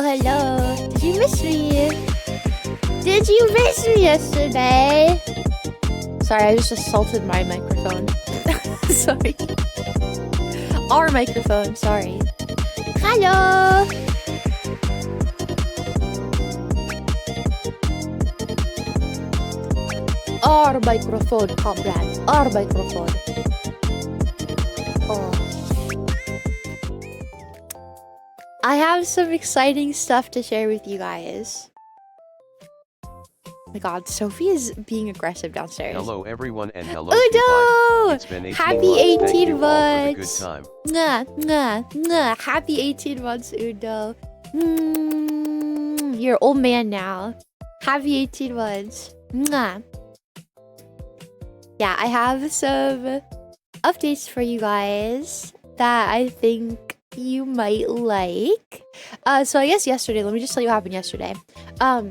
Oh, hello. Did you miss me? Did you miss me yesterday? Sorry, I just assaulted my microphone. Sorry. Our microphone, sorry. Hello! Our microphone, comrade. Our microphone. Oh. I have some exciting stuff to share with you guys. Oh my god, Sophie is being aggressive downstairs. Hello everyone and hello Udo! It's been 18 Happy months. 18 Thank you all for the months! good time. Mwah, mwah, mwah. Happy 18 months, Udo. You're an old man now. Happy 18 months. Mwah. Yeah, I have some updates for you guys that I think you might like. So I guess yesterday, let me just tell you what happened yesterday. I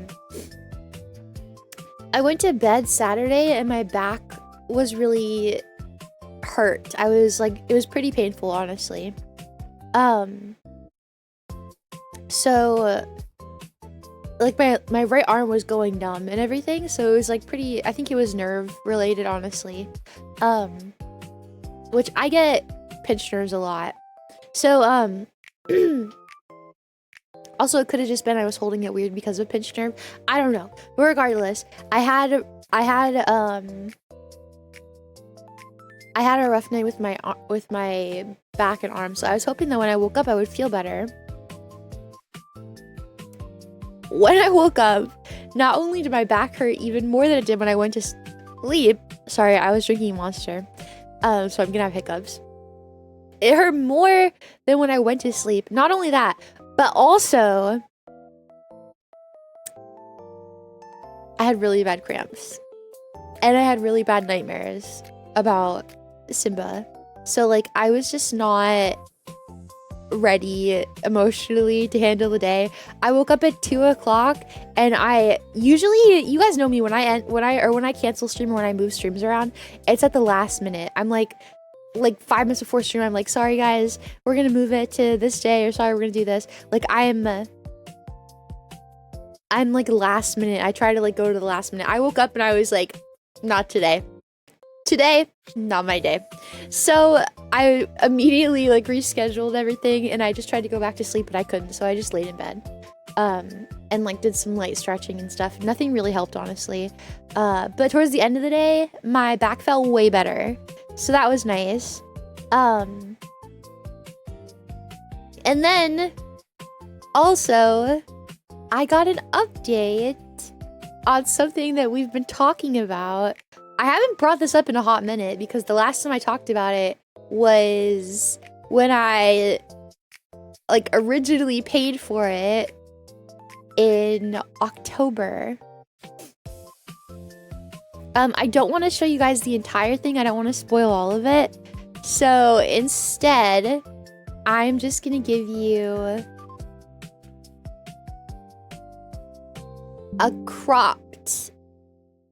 went to bed Saturday and my back was really hurt. I was like, it was pretty painful, honestly. So like my right arm was going numb and everything, so it was like pretty, I think it was nerve related, honestly. Which I get pinched nerves a lot. So also it could have just been I was holding it weird because of pinched nerve. I don't know. But regardless, I had a rough night with my back and arms. So I was hoping that when I woke up I would feel better. When I woke up, not only did my back hurt even more than it did when I went to sleep. Sorry, I was drinking Monster. So I'm gonna have hiccups. It hurt more than when I went to sleep. Not only that, but also I had really bad cramps. And I had really bad nightmares about Simba. So like I was just not ready emotionally to handle the day. I woke up at 2 o'clock and I usually, you guys know me, when I cancel stream or when I move streams around, it's at the last minute. I'm like 5 minutes before stream, I'm like, sorry guys, we're gonna move it to this day, or sorry, we're gonna do this. Like I'm like last minute. I try to like go to the last minute. I woke up and I was like, not today. Today, not my day. So I immediately like rescheduled everything and I just tried to go back to sleep, but I couldn't. So I just laid in bed and like did some light stretching and stuff. Nothing really helped, honestly. But towards the end of the day, my back felt way better. So that was nice. And then also I got an update on something that we've been talking about. I haven't brought this up in a hot minute because the last time I talked about it was when I like originally paid for it in October. I don't want to show you guys the entire thing. I don't want to spoil all of it. So instead, I'm just gonna give you a cropped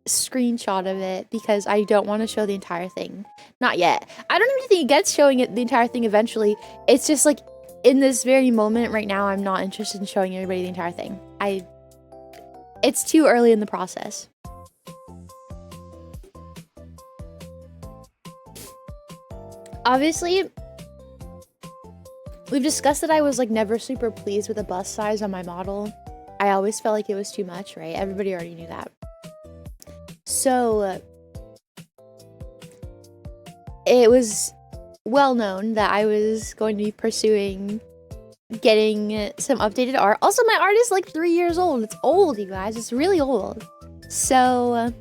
screenshot of it because I don't want to show the entire thing. Not yet. I don't even think it gets showing it the entire thing eventually. It's just like in this very moment right now, I'm not interested in showing everybody the entire thing. It's too early in the process. Obviously, we've discussed that I was like never super pleased with the bust size on my model. I always felt like it was too much, right? Everybody already knew that. So it was well known that I was going to be pursuing getting some updated art. Also, my art is like 3 years old. It's old, you guys. It's really old. So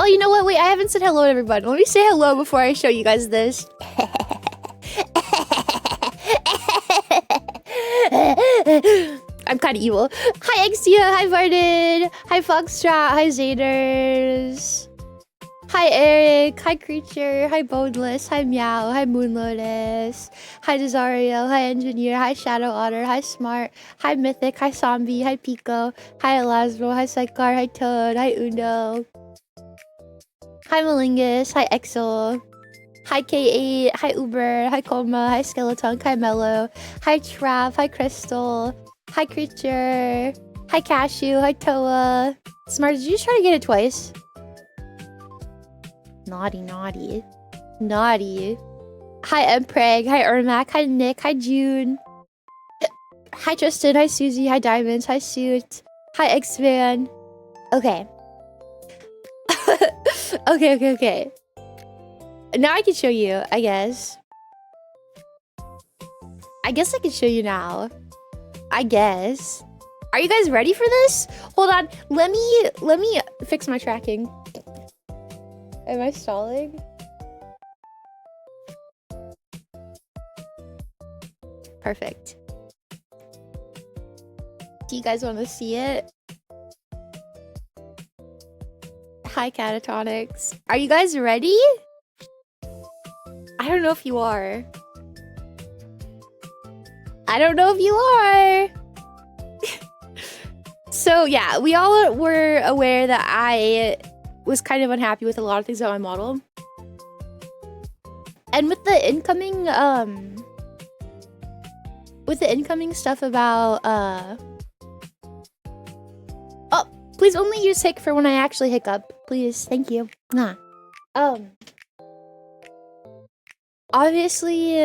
oh, you know what? Wait, I haven't said hello to everybody. Let me say hello before I show you guys this. I'm kind of evil. Hi, Exia. Hi, Varden. Hi, Foxtrot. Hi, Zaders. Hi, Eric. Hi, Creature. Hi, Boneless. Hi, Meow. Hi, Moon Lotus. Hi, Desario. Hi, Engineer. Hi, Shadow Otter. Hi, Smart. Hi, Mythic. Hi, Zombie. Hi, Pico. Hi, Elasmo. Hi, Psycar. Hi, Toad. Hi, Uno. Hi, Malingus. Hi, Exo. Hi K8, hi Uber, hi Koma, hi Skeleton, hi Mello, hi Trav, hi Crystal, hi Creature, hi Cashew, hi Toa. Smart, did you just try to get it twice? Naughty, naughty. Naughty. Hi Empreg, hi Ermac, hi Nick, hi June. Hi Tristan, hi Susie, hi Diamonds, hi Suit, hi X-Man. Okay. Okay. Now I can show you, I guess. I guess I can show you now. I guess. Are you guys ready for this? Hold on. Let me fix my tracking. Am I stalling? Perfect. Do you guys want to see it? Hi, Catatonics. Are you guys ready? I don't know if you are. I don't know if you are. So yeah, we all were aware that I was kind of unhappy with a lot of things about my model. And with the incoming stuff about oh, please only use hic for when I actually hiccup. Please, thank you. Nah. Obviously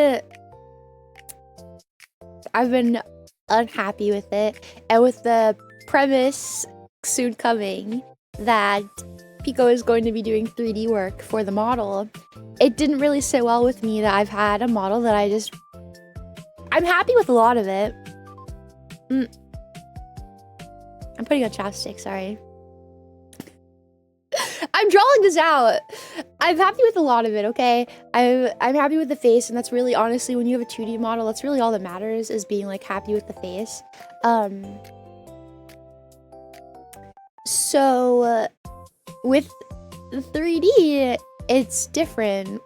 I've been unhappy with it, and with the premise soon coming that Pico is going to be doing 3D work for the model, it didn't really sit well with me that I've had a model that I'm happy with a lot of it. I'm putting on chapstick, sorry. I'm drawing this out. I'm happy with a lot of it, okay? I'm happy with the face, and that's really, honestly, when you have a 2D model, that's really all that matters, is being like happy with the face. So with the 3D, it's different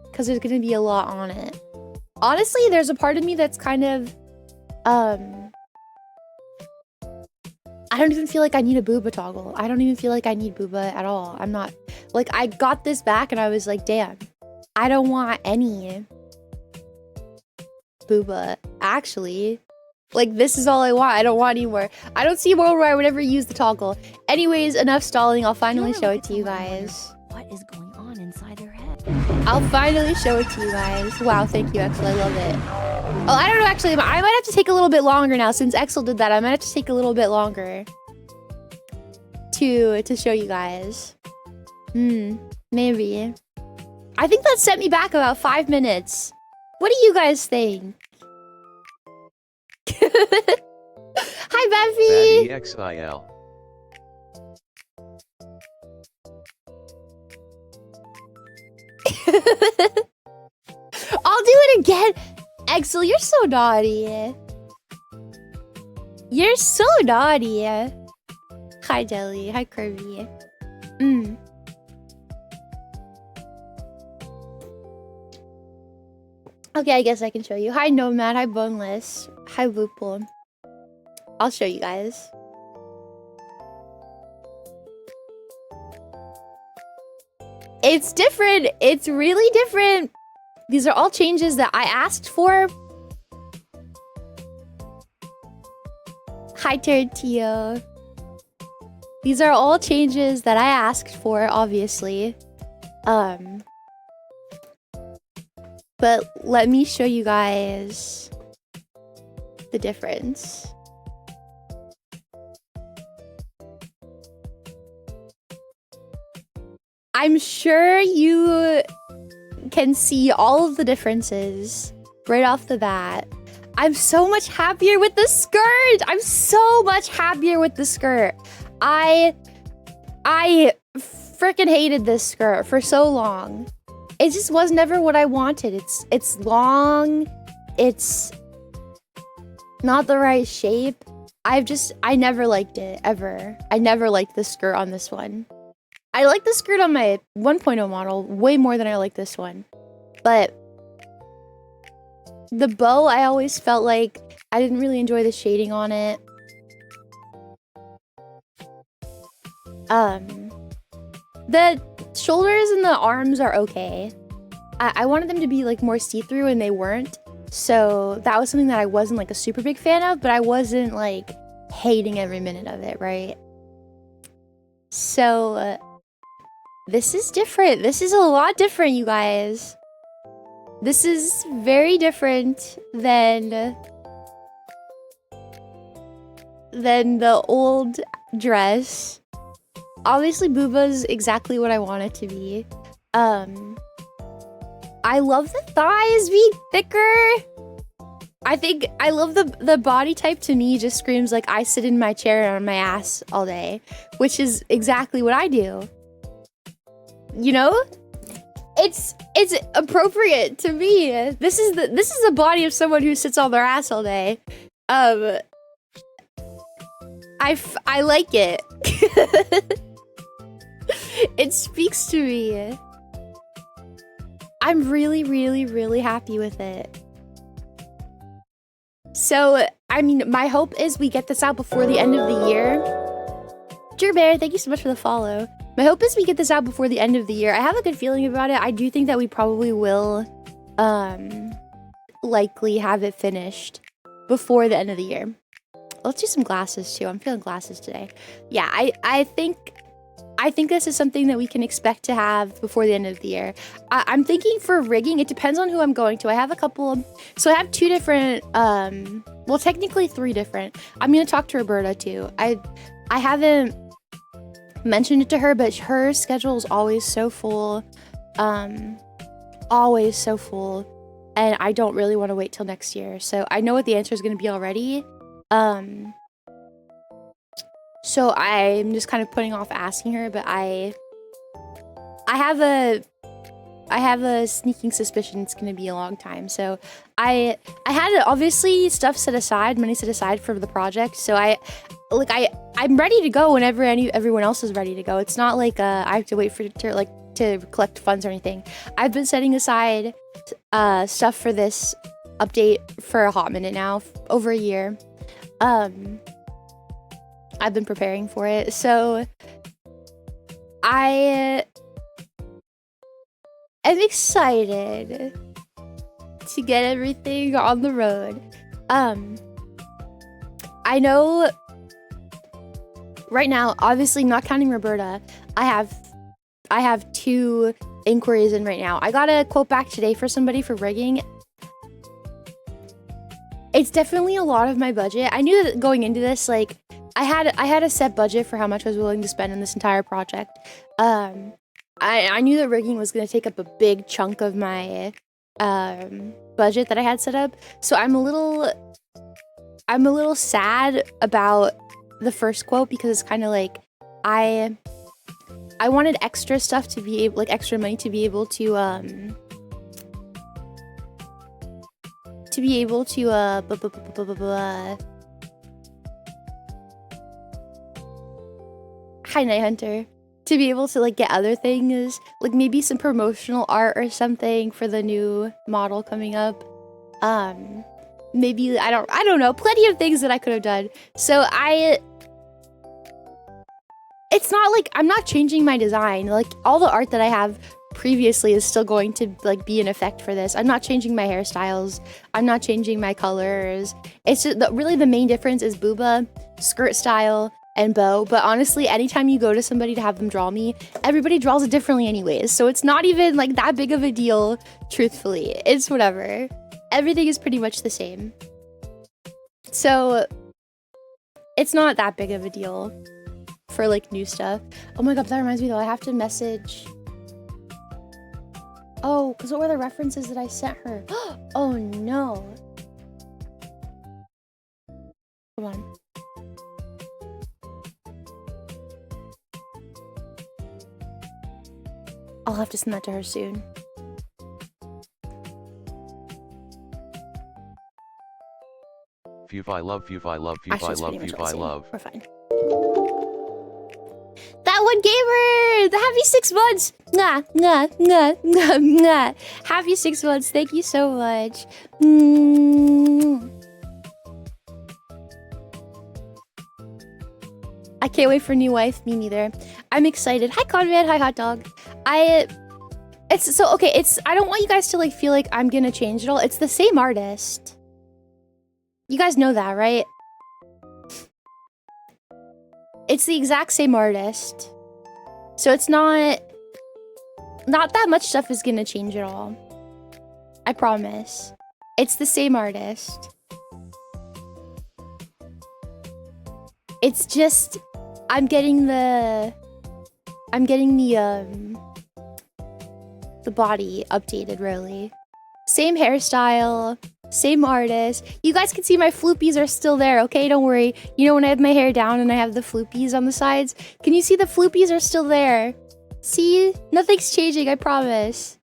because there's gonna be a lot on it. Honestly, there's a part of me that's kind of I don't even feel like I need a booba toggle. I don't even feel like I need booba at all. I'm not like, I got this back and I was like, damn, I don't want any booba. Actually, like, this is all I want. I don't want any more. I don't see a world where I would ever use the toggle. Anyways, enough stalling. I'll finally show it to you guys. What is going on inside their head? I'll finally show it to you guys. Wow, thank you, Exel. I love it. Oh, I don't know, actually. I might have to take a little bit longer now. Since Exel did that, I might have to take a little bit longer to show you guys. Maybe. I think that set me back about 5 minutes. What do you guys think? Hi, Beffy! XIL. I'll do it again. Exel, you're so naughty. You're so naughty. Hi, Deli. Hi, Kirby. Okay, I guess I can show you. Hi, Nomad. Hi, Boneless. Hi, Woople. I'll show you guys. It's different. It's really different. These are all changes that I asked for. Hi, Tertio. These are all changes that I asked for, obviously. But let me show you guys the difference. I'm sure you can see all of the differences right off the bat. I'm so much happier with the skirt. I'm so much happier with the skirt. I freaking hated this skirt for so long. It just was never what I wanted. It's long. It's not the right shape. I never liked it, ever. I never liked the skirt on this one. I like the skirt on my 1.0 model way more than I like this one. But the bow, I always felt like I didn't really enjoy the shading on it. The shoulders and the arms are okay. I wanted them to be like more see-through and they weren't. So that was something that I wasn't like a super big fan of, but I wasn't like hating every minute of it, right? So this is different. This is a lot different, you guys. This is very different than the old dress. Obviously, Booba's exactly what I want it to be. I love the thighs being thicker. I love the body type. To me just screams like I sit in my chair on my ass all day, which is exactly what I do. You know? It's appropriate to me. This is the body of someone who sits on their ass all day. I like it. It speaks to me. I'm really, really, really happy with it. So, I mean, my hope is we get this out before the end of the year. Jerbear, thank you so much for the follow. My hope is we get this out before the end of the year. I have a good feeling about it. I do think that we probably will likely have it finished before the end of the year. Let's do some glasses too. I'm feeling glasses today. Yeah, I think this is something that we can expect to have before the end of the year. I'm thinking for rigging, it depends on who I'm going to. I have a couple, so I have 2 different, well, technically 3 different. I'm gonna talk to Roberta too. I haven't mentioned it to her, but her schedule is always so full, always so full, and I don't really want to wait till next year. So I know what the answer is going to be already. So I'm just kind of putting off asking her, but I have a sneaking suspicion it's going to be a long time. So I had obviously stuff set aside, money set aside for the project. So I'm ready to go whenever everyone else is ready to go. It's not like I have to wait for to collect funds or anything. I've been setting aside stuff for this update for a hot minute now, over a year. I've been preparing for it, so I am excited to get everything on the road. I know right now, obviously not counting Roberta, I have 2 inquiries in right now. I got a quote back today for somebody for rigging. It's definitely a lot of my budget. I knew that going into this, like, I had a set budget for how much I was willing to spend in this entire project. I knew that rigging was going to take up a big chunk of my budget that I had set up. So I'm a little sad about the first quote, because it's kind of like I wanted extra stuff to be able, like extra money to be able to Hi Night Hunter. To be able to like get other things, like maybe some promotional art or something for the new model coming up. Maybe I don't know, plenty of things that I could have done. So it's not like I'm not changing my design. Like all the art that I have previously is still going to like be in effect for this. I'm not changing my hairstyles. I'm not changing my colors. It's just really the main difference is booba, skirt style, and bow. But honestly, anytime you go to somebody to have them draw me, everybody draws it differently anyways. So it's not even like that big of a deal, truthfully. It's whatever. Everything is pretty much the same. So it's not that big of a deal for like new stuff. Oh my god, that reminds me though, I have to message. Oh, because what were the references that I sent her? Oh no. Hold on. I'll have to send that to her soon. Fuufie, I love Fuufie, I love Fuufie, I love Fuufie, I love. We're fine. That one gamer! The happy 6 months! Mwah, mwah, mwah, mwah, mwah. Happy 6 months. Thank you so much. I can't wait for new wife. Me neither. I'm excited. Hi, Conrad. Hi, Hot Dog. I don't want you guys to like feel like I'm gonna change it all. It's the same artist. You guys know that, right? It's the exact same artist. So it's not that much stuff is gonna change at all. I promise. It's the same artist. It's just I'm getting the body updated, really. Same hairstyle, same artist. You guys can see my floopies are still there, okay? Don't worry. You know when I have my hair down and I have the floopies on the sides? Can you see the floopies are still there? See? Nothing's changing, I promise.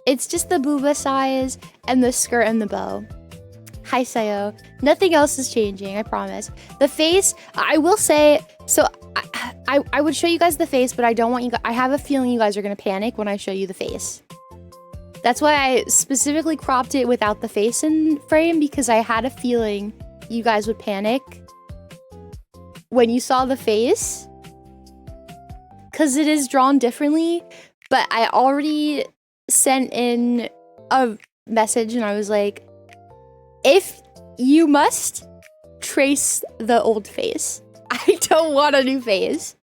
It's just the booba size and the skirt and the bow. Hi, Sayo. Nothing else is changing, I promise. The face, I will say, so I would show you guys the face, but I don't want you guys, I have a feeling you guys are gonna panic when I show you the face. That's why I specifically cropped it without the face in frame, because I had a feeling you guys would panic when you saw the face. Because it is drawn differently, but I already sent in a message and I was like, if you must, trace the old face. I don't want a new face.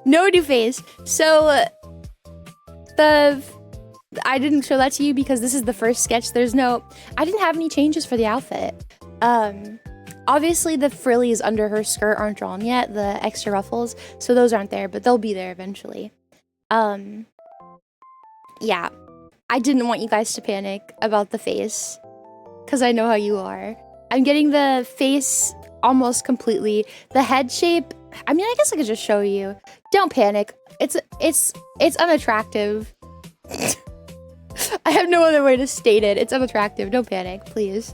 No new face. So I didn't show that to you because this is the first sketch. I didn't have any changes for the outfit. Obviously the frillies under her skirt aren't drawn yet, the extra ruffles, so those aren't there, but they'll be there eventually. Yeah, I didn't want you guys to panic about the face because I know how you are. I'm getting the face almost completely. The head shape, I mean, I guess I could just show you. Don't panic. It's unattractive. I have no other way to state it. It's unattractive. Don't panic, please.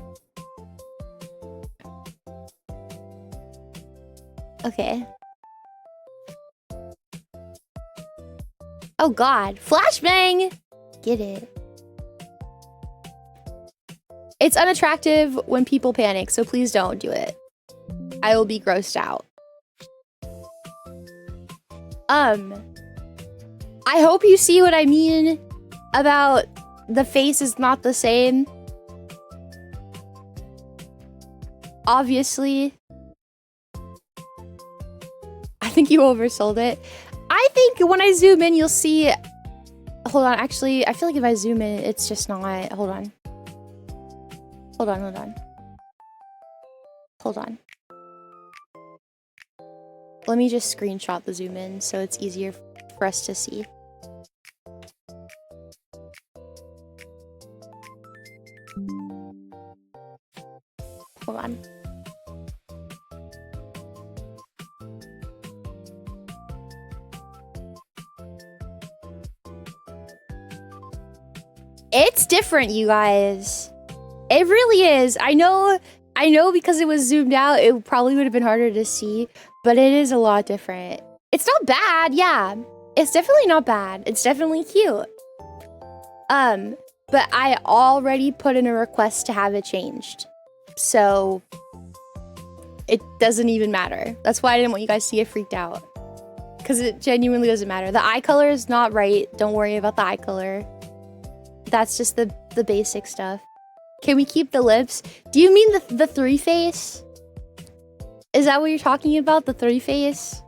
Okay. Oh god. Flashbang! Get it. It's unattractive when people panic, so please don't do it. I will be grossed out. I hope you see what I mean about the face is not the same. Obviously. I think you oversold it. I think when I zoom in, you'll see... Hold on, actually, I feel like if I zoom in, it's just not... Hold on. Hold on, hold on. Hold on. Let me just screenshot the zoom in so it's easier for us to see. Hold on. It's different, you guys. It really is. I know because it was zoomed out, it probably would have been harder to see, but it is a lot different. It's not bad, yeah. It's definitely not bad. It's definitely cute. But I already put in a request to have it changed. So it doesn't even matter. That's why I didn't want you guys to get freaked out. Because it genuinely doesn't matter. The eye color is not right. Don't worry about the eye color. That's just the basic stuff. Can we keep the lips? Do you mean the three face? Is that what you're talking about? The three face?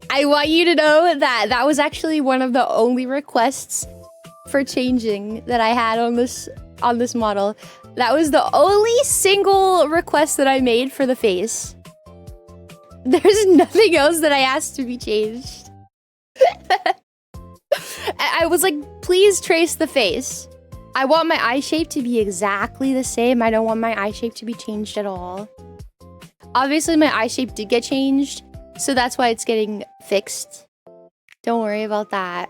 I want you to know that that was actually one of the only requests for changing that I had on this model. That was the only single request that I made for the face. There's nothing else that I asked to be changed. I was like, please trace the face. I want my eye shape to be exactly the same. I don't want my eye shape to be changed at all. Obviously, my eye shape did get changed, so that's why it's getting fixed. Don't worry about that.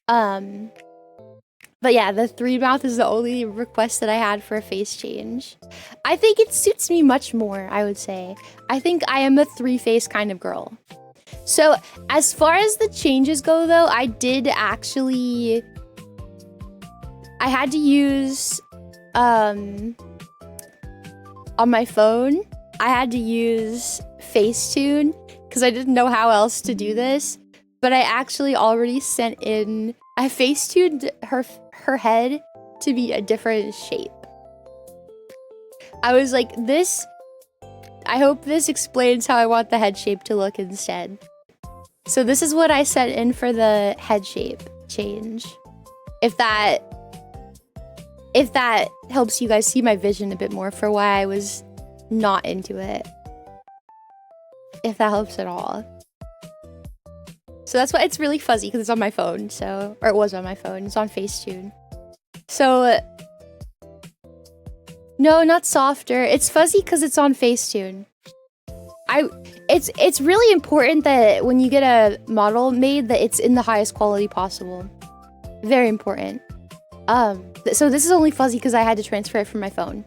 But yeah, the three mouth is the only request that I had for a face change. I think it suits me much more, I would say. I think I am a three face kind of girl. So as far as the changes go though, I did actually... I had to use... on my phone, I had to use Facetune because I didn't know how else to do this. But I actually already sent in. I Facetuned her head to be a different shape. I was like, this. I hope this explains how I want the head shape to look instead. So this is what I sent in for the head shape change. If that helps you guys see my vision a bit more for why I was not into it. If that helps at all. So that's why it's really fuzzy, because it's on my phone, so... Or it was on my phone, it's on Facetune. So... No, not softer. It's fuzzy because it's on Facetune. It's really important that when you get a model made that it's in the highest quality possible. Very important. So this is only fuzzy because I had to transfer it from my phone.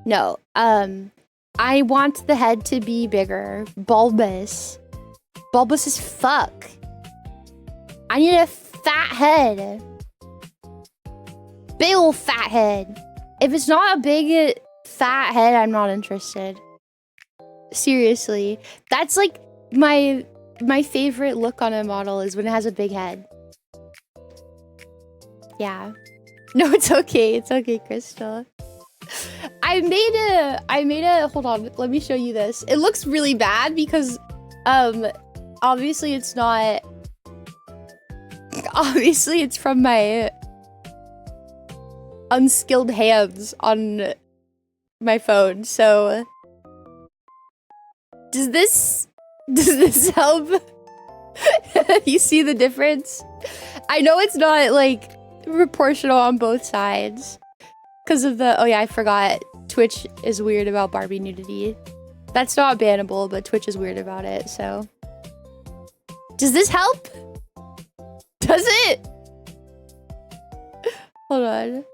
No, I want the head to be bigger. Bulbous. Bulbous as fuck. I need a fat head. Big ol' fat head. If it's not a big fat head, I'm not interested. Seriously. That's like my favorite look on a model is when it has a big head. Yeah. No, it's okay. It's okay, Crystal. I made a hold on, let me show you this. It looks really bad because obviously it's not obviously it's from my unskilled hands on my phone. So does this help? You see the difference? I know it's not like proportional on both sides because of the, oh yeah, I forgot Twitch is weird about Barbie nudity. That's not bannable, but Twitch is weird about it, so. Does this help? Does it? Hold on.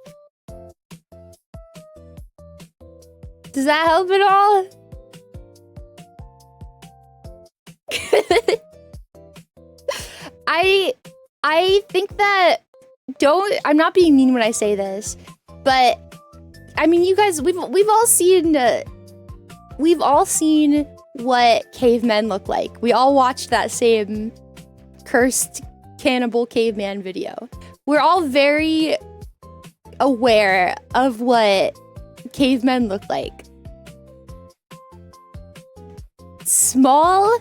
Does that help at all? I think that I'm not being mean when I say this, but I mean, you guys, we've all seen what cavemen look like. We all watched that same cursed cannibal caveman video. We're all very aware of what cavemen look like. Small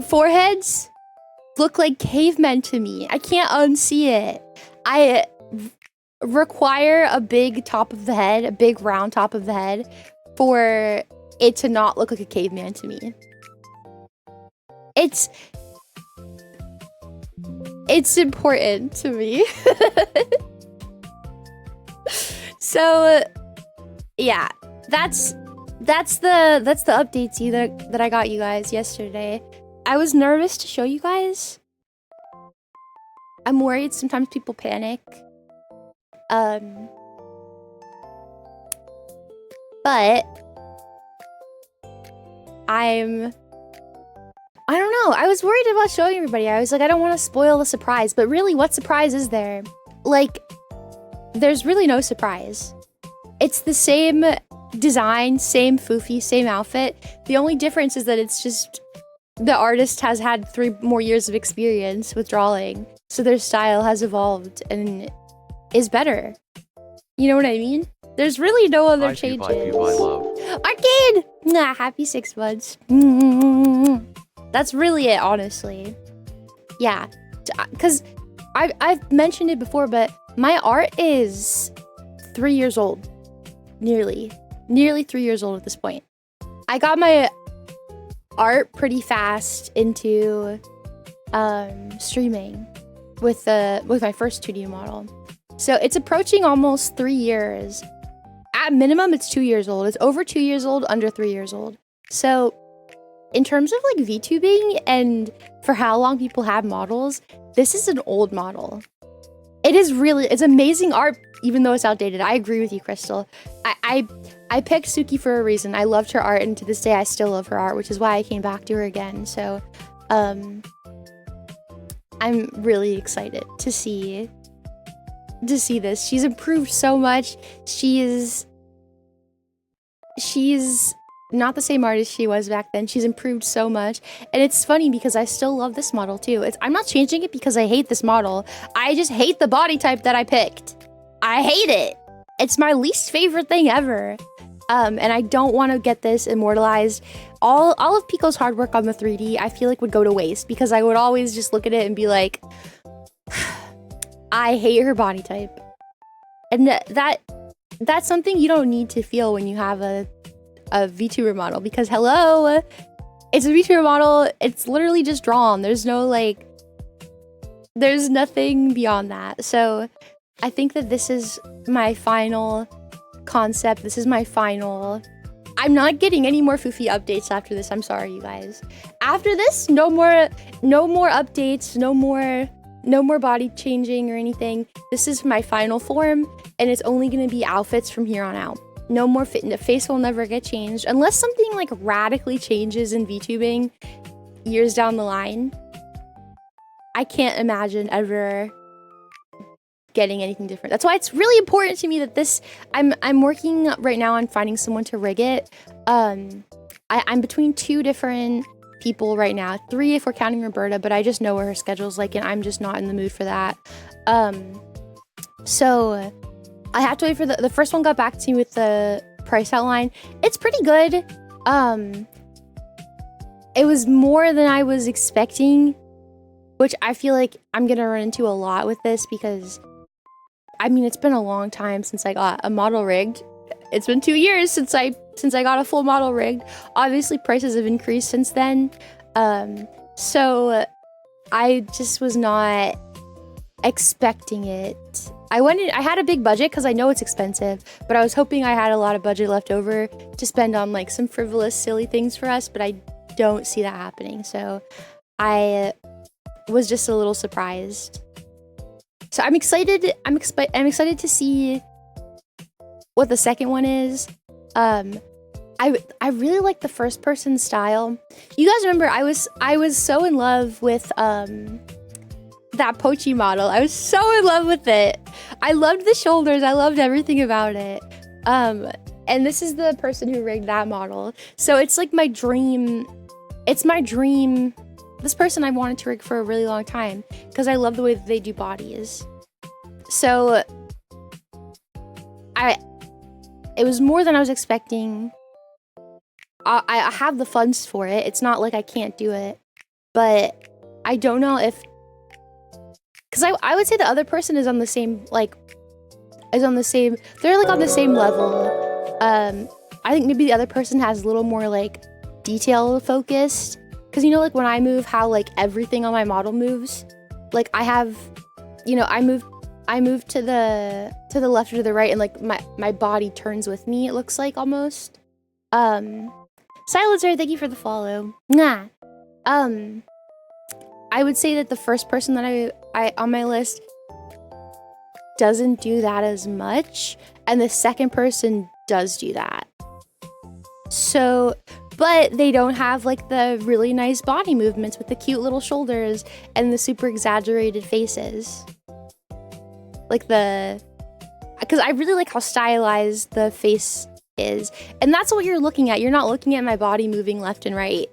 foreheads look like cavemen to me. I can't unsee it. I require a big top of the head, a big round top of the head, for it to not look like a caveman to me. It's important to me. So yeah, that's the updates that I got you guys yesterday. I was nervous to show you guys. I'm worried sometimes people panic. But I don't know. I was worried about showing everybody. I was like, I don't want to spoil the surprise. But really, what surprise is there? Like, there's really no surprise. It's the same design, same Fuufie, same outfit. The only difference is that it's just the artist has had 3 more years of experience with drawing. So their style has evolved and is better. You know what I mean? There's really no other changes. Arcade! Nah, happy 6 months. That's really it, honestly. Yeah, because I've mentioned it before, but my art is 3 years old. Nearly 3 years old at this point. I got my art pretty fast into streaming with my first 2D model. So it's approaching almost 3 years. At minimum, it's 2 years old. It's over 2 years old, under 3 years old. So in terms of like VTubing and for how long people have models, this is an old model. It's amazing art, even though it's outdated. I agree with you, Crystal. I picked Suki for a reason. I loved her art, and to this day, I still love her art, which is why I came back to her again. So, I'm really excited to see this. She's improved so much. She's not the same artist she was back then. She's improved so much. And it's funny because I still love this model too. I'm not changing it because I hate this model. I just hate the body type that I picked. I hate it. It's my least favorite thing ever. And I don't want to get this immortalized. All of Pico's hard work on the 3D, I feel like would go to waste because I would always just look at it and be like, I hate her body type. And that's something you don't need to feel when you have a VTuber model, because hello, it's a VTuber model. It's literally just drawn. There's no like, there's nothing beyond that. So I think that this is my final concept. This is my final. I'm not getting any more Fuufie updates after this. I'm sorry, you guys. After this, no more updates, no more body changing or anything. This is my final form, and it's only gonna be outfits from here on out. No more face will never get changed unless something like radically changes in VTubing years down the line. I can't imagine ever getting anything different. That's why it's really important to me that this, I'm working right now on finding someone to rig it. I'm between 2 different people right now, 3 if we're counting Roberta, but I just know what her schedule's like and I'm just not in the mood for that. So I have to wait for the first one got back to me with the price outline. It's pretty good. It was more than I was expecting, which I feel like I'm gonna run into a lot with this because I mean, it's been a long time since I got a model rigged. It's been 2 years since I got a full model rigged. Obviously, prices have increased since then. So I just was not expecting it. I had a big budget because I know it's expensive, but I was hoping I had a lot of budget left over to spend on like some frivolous, silly things for us, but I don't see that happening. So I was just a little surprised. So I'm excited. I'm excited to see what the second one is. I really like the first person style. You guys remember I was so in love with that Pochi model. I was so in love with it. I loved the shoulders. I loved everything about it. And this is the person who rigged that model. So it's like my dream. It's my dream. This person I wanted to rig for a really long time because I love the way that they do bodies. So it was more than I was expecting. I have the funds for it. It's not like I can't do it, but I don't know if, because I would say the other person is on the same, like, they're like on the same level. I think maybe the other person has a little more like detail focused, because you know, like when I move, how like everything on my model moves. Like I have, you know, I move to the left or to the right, and like my body turns with me, it looks like almost. Silencer, thank you for the follow. Nah. I would say that the first person that I on my list doesn't do that as much, and the second person does do that. So, but they don't have like the really nice body movements with the cute little shoulders and the super exaggerated faces. Like because I really like how stylized the face is, and that's what you're looking at. You're not looking at my body moving left and right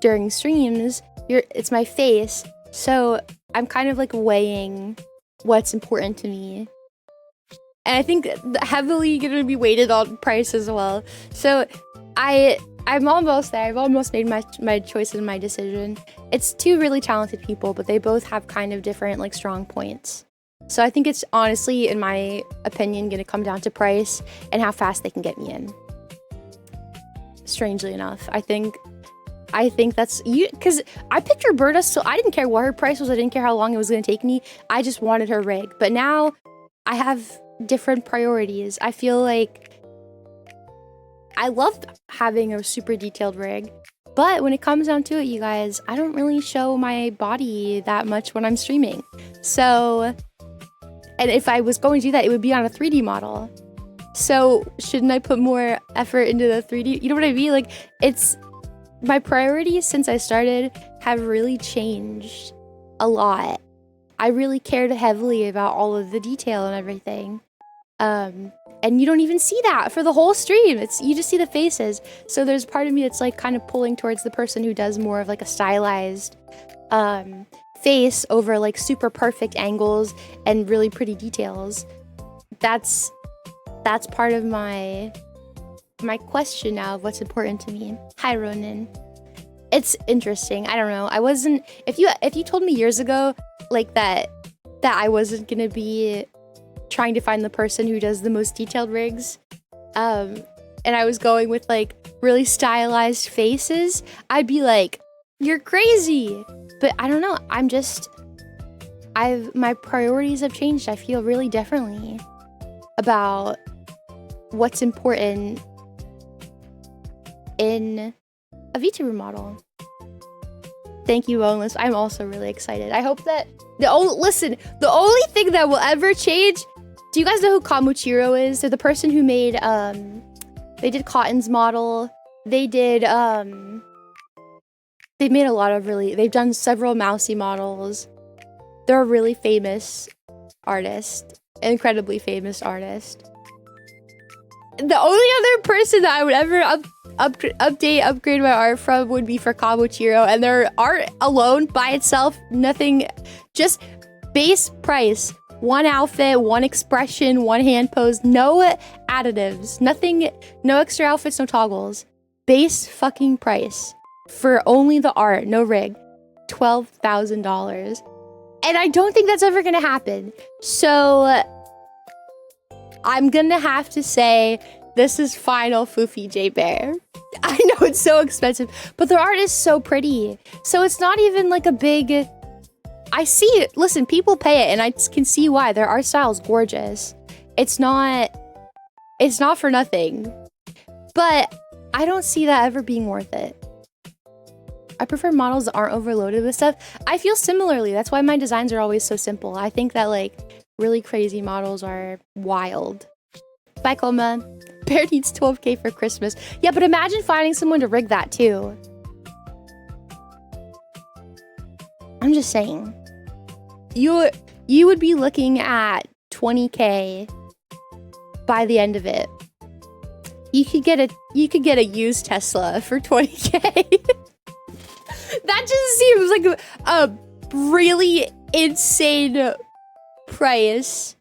during streams. It's my face. So I'm kind of like weighing what's important to me, and I think heavily gonna be weighted on price as well. So I'm almost there. I've almost made my choice and my decision. It's 2 really talented people, but they both have kind of different like strong points. So I think it's honestly, in my opinion, gonna come down to price and how fast they can get me in. Strangely enough, I think that's you, because I picked Roberta, so I didn't care what her price was. I didn't care how long it was gonna take me. I just wanted her rig. But now I have different priorities. I feel like I love having a super detailed rig, but when it comes down to it, you guys, I don't really show my body that much when I'm streaming. So, and if I was going to do that, it would be on a 3D model. So shouldn't I put more effort into the 3D? You know what I mean? Like, it's, my priorities since I started have really changed a lot. I really cared heavily about all of the detail and everything. And you don't even see that for the whole stream. You just see the faces. So there's part of me that's like kind of pulling towards the person who does more of like a stylized face over like super perfect angles and really pretty details. That's part of my question now of what's important to me. Hi, Ronan. It's interesting. I don't know. I wasn't. If you told me years ago like that I wasn't gonna be trying to find the person who does the most detailed rigs, and I was going with like really stylized faces, I'd be like, you're crazy. But I don't know. My priorities have changed. I feel really differently about what's important in a VTuber model. Thank you, Boneless. I'm also really excited. I hope that the only thing that will ever change. Do you guys know who Kamuchiro is? They're the person who made they did Cotton's model. They did they made a lot of they've done several Mousy models. They're a really famous artist, incredibly famous artist. The only other person that I would ever upgrade my art from would be for Kamuchiro, and their art alone by itself, nothing, just base price. One outfit, one expression, one hand pose, no additives, nothing, no extra outfits, no toggles. Base fucking price for only the art, no rig, $12,000. And I don't think that's ever gonna happen. So I'm gonna have to say this is final Fuufie J Bear. I know it's so expensive, but their art is so pretty. So it's not even like a big... I see it. Listen, people pay it, and I can see why. Their art style is gorgeous. It's not for nothing. But I don't see that ever being worth it. I prefer models that aren't overloaded with stuff. I feel similarly. That's why my designs are always so simple. I think that like really crazy models are wild. Bye, Coma. Bear needs 12K for Christmas. Yeah, but imagine finding someone to rig that too. I'm just saying. You would be looking at 20K by the end of it. You could get a used Tesla for 20K. That just seems like a really insane price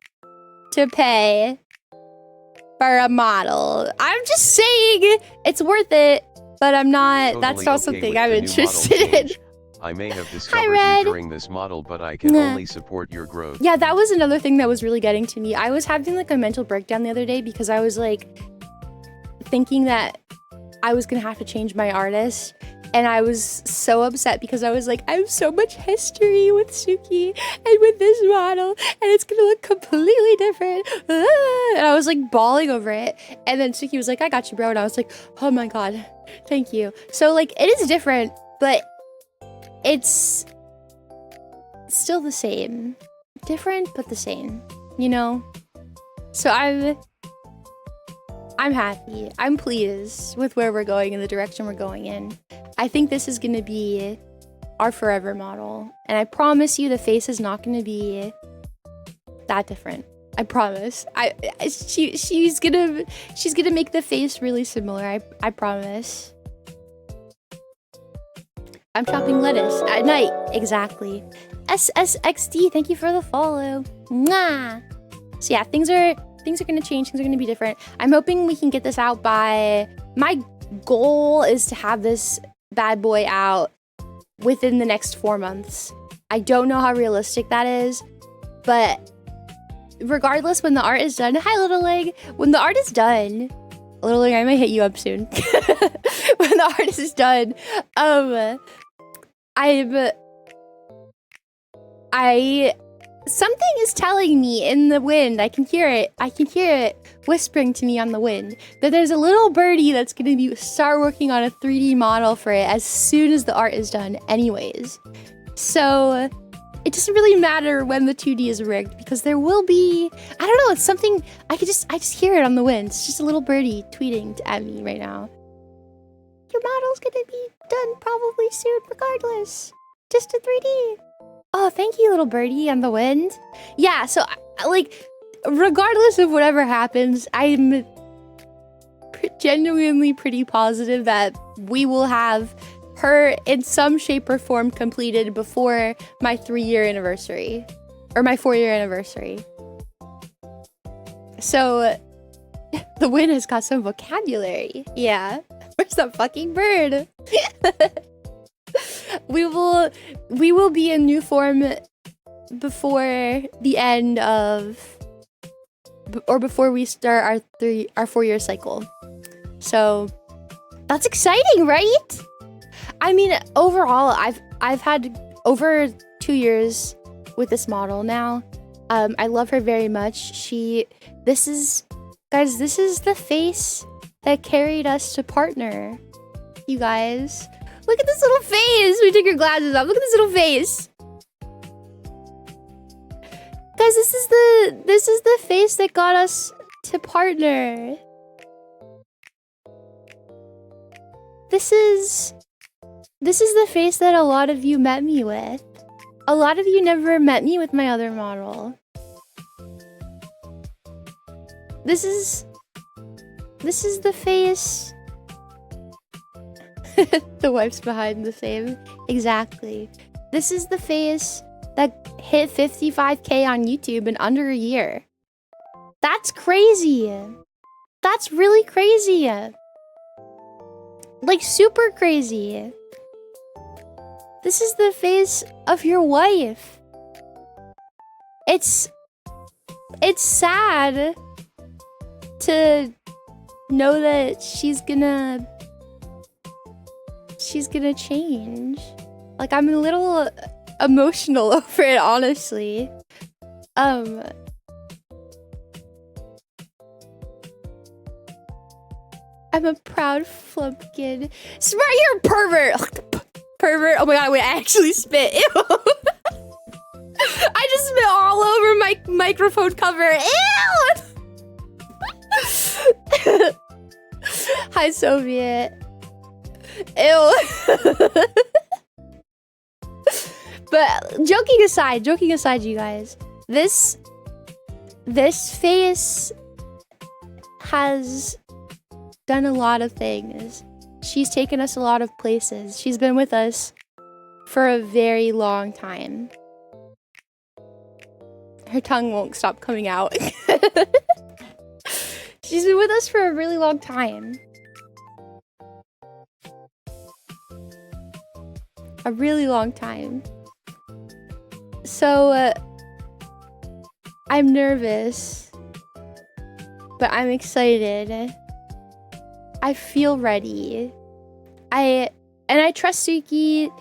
to pay for a model. I'm just saying it's worth it, but I'm not. Totally that's not okay something with I'm the new model interested in. change. I may have discovered you during this model, but I can only support your growth. Yeah, that was another thing that was really getting to me. I was having like a mental breakdown the other day because I was like thinking that I was gonna have to change my artist, and I was so upset because I was like, I have so much history with Suki and with this model, and it's gonna look completely different. And I was like bawling over it, and then Suki was like, I got you, bro. And I was like, oh my god, thank you. So like it is different, but it's still the same. Different, but the same, you know? So I'm happy. I'm pleased with where we're going and the direction we're going in. I think this is gonna be our forever model. And I promise you the face is not gonna be that different. I promise. She's gonna make the face really similar. I promise. I'm chopping lettuce at night. Exactly. SSXD, thank you for the follow. Mwah. So yeah, things are gonna change. Things are gonna be different. I'm hoping we can get this out by... My goal is to have this bad boy out within the next 4 months. I don't know how realistic that is, but regardless, when the art is done... Hi, Little Leg. When the art is done... Little Leg, I might hit you up soon. When the art is done, something is telling me in the wind. I can hear it. I can hear it whispering to me on the wind that there's a little birdie that's going to start working on a 3D model for it as soon as the art is done anyways. So it doesn't really matter when the 2D is rigged because there will be, I don't know, it's something, I just hear it on the wind. It's just a little birdie tweeting at me right now. Your model's gonna be done probably soon regardless. Just a 3D. Oh, thank you, little birdie on the wind. Yeah, so like regardless of whatever happens, I'm genuinely pretty positive that we will have her in some shape or form completed before my 3-year anniversary. Or my 4-year anniversary. So, the win has got some vocabulary. Yeah. Where's that fucking bird? We will be in new form before the end of, or before we start our 4-year cycle. So that's exciting, right? I mean, overall, I've had over 2 years with this model now. I love her very much. This is the face that carried us to partner. You guys, look at this little face. We took your glasses off. Look at this little face. Guys, this is the face that got us to partner. This is the face that a lot of you met me with. A lot of you never met me with my other model. This is the face. The wife's behind the same. Exactly. This is the face that hit 55K on YouTube in under a year. That's crazy. That's really crazy. Like, super crazy. This is the face of your wife. It's sad to know that she's gonna change. Like, I'm a little emotional over it, honestly. I'm a proud flumpkin. Smart, you're a pervert. Pervert. Oh my god, wait, I actually spit. Ew. I just spit all over my microphone cover. Ew. Hi, Soviet. Ew. But joking aside, you guys, this face has done a lot of things. She's taken us a lot of places. She's been with us for a very long time. Her tongue won't stop coming out. She's been with us for a really long time. A really long time. So, I'm nervous, but I'm excited. I feel ready. I trust Suki.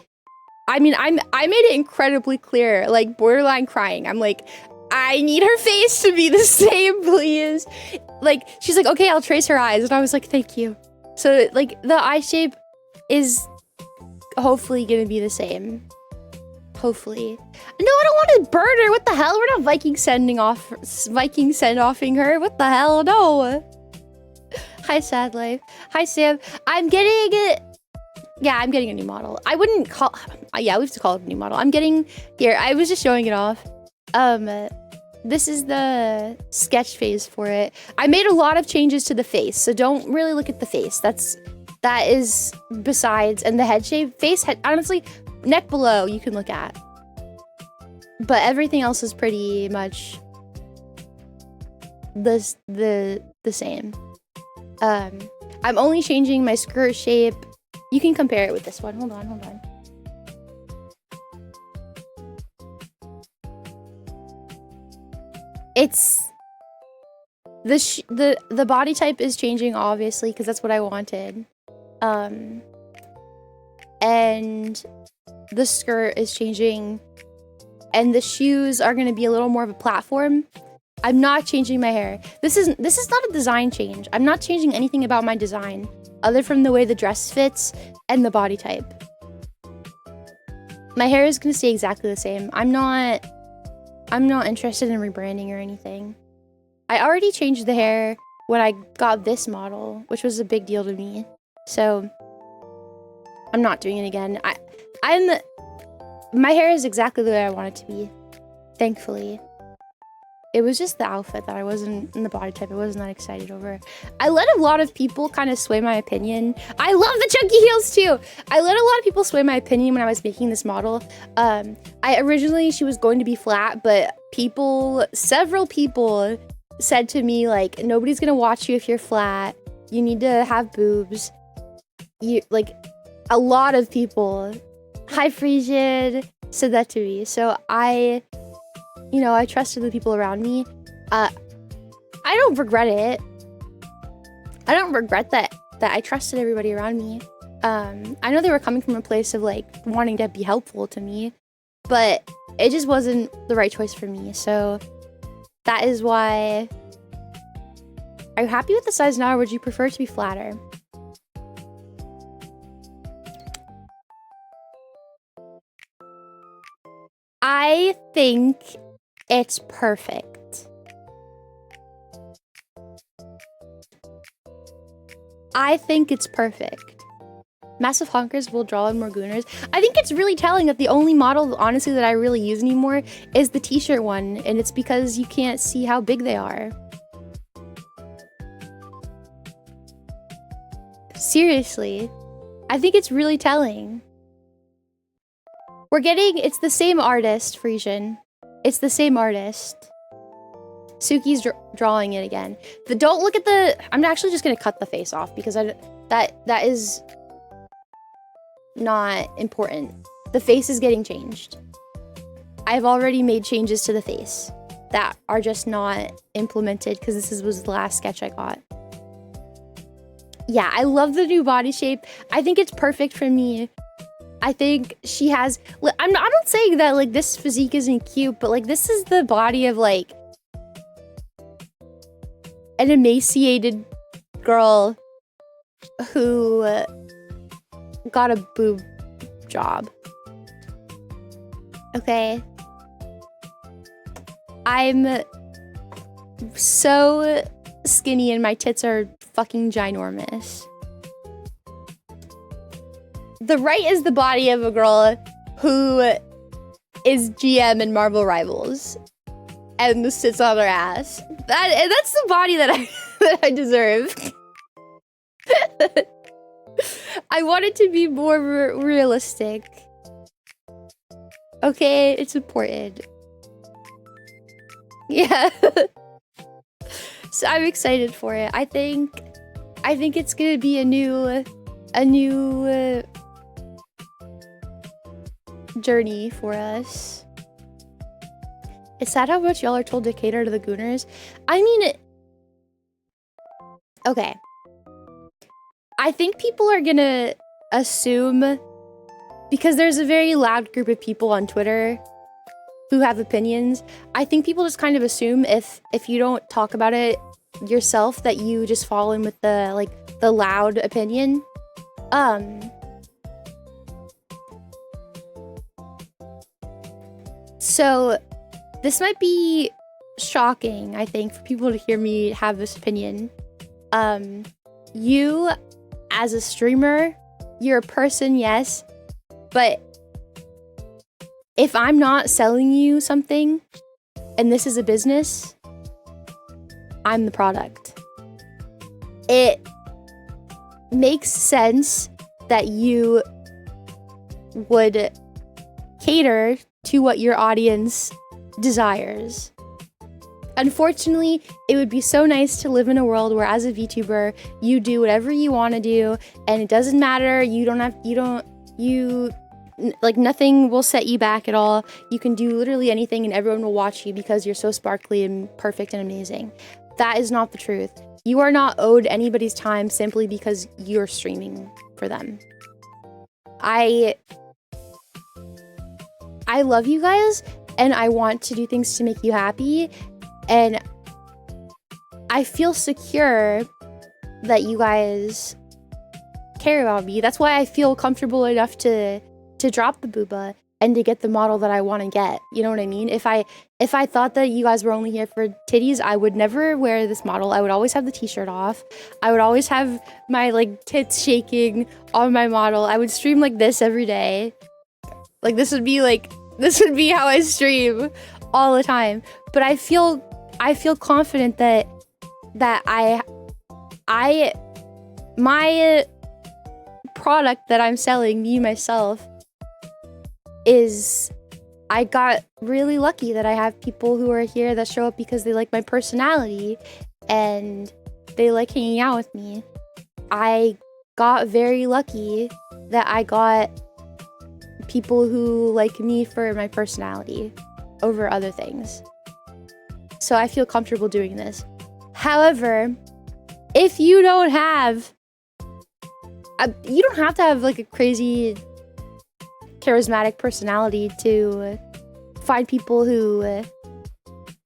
I mean, I made it incredibly clear, like borderline crying. I'm like, I need her face to be the same, please. Like, she's like, okay, I'll trace her eyes. And I was like, thank you. So, like, the eye shape is hopefully gonna be the same. Hopefully. No, I don't want to burn her. What the hell? We're not Viking send-offing her. What the hell? No. Hi, Sad Life. Hi, Sam. I'm getting it. Yeah, I'm getting a new model. I wouldn't call... Yeah, we have to call it a new model. I'm getting... Here, I was just showing it off. This is the sketch phase for it. I made a lot of changes to the face, so don't really look at the face. That is besides. And the head shape, honestly, neck below you can look at. But everything else is pretty much the same. I'm only changing my skirt shape. You can compare it with this one. Hold on. It's the body type is changing, obviously, because that's what I wanted. And the skirt is changing, and the shoes are going to be a little more of a platform. I'm not changing my hair. This is not a design change. I'm not changing anything about my design other from the way the dress fits and the body type. My hair is going to stay exactly the same. I'm not interested in rebranding or anything. I already changed the hair when I got this model, which was a big deal to me. So I'm not doing it again. My hair is exactly the way I want it to be. Thankfully. it was just the outfit that I wasn't, in the body type I wasn't that excited over. I let a lot of people kind of sway my opinion. I love the chunky heels too. I let a lot of people sway my opinion when I was making this model. Originally she was going to be flat, but several people said to me like, nobody's gonna watch you if you're flat. You need to have boobs. A lot of people, hi Frisian, said that to me. So I trusted the people around me. I don't regret it. I don't regret that I trusted everybody around me. I know they were coming from a place of like wanting to be helpful to me, but it just wasn't the right choice for me. So that is why. Are you happy with the size now, or would you prefer to be flatter? I think it's perfect. I think it's perfect. Massive honkers will draw in more gooners. I think it's really telling that the only model, honestly, that I really use anymore is the t-shirt one, and it's because you can't see how big they are. Seriously, I think it's really telling. It's the same artist, Frisian. It's the same artist. Suki's drawing it again. Don't look at the... I'm actually just gonna cut the face off because that is not important. The face is getting changed. I've already made changes to the face that are just not implemented because this was the last sketch I got. Yeah, I love the new body shape. I think it's perfect for me. I think she has... I'm not saying that like this physique isn't cute, but like this is the body of like an emaciated girl who got a boob job. Okay. I'm so skinny and my tits are fucking ginormous. The right is the body of a girl who is GM in Marvel Rivals and sits on her ass. That's the body that I deserve. I want it to be more realistic. Okay, it's important. Yeah. So I'm excited for it. I think it's gonna be a new journey for us. It's sad how much y'all are told to cater to the gooners. I mean, okay. I think people are gonna assume, because there's a very loud group of people on Twitter who have opinions. I think people just kind of assume if you don't talk about it yourself that you just fall in with the loud opinion. So this might be shocking, I think, for people to hear me have this opinion. You, as a streamer, you're a person, yes, but if I'm not selling you something, and this is a business, I'm the product. It makes sense that you would cater to what your audience desires. Unfortunately, it would be so nice to live in a world where, as a VTuber, you do whatever you want to do, and it doesn't matter. Nothing will set you back at all. You can do literally anything, and everyone will watch you because you're so sparkly and perfect and amazing. That is not the truth. You are not owed anybody's time simply because you're streaming for them. I love you guys, and I want to do things to make you happy, and I feel secure that you guys care about me. That's why I feel comfortable enough to drop the booba and to get the model that I want to get. You know what I mean? If I thought that you guys were only here for titties, I would never wear this model. I would always have the t-shirt off. I would always have my tits shaking on my model. I would stream like this every day. This would be how I stream all the time. But I feel I feel confident that my product that I'm selling, me myself, is I got really lucky that I have people who are here that show up because they like my personality and they like hanging out with me. I got very lucky that I got people who like me for my personality over other things. So I feel comfortable doing this. However, if you don't have, you don't have to have like a crazy charismatic personality to find people who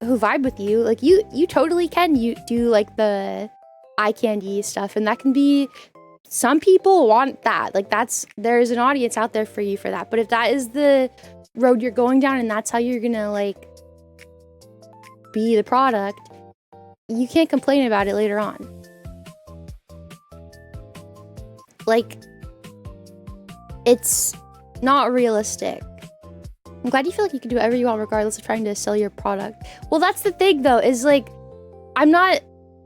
vibe with you. Like you totally can do like the eye candy stuff, and that can be, some people want that. Like there's an audience out there for you for that. But if that is the road you're going down and that's how you're gonna like be the product, you can't complain about it later on. Like, it's not realistic. I'm glad you feel like you can do whatever you want regardless of trying to sell your product. Well, that's the thing though, is like, I'm not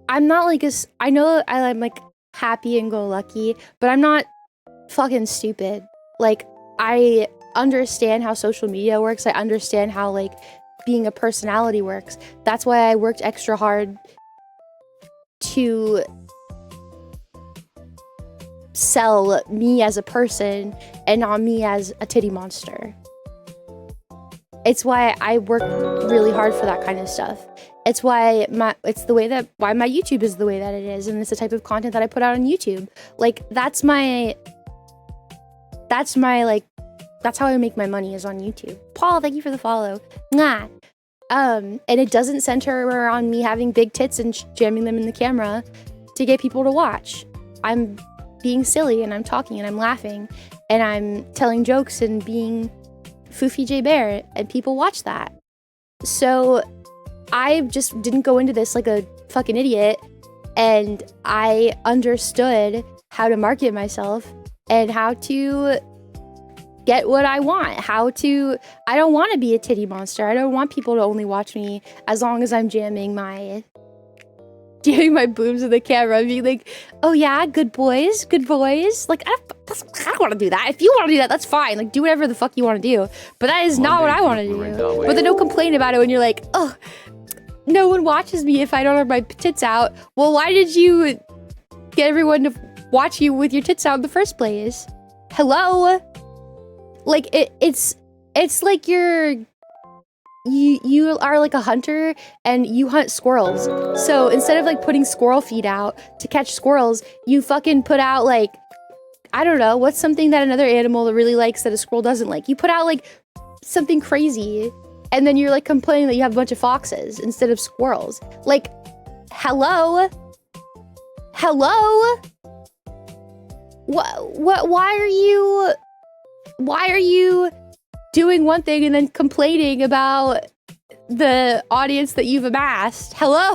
like I know I'm like happy and go lucky, but I'm not fucking stupid. Like, I understand how social media works. I understand how like being a personality works. That's why I worked extra hard to sell me as a person and not me as a titty monster. It's why I work really hard for that kind of stuff. It's why why my YouTube is the way that it is, and it's the type of content that I put out on YouTube. Like that's how I make my money, is on YouTube. Paul, thank you for the follow. Nah. And it doesn't center around me having big tits and jamming them in the camera to get people to watch. I'm being silly and I'm talking and I'm laughing and I'm telling jokes and being Fuufie J Bear, and people watch that. So I just didn't go into this like a fucking idiot, and I understood how to market myself and how to get what I want. I don't want to be a titty monster. I don't want people to only watch me as long as I'm jamming my boobs in the camera and being like, oh yeah, good boys. Like, I don't want to do that. If you want to do that, that's fine. Like, do whatever the fuck you want to do. But that is not what I want to do. But then don't complain about it when you're like, oh, no one watches me if I don't have my tits out. Well, why did you get everyone to watch you with your tits out in the first place? Hello? Like, it's like you are like a hunter and you hunt squirrels. So instead of like putting squirrel feed out to catch squirrels, you fucking put out like, I don't know, what's something that another animal that really likes that a squirrel doesn't like? You put out like something crazy, and then you're like complaining that you have a bunch of foxes instead of squirrels. Like, hello? Why are you doing one thing and then complaining about the audience that you've amassed? Hello?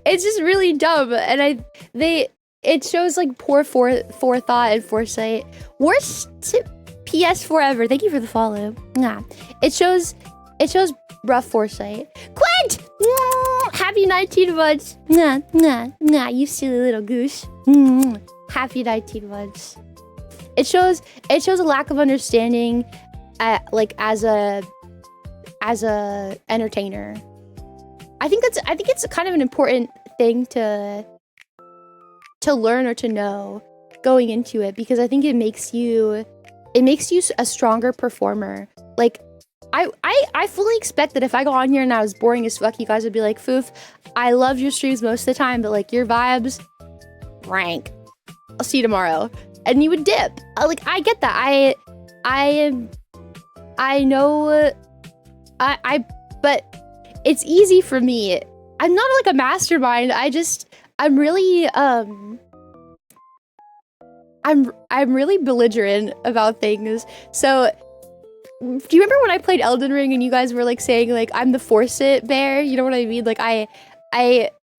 It's just really dumb, and it shows like poor forethought and foresight. Worst PS forever. Thank you for the follow. Nah. It shows rough foresight. Quint! Happy 19 months. Nah, you silly little goose. Happy 19 months. It shows a lack of understanding, like as a entertainer. I think it's kind of an important thing to learn or to know going into it, because I think it makes you a stronger performer. Like, I fully expect that if I go on here and I was boring as fuck, you guys would be like, Foof, I love your streams most of the time, but like your vibes, rank. I'll see you tomorrow. And you would dip. Like, I get that. I know, but it's easy for me. I'm not like a mastermind. I'm really, I'm really belligerent about things. So, do you remember when I played Elden Ring and you guys were like saying like I'm the force it bear? You know what I mean? Like I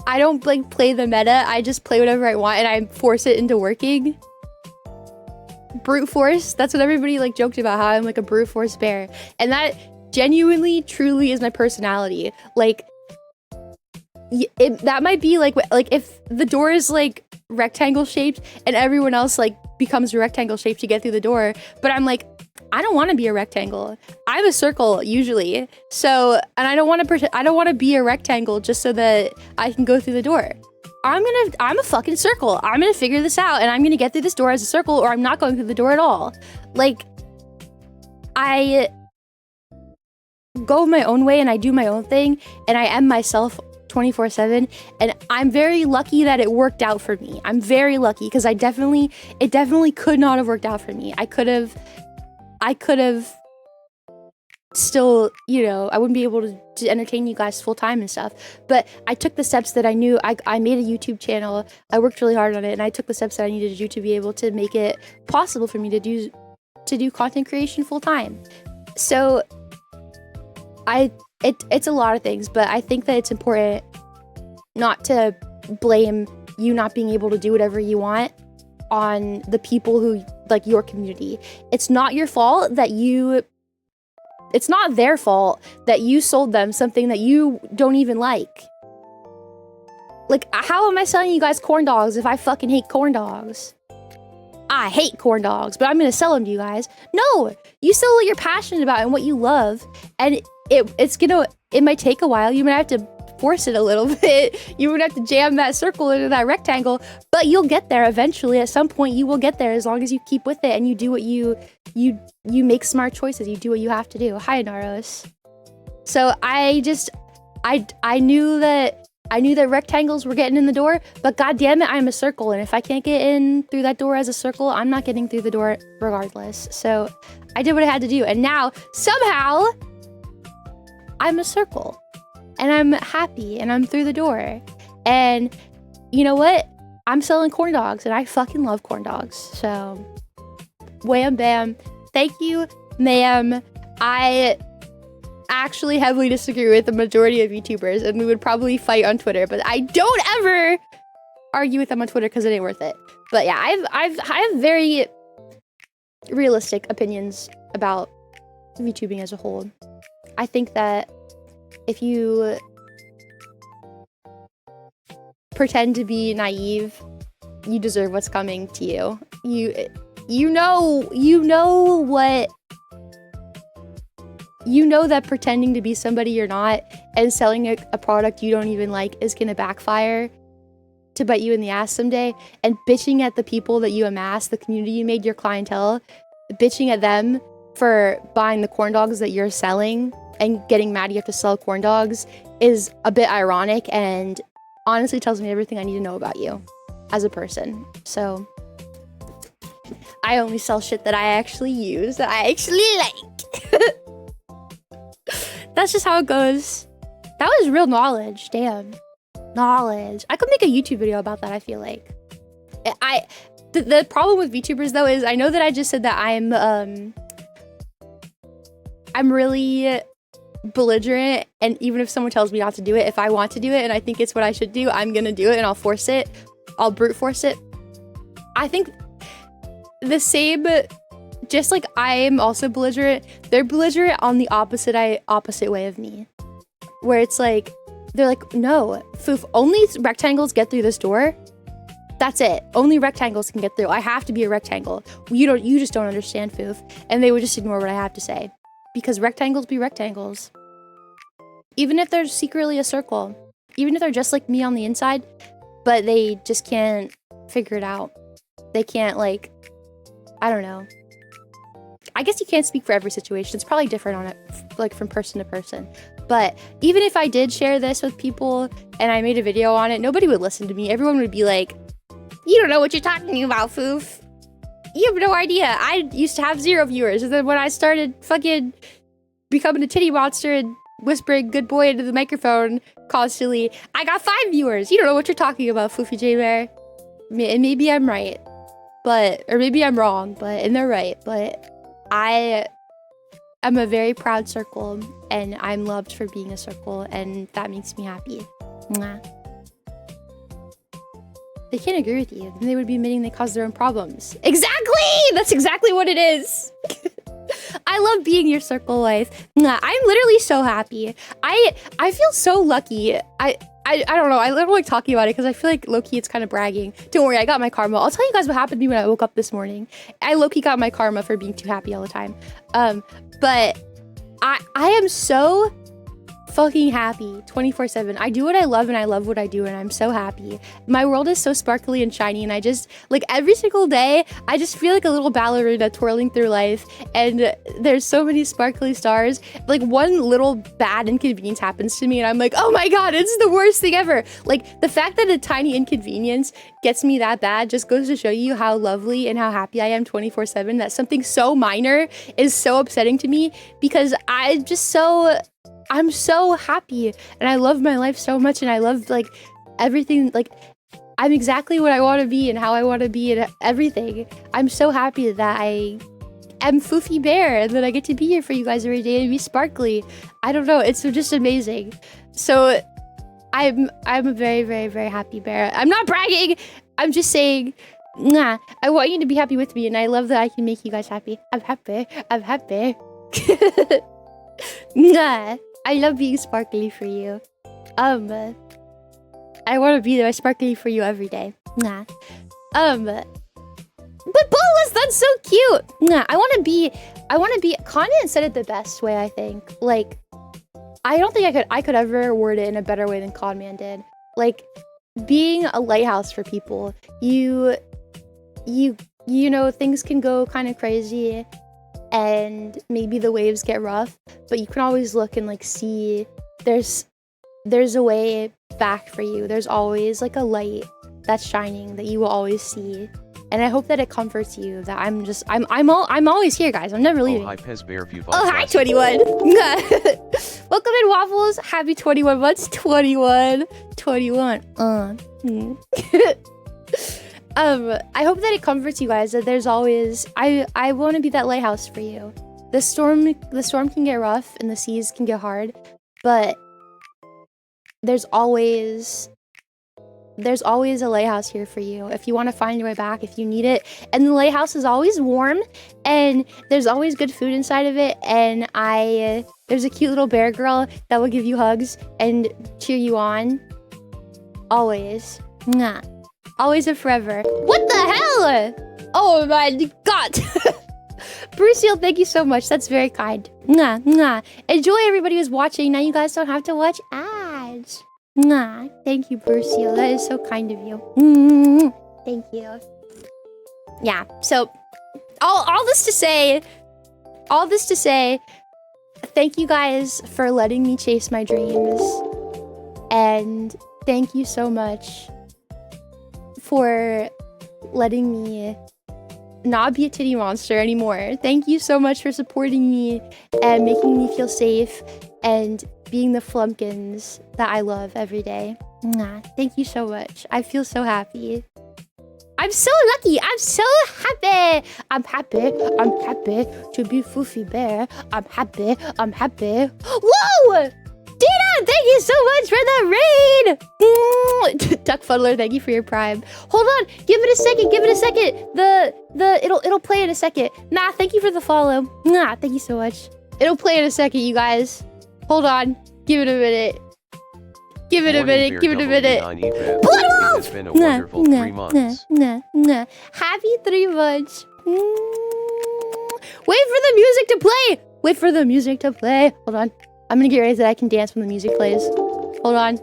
don't like play the meta. I just play whatever I want and I force it into working. Brute force. That's what everybody like joked about, how I'm like a brute force bear. And that genuinely, truly is my personality. Like, that might be like if the door is like rectangle shaped and everyone else like becomes rectangle shaped to get through the door, but I'm like, I don't want to be a rectangle. I'm a circle usually. So, and I don't want to be a rectangle just so that I can go through the door. I'm a fucking circle. I'm gonna figure this out and I'm gonna get through this door as a circle, or I'm not going through the door at all. Like, I go my own way and I do my own thing and I am myself 24/7, and I'm very lucky that it worked out for me. I'm very lucky because it definitely could not have worked out for me. I could have still, you know, I wouldn't be able to entertain you guys full time and stuff, but I took the steps that I knew. I made a YouTube channel. I worked really hard on it, and I took the steps that I needed to do to be able to make it possible for me to do content creation full time. So it's a lot of things, but I think that it's important not to blame you not being able to do whatever you want on the people who, like, your community. It's not your fault that it's not their fault that you sold them something that you don't even like. Like, how am I selling you guys corn dogs if I fucking hate corn dogs? I hate corn dogs, but I'm gonna sell them to you guys. No, you sell what you're passionate about and what you love, and it might take a while. You might have to force it a little bit. You would have to jam that circle into that rectangle, but you'll get there eventually. At some point, you will get there as long as you keep with it and you do what you make smart choices. You do what you have to do. Hi, Naros. So I knew that rectangles were getting in the door, but god damn it, I'm a circle, and if I can't get in through that door as a circle, I'm not getting through the door regardless. So I did what I had to do, and now somehow I'm a circle, and I'm happy, and I'm through the door. And you know what? I'm selling corn dogs, and I fucking love corn dogs. So wham bam. Thank you, ma'am. I actually heavily disagree with the majority of YouTubers, and we would probably fight on Twitter, but I don't ever argue with them on Twitter because it ain't worth it. But yeah, I have very realistic opinions about VTubing as a whole. I think that if you pretend to be naive, you deserve what's coming to you. You know that pretending to be somebody you're not and selling a product you don't even like is gonna backfire to bite you in the ass someday. And bitching at the people that you amass, the community you made, your clientele, bitching at them for buying the corn dogs that you're selling and getting mad you have to sell corn dogs is a bit ironic and honestly tells me everything I need to know about you as a person. So I only sell shit that I actually use, that I actually like. That's just how it goes. That was real knowledge. Damn. Knowledge. I could make a YouTube video about that, I feel like. The problem with VTubers, though, is I know that I just said that I'm really belligerent, and even if someone tells me not to do it, if I want to do it and I think it's what I should do, I'm gonna do it and I'll force it. I'll brute force it. I think the same, just like I am also belligerent, they're belligerent on the opposite way of me. Where it's like, they're like, no, Foof, only rectangles get through this door. That's it. Only rectangles can get through. I have to be a rectangle. You just don't understand, Foof. And they would just ignore what I have to say. Because rectangles be rectangles. Even if they're secretly a circle. Even if they're just like me on the inside, but they just can't figure it out. They can't, like, I don't know. I guess you can't speak for every situation. It's probably different on it, like, from person to person. But even if I did share this with people and I made a video on it, nobody would listen to me. Everyone would be like, you don't know what you're talking about, Foof. You have no idea. I used to have 0 viewers. And then when I started fucking becoming a titty monster and whispering good boy into the microphone constantly, I got 5 viewers. You don't know what you're talking about, Fuufie J Bear. And maybe I'm right. Or maybe I'm wrong, and they're right. But I am a very proud circle, and I'm loved for being a circle, and that makes me happy. Mwah. They can't agree with you, then they would be admitting they caused their own problems. Exactly! That's exactly what it is. I love being your circle life. I'm literally so happy. I feel so lucky. I don't know. I don't like talking about it because I feel like low-key it's kind of bragging. Don't worry, I got my karma. I'll tell you guys what happened to me when I woke up this morning. I low-key got my karma for being too happy all the time. But I am so fucking happy 24/7. I do what I love and I love what I do and I'm so happy. My world is so sparkly and shiny and I just like every single day I just feel like a little ballerina twirling through life and there's so many sparkly stars. Like one little bad inconvenience happens to me and I'm like, oh my god, it's the worst thing ever. Like the fact that a tiny inconvenience gets me that bad just goes to show you how lovely and how happy I am 24/7, that something so minor is so upsetting to me because I'm so happy and I love my life so much and I love like everything. Like I'm exactly what I want to be and how I want to be and everything. I'm so happy that I am Fuufie Bear and that I get to be here for you guys every day and be sparkly. I don't know, it's just amazing. So I'm a very, very, very happy bear. I'm not bragging. I'm just saying, I want you to be happy with me and I love that I can make you guys happy. I'm happy. I'm happy. I love being sparkly for you. I want to be there sparkly for you every day. But Bolas, that's so cute. I want to be, Kanye said it the best way, I think. Like, I don't think I could ever word it in a better way than Conman did. Like, being a lighthouse for people. You know, things can go kind of crazy and maybe the waves get rough, but you can always look and like see there's a way back for you. There's always like a light that's shining that you will always see. And I hope that it comforts you that I'm always here, guys. I'm never leaving. Oh, hi, Pez Bear. Oh, hi, 21. Welcome in, Waffles. Happy 21 months. 21. I hope that it comforts you guys that there's always I want to be that lighthouse for you. The storm can get rough and the seas can get hard, but there's always a lighthouse here for you if you want to find your way back, if you need it. And the lighthouse is always warm and there's always good food inside of it, and there's a cute little bear girl that will give you hugs and cheer you on always. Always and forever. What the hell? Oh my god. Bruceil, thank you so much. That's very kind. Enjoy, everybody who's watching. Now you guys don't have to watch ads. Thank you, Bruceil. That is so kind of you. Thank you. Yeah, so all this to say, thank you guys for letting me chase my dreams. And thank you so much for letting me not be a titty monster anymore. Thank you so much for supporting me and making me feel safe and being the flumpkins that I love every day. Thank you so much. I feel so happy. I'm so lucky. I'm so happy. I'm happy to be Fuufie Bear. I'm happy. Whoa! Dina, thank you so much for the raid. Duck Fuddler, thank you for your prime. Hold on, give it a second. It'll play in a second. Thank you for the follow. Thank you so much. It'll play in a second, you guys. Hold on, give it a minute. Give it a minute. Blood Wolf! It's been a wonderful 3 months. Happy 3 months. Wait for the music to play. Hold on. I'm gonna get ready so that I can dance when the music plays. Hold on.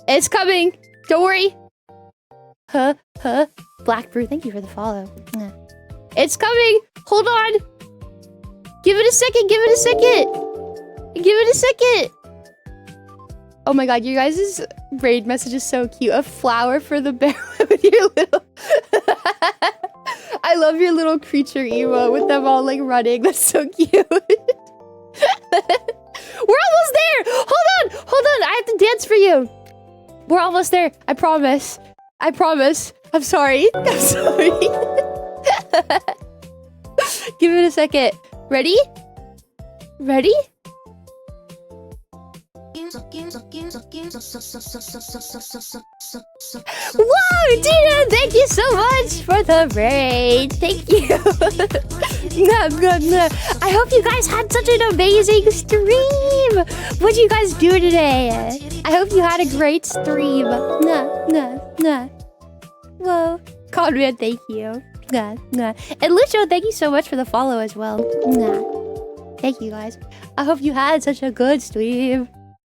It's coming. Don't worry. Black Brew, thank you for the follow. It's coming. Hold on. Give it a second. Oh my god, you guys' raid message is so cute. A flower for the bear with your little... I love your little creature emo with them all like running. That's so cute. We're almost there! Hold on! I have to dance for you! We're almost there. I promise. I'm sorry. Give it a second. Ready? Whoa, Tina, thank you so much for the raid. Thank you. I hope you guys had such an amazing stream. What'd you guys do today? I hope you had a great stream. Whoa. Conrad, thank you. And Lucio, thank you so much for the follow as well. Thank you guys. I hope you had such a good stream.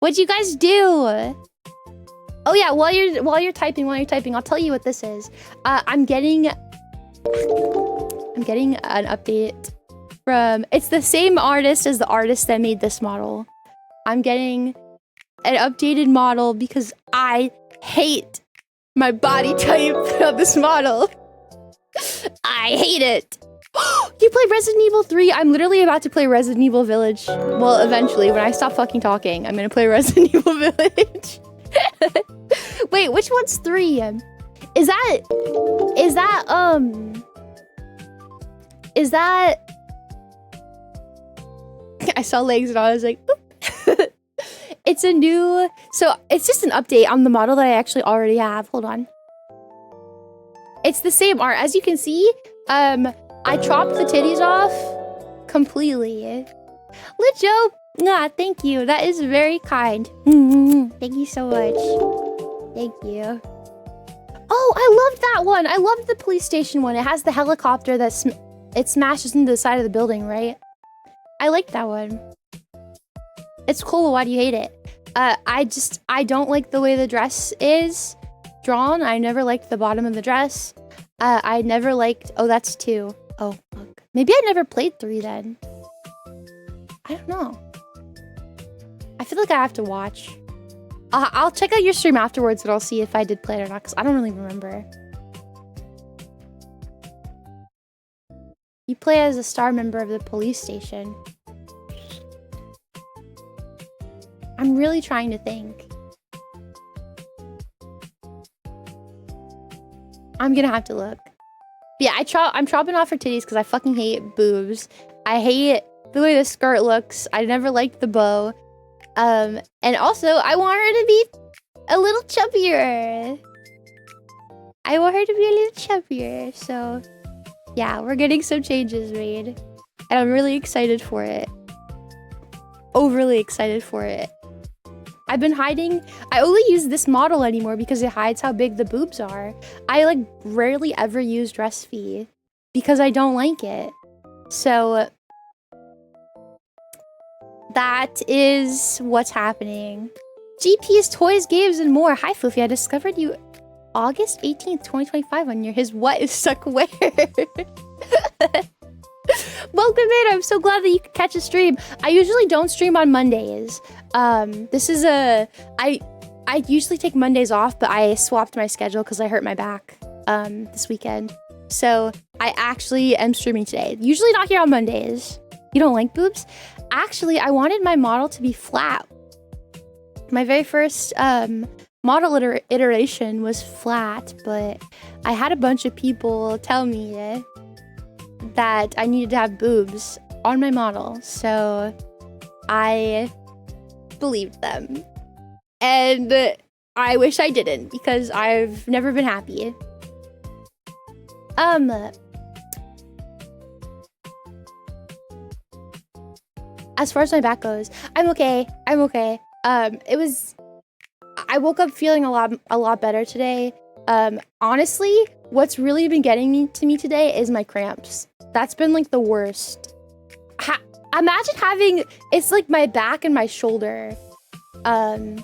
What'd you guys do? Oh yeah, while you're typing, I'll tell you what this is. I'm getting an update from. It's the same artist as the artist that made this model. I'm getting an updated model because I hate my body type of this model. I hate it. You played Resident Evil 3? I'm literally about to play Resident Evil Village. Well, eventually, when I stop fucking talking, I'm gonna play Resident Evil Village. Wait, which one's 3? Is that I saw legs and I was like, oop. It's a new, so it's just an update on the model that I actually already have. Hold on. It's the same art. As you can see, I chopped the titties off completely. Lijo, thank you. That is very kind. Thank you so much. Thank you. Oh, I loved that one. I loved the police station one. It has the helicopter that it smashes into the side of the building, right? I like that one. It's cool. Why do you hate it? I don't like the way the dress is drawn. I never liked the bottom of the dress. I never liked... Oh, that's 2. Oh, fuck. Maybe I never played 3 then. I don't know. I feel like I have to watch. I'll check out your stream afterwards and I'll see if I did play it or not, because I don't really remember. You play as a star member of the police station. I'm really trying to think. I'm gonna have to look. But yeah, I'm chopping off her titties because I fucking hate boobs. I hate the way the skirt looks. I never liked the bow. And also, I want her to be a little chubbier. I want her to be a little chubbier. So, yeah, we're getting some changes made. And I'm really excited for it. Overly excited for it. I've been hiding. I only use this model anymore because it hides how big the boobs are. I like rarely ever use dress fee because I don't like it. So that is what's happening. GP's Toys, Games, and More. Hi, Fuufie. I discovered you August 18th, 2025 on your His What Is Suck Where. Welcome in. I'm so glad that you could catch a stream. I usually don't stream on Mondays. This is I usually take Mondays off, but I swapped my schedule because I hurt my back this weekend. So I actually am streaming today. Usually not here on Mondays. You don't like boobs? Actually, I wanted my model to be flat. My very first model iteration was flat, but I had a bunch of people tell me that I needed to have boobs on my model, so I believed them. And I wish I didn't, because I've never been happy. As far as my back goes, I'm okay. I'm okay. I woke up feeling a lot better today. Honestly, what's really been getting to me today is my cramps. That's been like the worst. Imagine having, it's like my back and my shoulder. My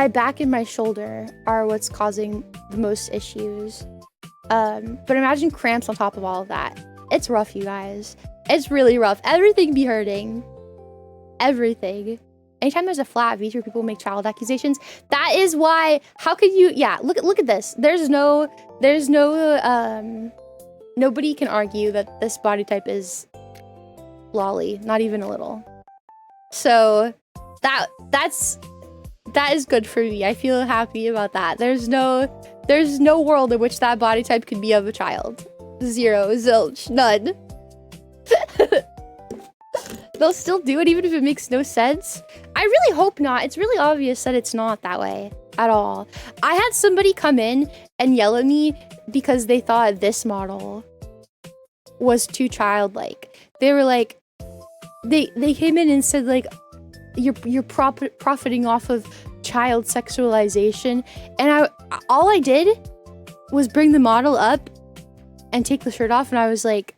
back and my shoulder are what's causing the most issues. But imagine cramps on top of all of that. It's rough, you guys. It's really rough. Everything be hurting. Everything. Anytime there's a flat VTuber, people make child accusations. That is why, how could you, yeah, look at this. Nobody can argue that this body type is lolly, not even a little. So that is good for me. I feel happy about that. There's no world in which that body type could be of a child. Zero, zilch, none. They'll still do it even if it makes no sense. I really hope not. It's really obvious that it's not that way at all. I had somebody come in and yell at me because they thought this model was too childlike. They were like, they came in and said like, you're profiting off of child sexualization. And all I did was bring the model up and take the shirt off, and I was like,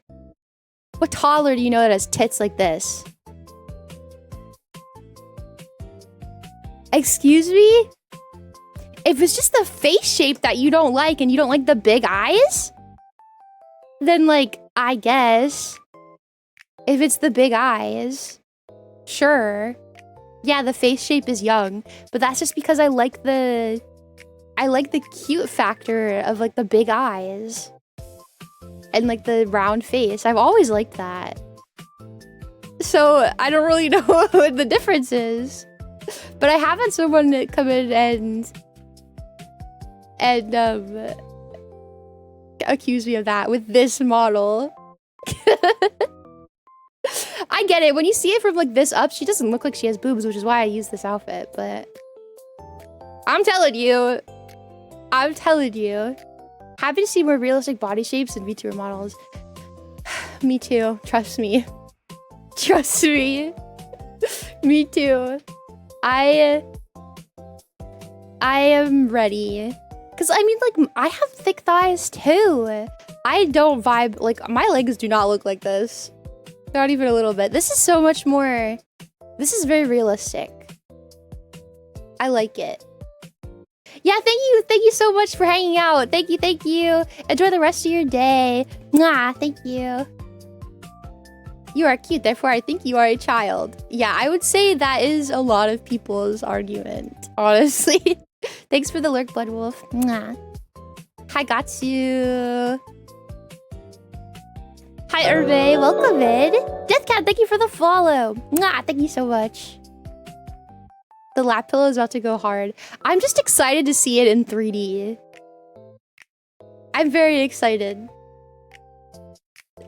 what toddler do you know that has tits like this? Excuse me? If it's just the face shape that you don't like and you don't like the big eyes, then like, I guess. If it's the big eyes, sure. Yeah, the face shape is young, but that's just because I like the cute factor of like the big eyes and like the round face. I've always liked that. So I don't really know what the difference is. But I have had someone come in and accuse me of that with this model. I get it. When you see it from like this up, she doesn't look like she has boobs, which is why I use this outfit. But I'm telling you. Happy to see more realistic body shapes and VTuber models. Me too. Trust me. Trust me. Me too. I am ready. Cause I mean, like, I have thick thighs too. I don't vibe, like, my legs do not look like this. Not even a little bit. This is so much more, this is very realistic. I like it. Yeah, thank you so much for hanging out. Thank you. Enjoy the rest of your day. Mwah, thank you. You are cute, therefore I think you are a child. Yeah, I would say that is a lot of people's argument, honestly. Thanks for the lurk, Blood Wolf. Mwah. Hi, Gatsu. Hi, Hervé. Welcome in. Deathcat, thank you for the follow. Mwah, thank you so much. The lap pillow is about to go hard. I'm just excited to see it in 3D. I'm very excited.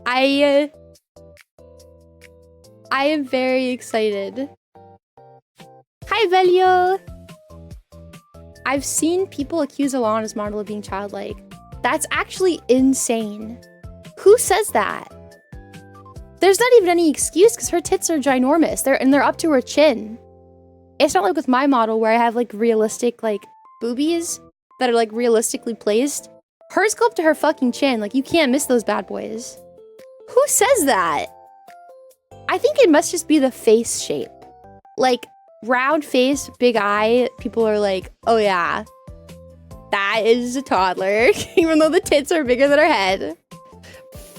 I am very excited. Hi, Velio. I've seen people accuse Alana's model of being childlike. That's actually insane. Who says that? There's not even any excuse because her tits are ginormous. They're up to her chin. It's not like with my model where I have like realistic like boobies that are like realistically placed. Hers go up to her fucking chin. Like you can't miss those bad boys. Who says that? I think it must just be the face shape. Like round face, big eye. People are like, oh yeah, that is a toddler. Even though the tits are bigger than her head.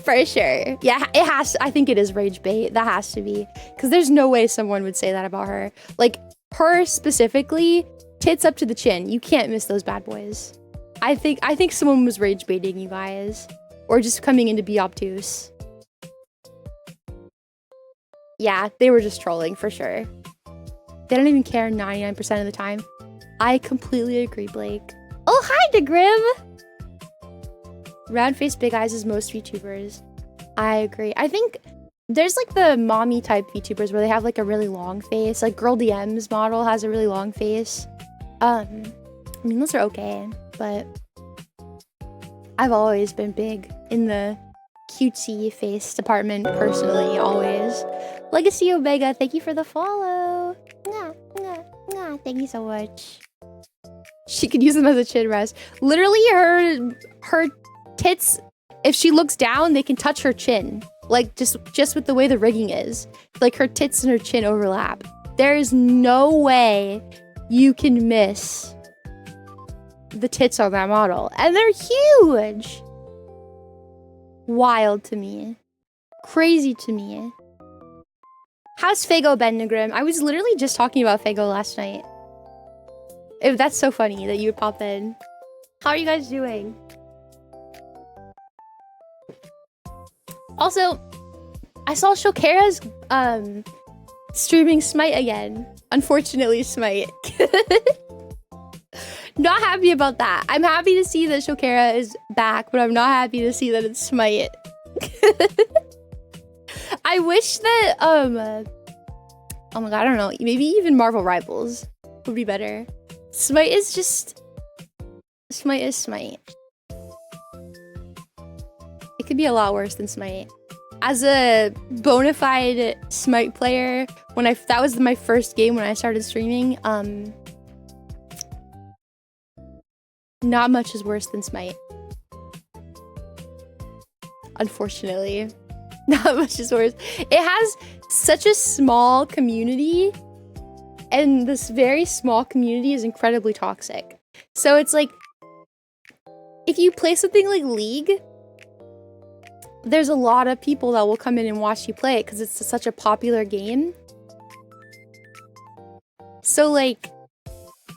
For sure. Yeah, it has to, I think it is rage bait. That has to be. Because there's no way someone would say that about her. Like, her specifically, tits up to the chin. You can't miss those bad boys. I think someone was rage baiting you guys. Or just coming in to be obtuse. Yeah, they were just trolling for sure. They don't even care 99% of the time. I completely agree, Blake. Oh, hi, DeGrim! Round face, big eyes is most VTubers. I agree. I think there's like the mommy type VTubers where they have like a really long face. Like Girl DM's model has a really long face. I mean, those are okay, but I've always been big in the cutesy face department personally, always. Legacy Omega, thank you for the follow. Mwah, mwah, mwah. Thank you so much. She could use them as a chin rest. Literally, her tits, if she looks down, they can touch her chin. Like, just with the way the rigging is. Like, her tits and her chin overlap. There is no way you can miss the tits on that model. And they're huge! Wild to me. Crazy to me. How's Fago been, Negrim? I was literally just talking about Fago last night. That's so funny that you would pop in. How are you guys doing? Also, I saw Shokera's streaming Smite again. Unfortunately, Smite. Not happy about that. I'm happy to see that Shokera is back, but I'm not happy to see that it's Smite. I wish that Oh my god, I don't know. Maybe even Marvel Rivals would be better. Smite is just... Smite is Smite. It could be a lot worse than Smite. As a bona fide Smite player, that was my first game when I started streaming, not much is worse than Smite. Unfortunately. Not much is worse. It has such a small community, and this very small community is incredibly toxic. So it's like, if you play something like League, there's a lot of people that will come in and watch you play it because it's such a popular game. So like,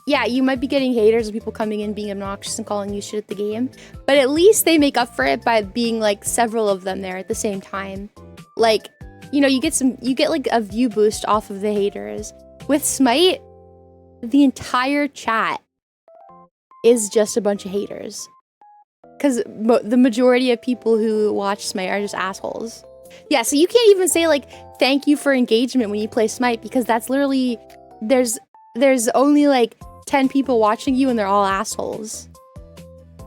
yeah, you might be getting haters and people coming in being obnoxious and calling you shit at the game, but at least they make up for it by being like several of them there at the same time. Like, you know, you get like a view boost off of the haters. With Smite, the entire chat is just a bunch of haters. Because the majority of people who watch Smite are just assholes. Yeah, so you can't even say like, thank you for engagement when you play Smite, because that's literally, there's only like 10 people watching you and they're all assholes.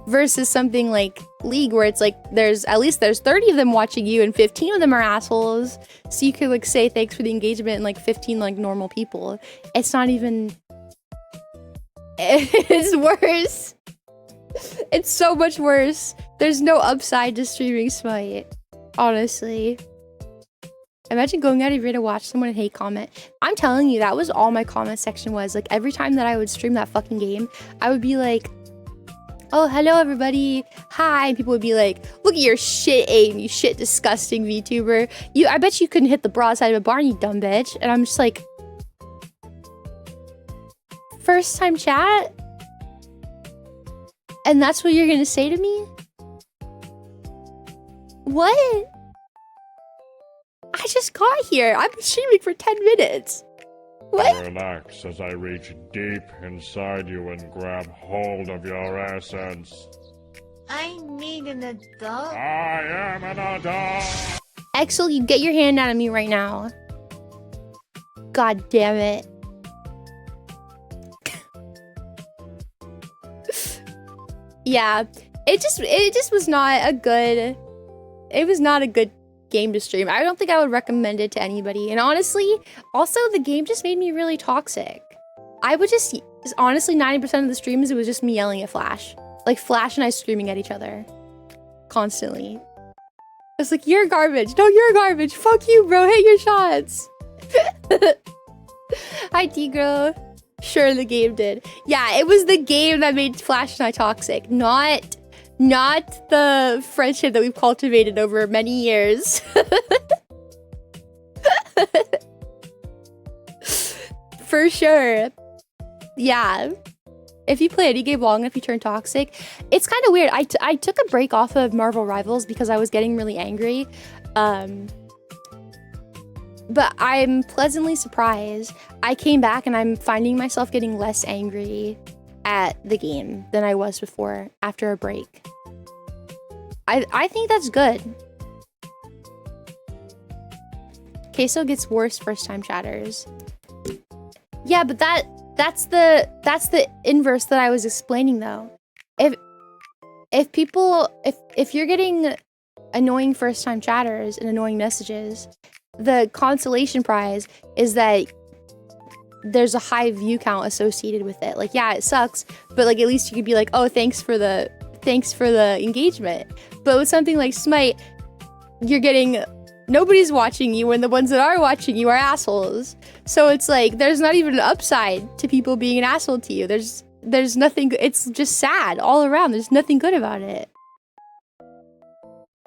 Versus something like League where it's like there's 30 of them watching you and 15 of them are assholes. So you could like say thanks for the engagement and like 15 like normal people. It's not even... It's worse. It's so much worse. There's no upside to streaming Smite. Honestly. Imagine going out of your way to watch someone and hate comment. I'm telling you, that was all my comment section was. Like, every time that I would stream that fucking game, I would be like, oh, hello, everybody. Hi. And people would be like, look at your shit aim, you shit disgusting VTuber. I bet you couldn't hit the broadside of a barn, you dumb bitch. And I'm just like, first time chat? And that's what you're gonna say to me? What? I just got here. I've been streaming for 10 minutes. What? Relax as I reach deep inside you and grab hold of your essence. I need an adult. I am an adult. Exel, you get your hand out of me right now. God damn it. Yeah, it just was not a good... It was not a good game to stream. I don't think I would recommend it to anybody. And honestly, also the game just made me really toxic. I would just honestly 90% of the streams it was just me yelling at Flash. Like Flash and I screaming at each other. Constantly. It's like, you're garbage. No, you're garbage. Fuck you, bro. Hit your shots. Hi, Tigro. Sure, the game did. Yeah, it was the game that made Flash and I toxic. Not the friendship that we've cultivated over many years. For sure. Yeah. If you play any game long enough, you turn toxic. It's kind of weird. I took a break off of Marvel Rivals because I was getting really angry. But I'm pleasantly surprised. I came back and I'm finding myself getting less angry at the game than I was before after a break. I think that's good. Queso gets worse first time chatters. Yeah, but that's the inverse that I was explaining though. If you're getting annoying first time chatters and annoying messages, the consolation prize is that there's a high view count associated with it. Like, yeah, it sucks, but like at least you could be like, oh, thanks for the engagement. But with something like Smite, you're getting nobody's watching you, and the ones that are watching you are assholes. So it's like there's not even an upside to people being an asshole to you. There's nothing. It's just sad all around. There's nothing good about it.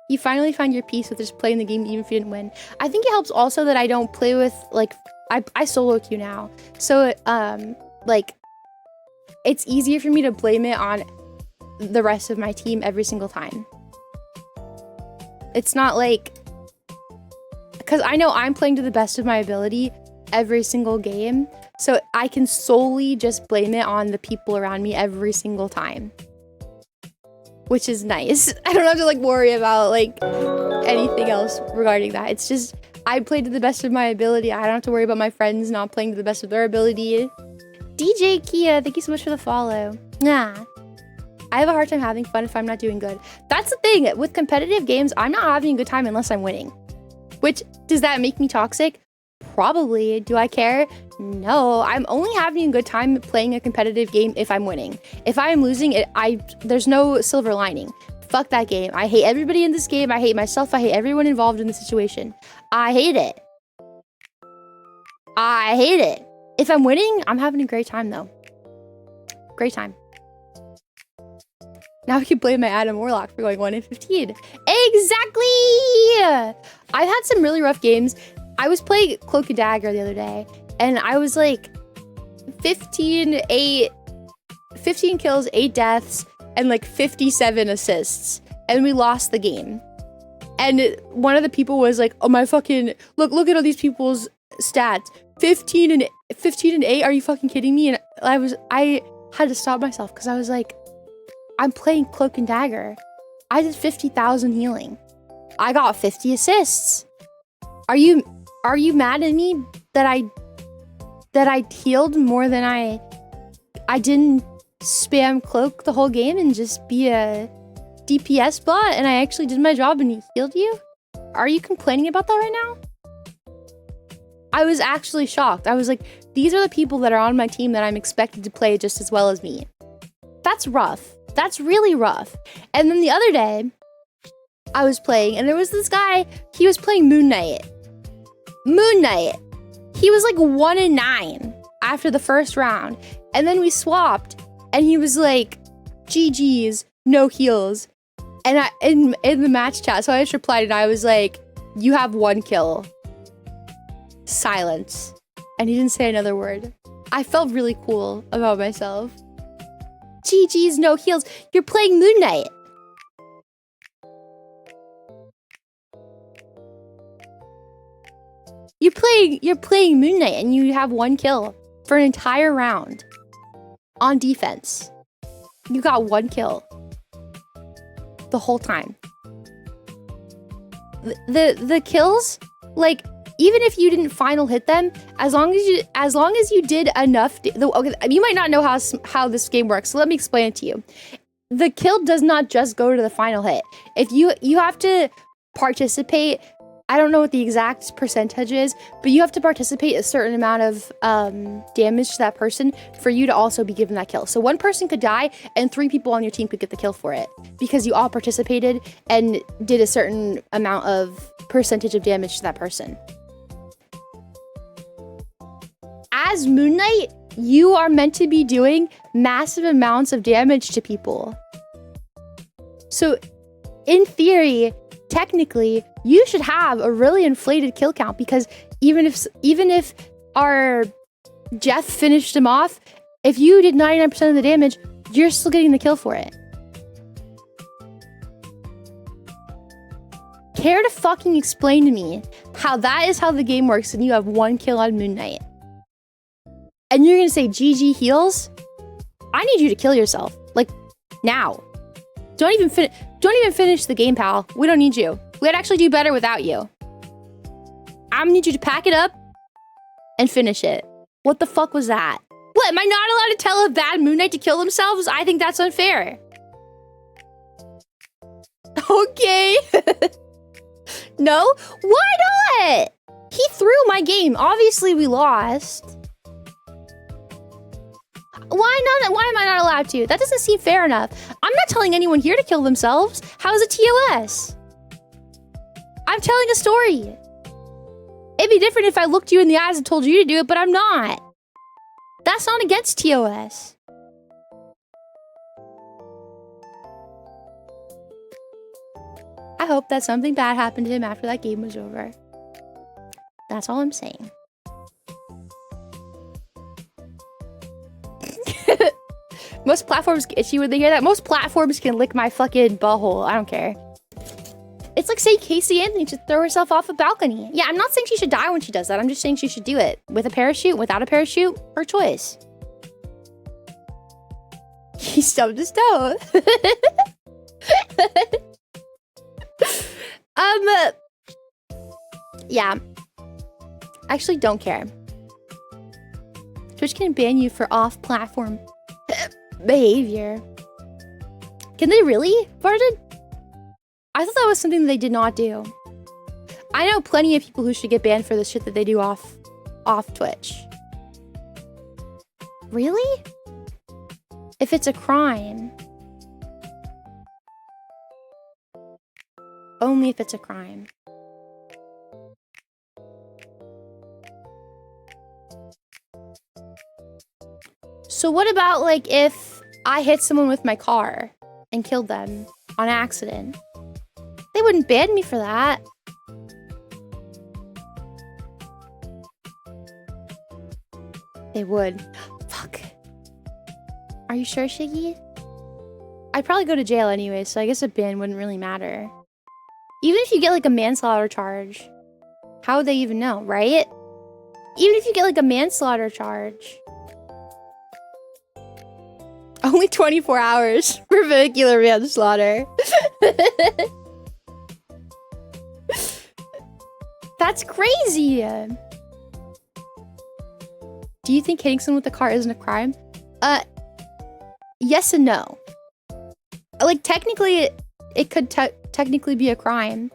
You finally find your peace with just playing the game even if you didn't win. I think it helps also that I don't play with, like, I solo queue now. So, like, it's easier for me to blame it on the rest of my team every single time. It's not like, because I know I'm playing to the best of my ability every single game. So I can solely just blame it on the people around me every single time. Which is nice. I don't have to like worry about like anything else regarding that. It's just I played to the best of my ability. I don't have to worry about my friends not playing to the best of their ability. DJ Kia, thank you so much for the follow. Nah. I have a hard time having fun if I'm not doing good. That's the thing. With competitive games, I'm not having a good time unless I'm winning. Which, does that make me toxic? Probably. Do I care? No. I'm only having a good time playing a competitive game if I'm winning. If I'm losing, there's no silver lining. Fuck that game. I hate everybody in this game. I hate myself. I hate everyone involved in the situation. I hate it. I hate it. If I'm winning, I'm having a great time though. Great time. Now I can blame my Adam Warlock for going 1-15. Exactly! I've had some really rough games. I was playing Cloak and Dagger the other day, and I was like 15 kills, 8 deaths, and like 57 assists. And we lost the game. And one of the people was like, oh my fucking, look at all these people's stats. 15 and 8, are you fucking kidding me? And I had to stop myself because I was like, I'm playing Cloak and Dagger. I did 50,000 healing. I got 50 assists. Are you mad at me that I healed more than I didn't spam Cloak the whole game and just be a DPS bot and I actually did my job and healed you? Are you complaining about that right now? I was actually shocked. I was like, these are the people that are on my team that I'm expected to play just as well as me. That's rough. That's really rough. And then the other day, I was playing, and there was this guy, he was playing Moon Knight. Moon Knight. He was like 1-9 after the first round. And then we swapped, and he was like, GG's, no heals. And in the match chat, so I just replied, and I was like, you have 1 kill. Silence. And he didn't say another word. I felt really cool about myself. GG's, no heals. You're playing Moon Knight. You're playing Moon Knight and you have 1 kill for an entire round on defense. You got 1 kill the whole time. The kills, like, even if you didn't final hit them, as long as you did enough, okay, you might not know how this game works, so let me explain it to you. The kill does not just go to the final hit. If you have to participate, I don't know what the exact percentage is, but you have to participate a certain amount of damage to that person for you to also be given that kill. So 1 person could die and 3 people on your team could get the kill for it because you all participated and did a certain amount of percentage of damage to that person. As Moon Knight, you are meant to be doing massive amounts of damage to people. So, in theory, technically, you should have a really inflated kill count because even if our Jeff finished him off, if you did 99% of the damage, you're still getting the kill for it. Care to fucking explain to me how that is how the game works and you have 1 kill on Moon Knight? And you're gonna say GG heals? I need you to kill yourself. Like, now. Don't even finish the game, pal. We don't need you. We'd actually do better without you. I'm gonna need you to pack it up and finish it. What the fuck was that? What, am I not allowed to tell a bad Moon Knight to kill themselves? I think that's unfair. Okay. No? Why not? He threw my game. Obviously, we lost. Why not? Why am I not allowed to? That doesn't seem fair enough. I'm not telling anyone here to kill themselves. How is it TOS? I'm telling a story. It'd be different if I looked you in the eyes and told you to do it, but I'm not. That's not against TOS. I hope that something bad happened to him after that game was over. That's all I'm saying. Most platforms get itchy when they hear that. Most platforms can lick my fucking butthole. I don't care. It's like saying Casey Anthony should throw herself off a balcony. Yeah, I'm not saying she should die when she does that. I'm just saying she should do it. With a parachute, without a parachute, her choice. He stubbed his toe. Yeah. I actually don't care. Twitch can ban you for off-platform behavior. Can they really, Varden? I thought that was something they did not do. I know plenty of people who should get banned for the shit that they do off Twitch. Really? If it's a crime. Only if it's a crime. So what about like if I hit someone with my car and killed them on accident? They wouldn't ban me for that. They would. Fuck. Are you sure, Shiggy? I'd probably go to jail anyway, so I guess a ban wouldn't really matter. Even if you get like a manslaughter charge, how would they even know, right? Even if you get like a manslaughter charge. Only 24 hours for vehicular manslaughter. That's crazy. Do you think hitting someone with a car isn't a crime? Yes and no. Like technically, it could technically be a crime,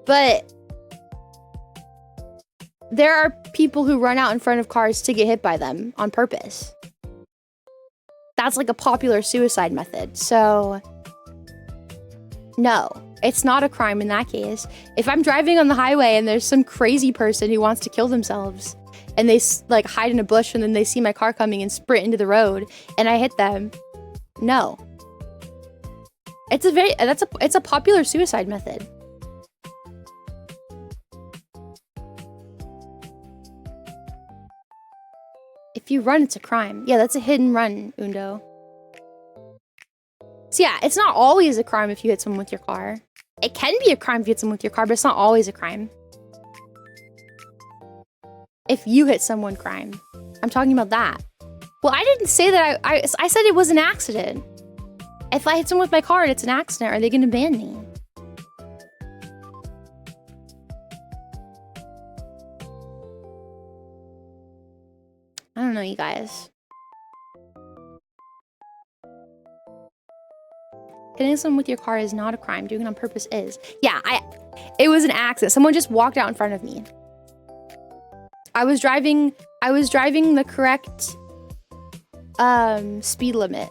but there are people who run out in front of cars to get hit by them on purpose. That's like a popular suicide method. So no, it's not a crime in that case. If I'm driving on the highway and there's some crazy person who wants to kill themselves and they like hide in a bush and then they see my car coming and sprint into the road and I hit them, no. It's a popular suicide method. If you run, it's a crime. Yeah, that's a hit and run, Undo. So yeah, it's not always a crime if you hit someone with your car. It can be a crime if you hit someone with your car, but it's not always a crime. If you hit someone, crime. I'm talking about that. Well, I didn't say that. I said it was an accident. If I hit someone with my car and it's an accident, are they going to ban me? I don't know, you guys. Hitting someone with your car is not a crime. Doing it on purpose is. Yeah, it was an accident. Someone just walked out in front of me. I was driving the correct speed limit.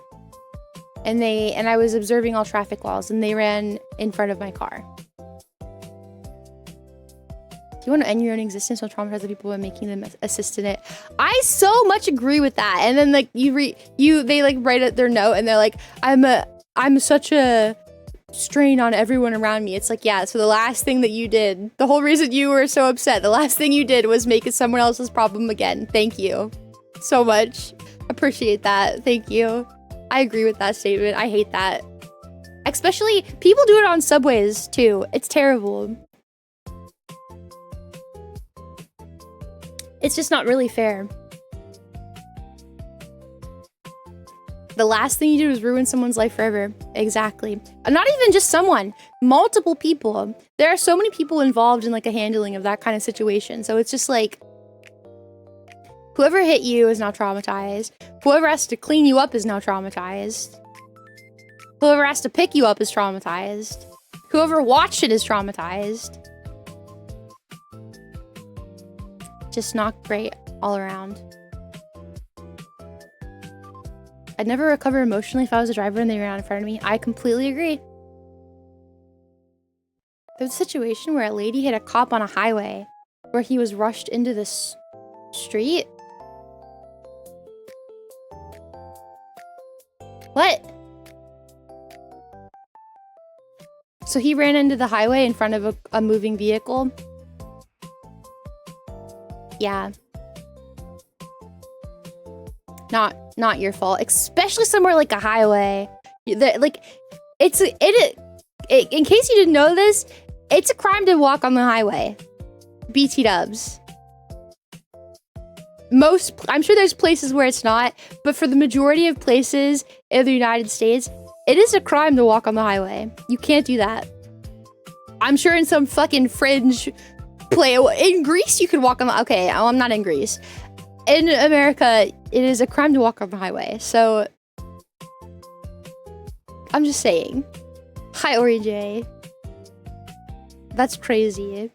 And I was observing all traffic laws and they ran in front of my car. You want to end your own existence while traumatizing the people by making them assist in it. I so much agree with that. And then like they like write at their note and they're like, I'm such a strain on everyone around me. It's like, yeah, so the last thing that you did, the whole reason you were so upset, the last thing you did was make it someone else's problem again. Thank you so much. Appreciate that. Thank you. I agree with that statement. I hate that. Especially people do it on subways too. It's terrible. It's just not really fair. The last thing you did was ruin someone's life forever. Exactly. Not even just someone, multiple people. There are so many people involved in like a handling of that kind of situation. So it's just like, whoever hit you is now traumatized. Whoever has to clean you up is now traumatized. Whoever has to pick you up is traumatized. Whoever watched it is traumatized. Just not great all around. I'd never recover emotionally if I was a driver and they ran out in front of me. I completely agree. There's a situation where a lady hit a cop on a highway where he was rushed into this street. What? So he ran into the highway in front of a moving vehicle? Yeah. Not your fault, especially somewhere like a highway. Like, in case you didn't know this, it's a crime to walk on the highway. BT dubs. I'm sure there's places where it's not, but for the majority of places in the United States, it is a crime to walk on the highway. You can't do that. I'm sure in some fucking fringe In Greece, you could walk on the... Okay, I'm not in Greece. In America, it is a crime to walk on the highway. So, I'm just saying. Hi, Ori J. That's crazy.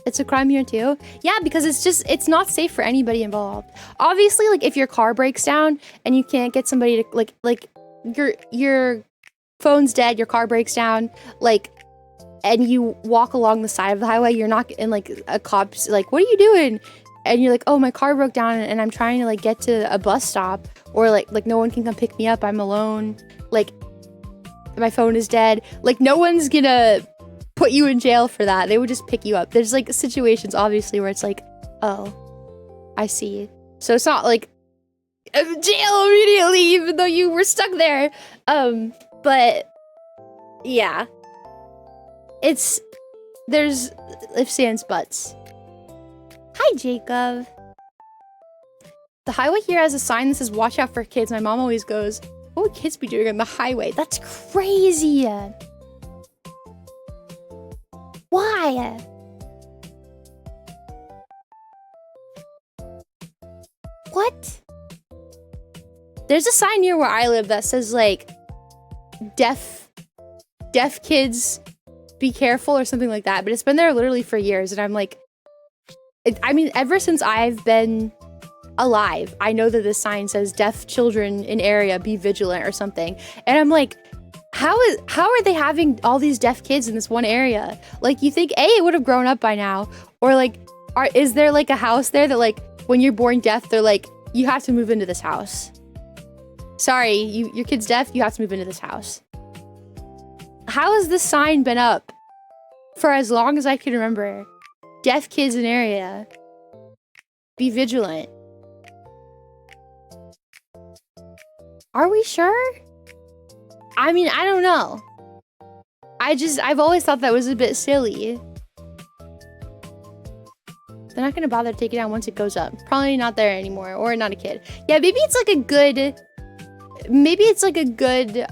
It's a crime here too? Yeah, because it's not safe for anybody involved. Obviously, like, if your car breaks down and you can't get somebody to, like, your phone's dead, your car breaks down, like, and you walk along the side of the highway, you're not, and, like, a cop's like, what are you doing? And you're like, oh, my car broke down and I'm trying to, like, get to a bus stop, or, like, no one can come pick me up, I'm alone, like, my phone is dead. Like, no one's gonna put you in jail for that. They would just pick you up. There's, like, situations, obviously, where it's like, oh, I see. So it's not, like, jail immediately, even though you were stuck there. But, yeah. There's ifs, ands, buts. Hi, Jacob. The highway here has a sign that says, watch out for kids. My mom always goes, what would kids be doing on the highway? That's crazy. Why? What? There's a sign near where I live that says, like, deaf kids, be careful, or something like that. But it's been there literally for years, and I'm like, I mean, ever since I've been alive, I know that this sign says deaf children in area, be vigilant, or something. And I'm like, how are they having all these deaf kids in this one area? Like, you think, A, it would have grown up by now, or, like, is there, like, a house there that, like, when you're born deaf, they're like, you have to move into this house. Sorry, your kid's deaf, you have to move into this house. How has this sign been up for as long as I can remember? Deaf kids in area, be vigilant. Are we sure? I mean, I don't know. I've always thought that was a bit silly. They're not gonna bother to take it down once it goes up. Probably not there anymore, or not a kid. Yeah, maybe it's like a good,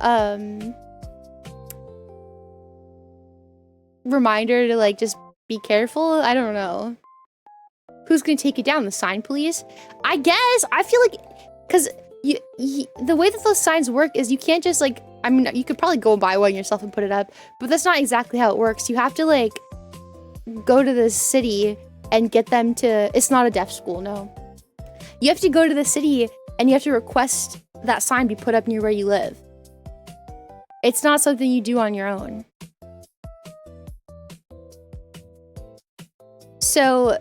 reminder to, like, just be careful. I don't know. Who's gonna take it down? The sign police? I guess. I feel like, because the way that those signs work is you can't just, like, I mean, you could probably go and buy one yourself and put it up, but that's not exactly how it works. You have to, like, go to the city and get them to... It's not a deaf school, no. You have to go to the city and you have to request that sign be put up near where you live. It's not something you do on your own. So,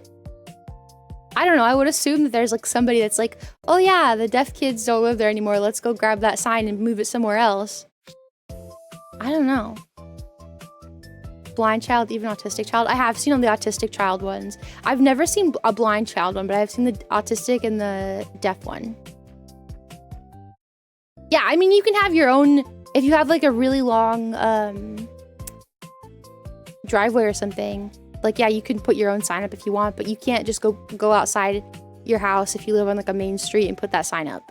I don't know, I would assume that there's, like, somebody that's like, oh yeah, the deaf kids don't live there anymore, let's go grab that sign and move it somewhere else. I don't know. Blind child, even autistic child. I have seen on the autistic child ones. I've never seen a blind child one, but I've seen the autistic and the deaf one. Yeah, I mean, you can have your own, if you have, like, a really long driveway or something. Like, yeah, you can put your own sign up if you want, but you can't just go outside your house if you live on, like, a main street and put that sign up.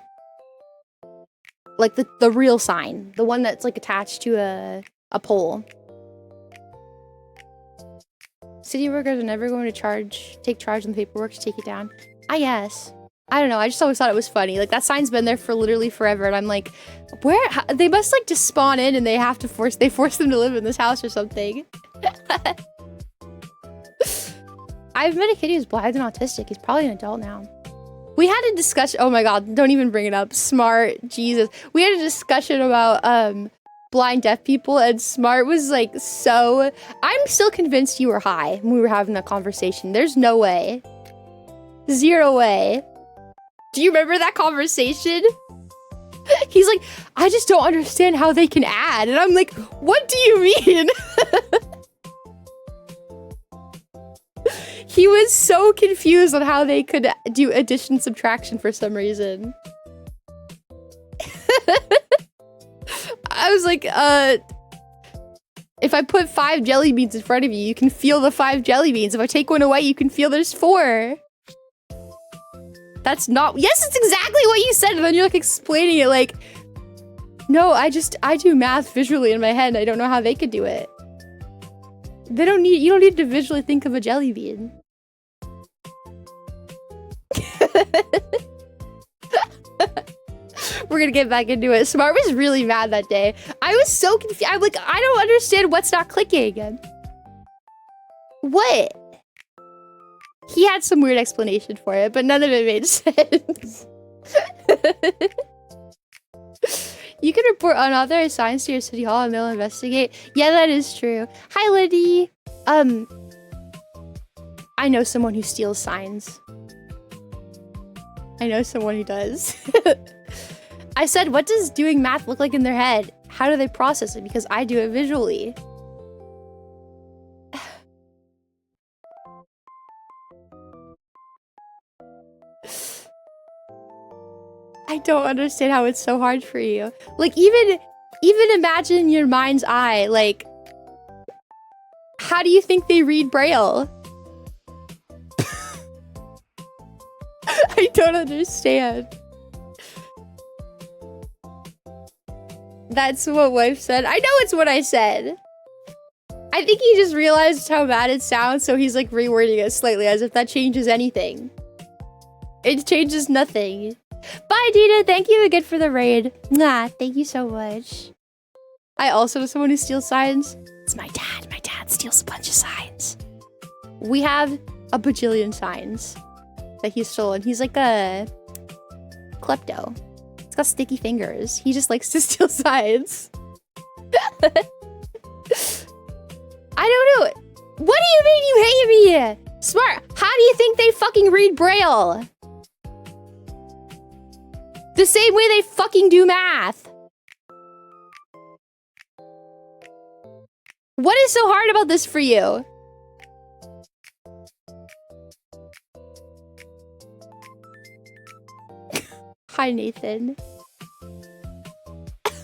Like, the real sign. The one that's, like, attached to a pole. City workers are never going to take charge on the paperwork to take it down. I guess. I don't know, I just always thought it was funny. Like, that sign's been there for literally forever, and I'm like, they must, like, just spawn in and they force them to live in this house or something. I've met a kid who's blind and autistic. He's probably an adult now. We had a discussion. Oh my god, don't even bring it up. Smart, Jesus. We had a discussion about blind deaf people, and Smart was like, so I'm still convinced you were high when we were having that conversation. There's no way. Zero way. Do you remember that conversation? He's like, I just don't understand how they can add. And I'm like, what do you mean? He was so confused on how they could do addition subtraction for some reason. I was like, if I put 5 jelly beans in front of you, you can feel the 5 jelly beans. If I take one away, you can feel there's 4. That's not... Yes, it's exactly what you said. And then you're, like, explaining it like, no, I do math visually in my head and I don't know how they could do it. They don't need, you don't need to visually think of a jelly bean. We're gonna get back into it. Smart was really mad that day. I was so confused. I'm like, I don't understand what's not clicking. What? He had some weird explanation for it, but none of it made sense. You can report unauthorized signs to your city hall and they'll investigate. Yeah, that is true. Hi, Liddy. I know someone who steals signs. I know someone who does. I said, what does doing math look like in their head? How do they process it? Because I do it visually. I don't understand how it's so hard for you. Like, even imagine in your mind's eye, like, how do you think they read Braille? I don't understand. That's what wife said. I know it's what I said. I think he just realized how bad it sounds, so he's like rewording it slightly as if that changes anything. It changes nothing. Bye, Dina. Thank you again for the raid. Nah, thank you so much. I also know someone who steals signs. It's my dad. My dad steals a bunch of signs. We have a bajillion signs that he's stolen. He's like a klepto. He's got sticky fingers. He just likes to steal signs. I don't know. What do you mean you hate me? Smart. How do you think they fucking read Braille? The same way they fucking do math. What is so hard about this for you? Hi, Nathan.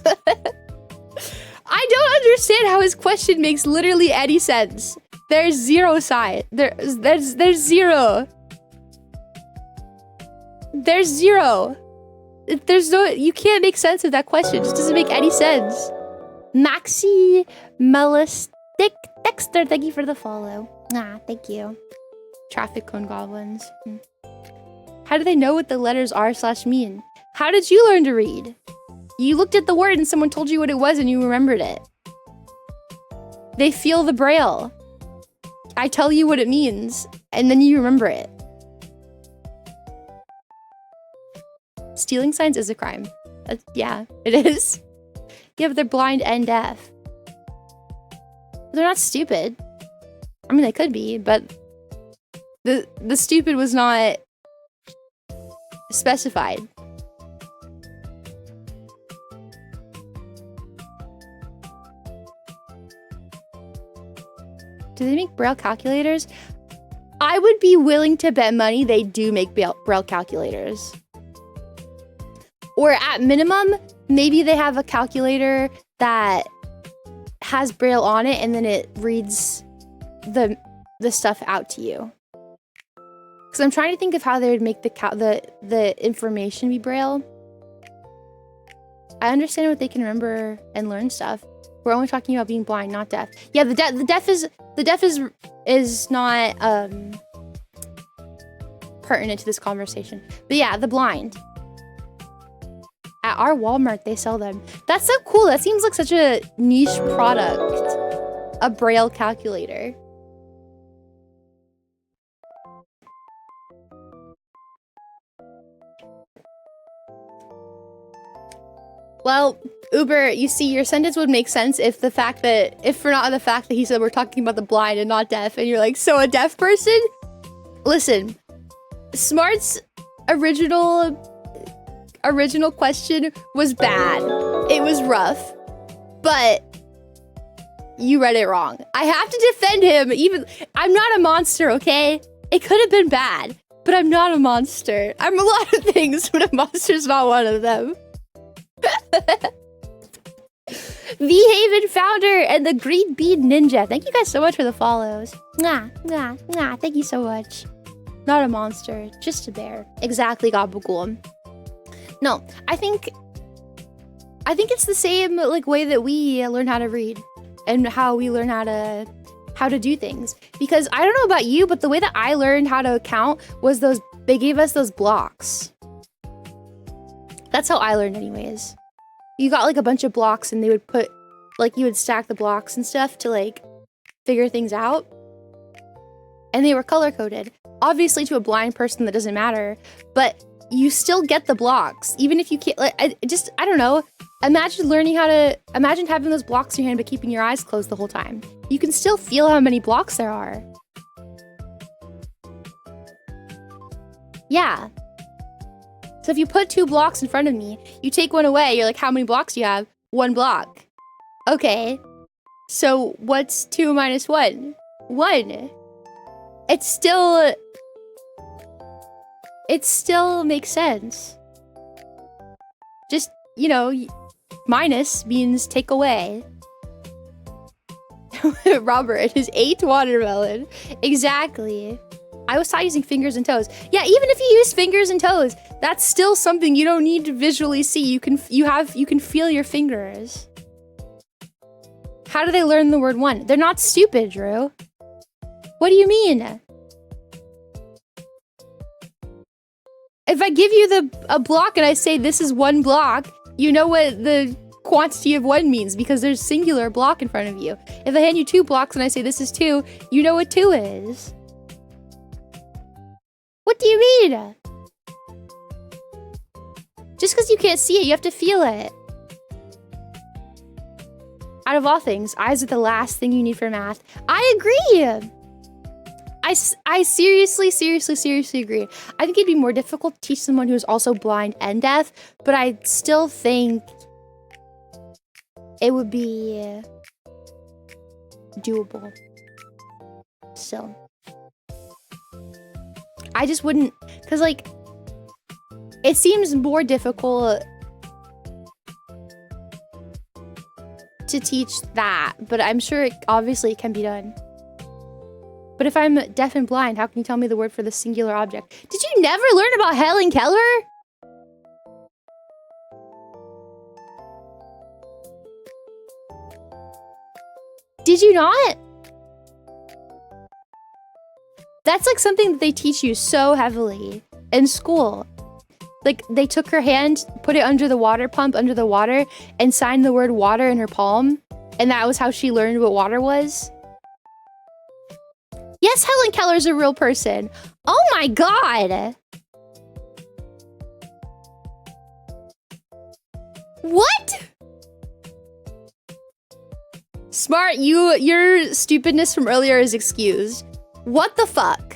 I don't understand how his question makes literally any sense. There's zero side. There's zero. There's zero. There's no, you can't make sense of that question. It just doesn't make any sense. Maxi Melistic Dexter, thank you for the follow. Ah, thank you. Traffic cone goblins. How do they know what the letters r/mean? How did you learn to read? You looked at the word and someone told you what it was and you remembered it. They feel the Braille. I tell you what it means and then you remember it. Stealing signs is a crime. Yeah, it is. Yeah, but they're blind and deaf. They're not stupid. I mean, they could be, but the stupid was not specified. Do they make Braille calculators? I would be willing to bet money they do make Braille calculators. Or at minimum, maybe they have a calculator that has Braille on it and then it reads the stuff out to you. Because I'm trying to think of how they would make the information be Braille. I understand what they can remember and learn stuff. We're only talking about being blind, not deaf. Yeah, the deaf is not pertinent to this conversation. But yeah, the blind. At our Walmart, they sell them. That's so cool. That seems like such a niche product. A Braille calculator. Well, Uber, you see, your sentence would make sense if for not the fact that he said we're talking about the blind and not deaf, and you're like, so a deaf person? Listen, Smart's original question was bad. It was rough, but you read it wrong. I have to defend him. I'm not a monster, okay? It could have been bad, but I'm not a monster. I'm a lot of things, but a monster's not one of them. V-Haven founder and the Green Bean Ninja. Thank you guys so much for the follows. Thank you so much. Not a monster, just a bear. Exactly, Gabagool. No, I think it's the same like way that we learn how to read and how we learn how to how to do things. Because I don't know about you, but the way that I learned how to count was they gave us those blocks. That's how I learned anyways. You got like a bunch of blocks and they would put, like you would stack the blocks and stuff to like figure things out. And they were color coded. Obviously to a blind person that doesn't matter, but you still get the blocks. Even if you can't, like, I don't know. Imagine having those blocks in your hand but keeping your eyes closed the whole time. You can still feel how many blocks there are. Yeah. So if you put 2 blocks in front of me, you take one away, you're like, how many blocks do you have? 1 block. Okay. So what's 2 minus 1? 1. It still makes sense. Just, you know, minus means take away. Robert, his 8th watermelon. Exactly. I was taught using fingers and toes. Yeah, even if you use fingers and toes, that's still something you don't need to visually see. You can feel your fingers. How do they learn the word 1? They're not stupid, Drew. What do you mean? If I give you a block and I say this is 1 block, you know what the quantity of 1 means because there's singular block in front of you. If I hand you 2 blocks and I say this is 2, you know what 2 is. What do you mean? Just because you can't see it, you have to feel it. Out of all things, eyes are the last thing you need for math. I agree. I seriously agree. I think it'd be more difficult to teach someone who is also blind and deaf, but I still think it would be doable. So I just wouldn't, because like, it seems more difficult to teach that, but I'm sure obviously it can be done. But if I'm deaf and blind, how can you tell me the word for the singular object? Did you never learn about Helen Keller? Did you not? That's like something that they teach you so heavily in school. Like they took her hand, put it under the water pump, under the water, and signed the word water in her palm. And that was how she learned what water was. Yes, Helen Keller's a real person. Oh my god. What? Smart, your stupidness from earlier is excused. What the fuck?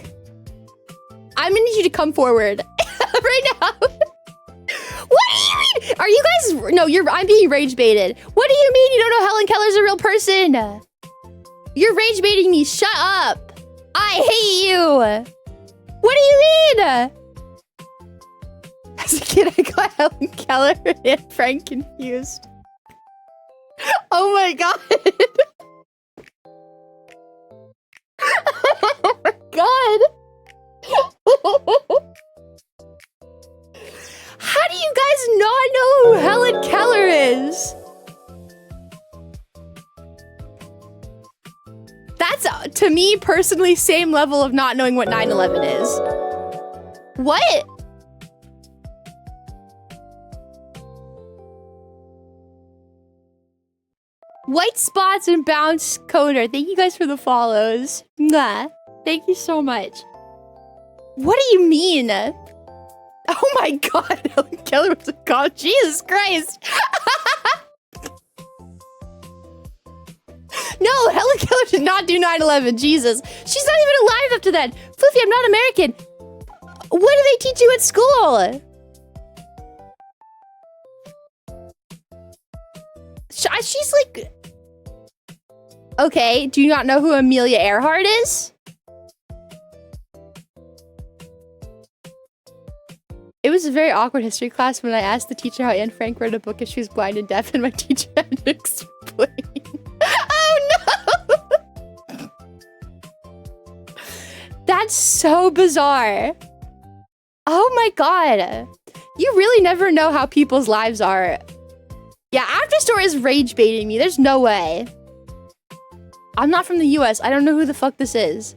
I'm gonna need you to come forward right now. What do you mean? Are you guys? No, I'm being rage baited. What do you mean you don't know Helen Keller's a real person? You're rage baiting me. Shut up. I hate you. What do you mean? As a kid, I got Helen Keller and Frank confused. Oh my god. Oh my god. How do you guys not know who Helen Keller is? That's, to me, personally, same level of not knowing what 9/11 is. What? White spots and bounce coder. Thank you guys for the follows. Mwah. Thank you so much. What do you mean? Oh my god, Helen Keller was a god. Jesus Christ. No, Helen Keller did not do 9/11. Jesus. She's not even alive after that. Fuufie, I'm not American. What do they teach you at school? She's like... Okay, do you not know who Amelia Earhart is? It was a very awkward history class when I asked the teacher how Anne Frank wrote a book if she was blind and deaf, and my teacher had to explain. Oh no! That's so bizarre. Oh my god. You really never know how people's lives are. Yeah, Afterstory is rage baiting me. There's no way. I'm not from the US. I don't know who the fuck this is.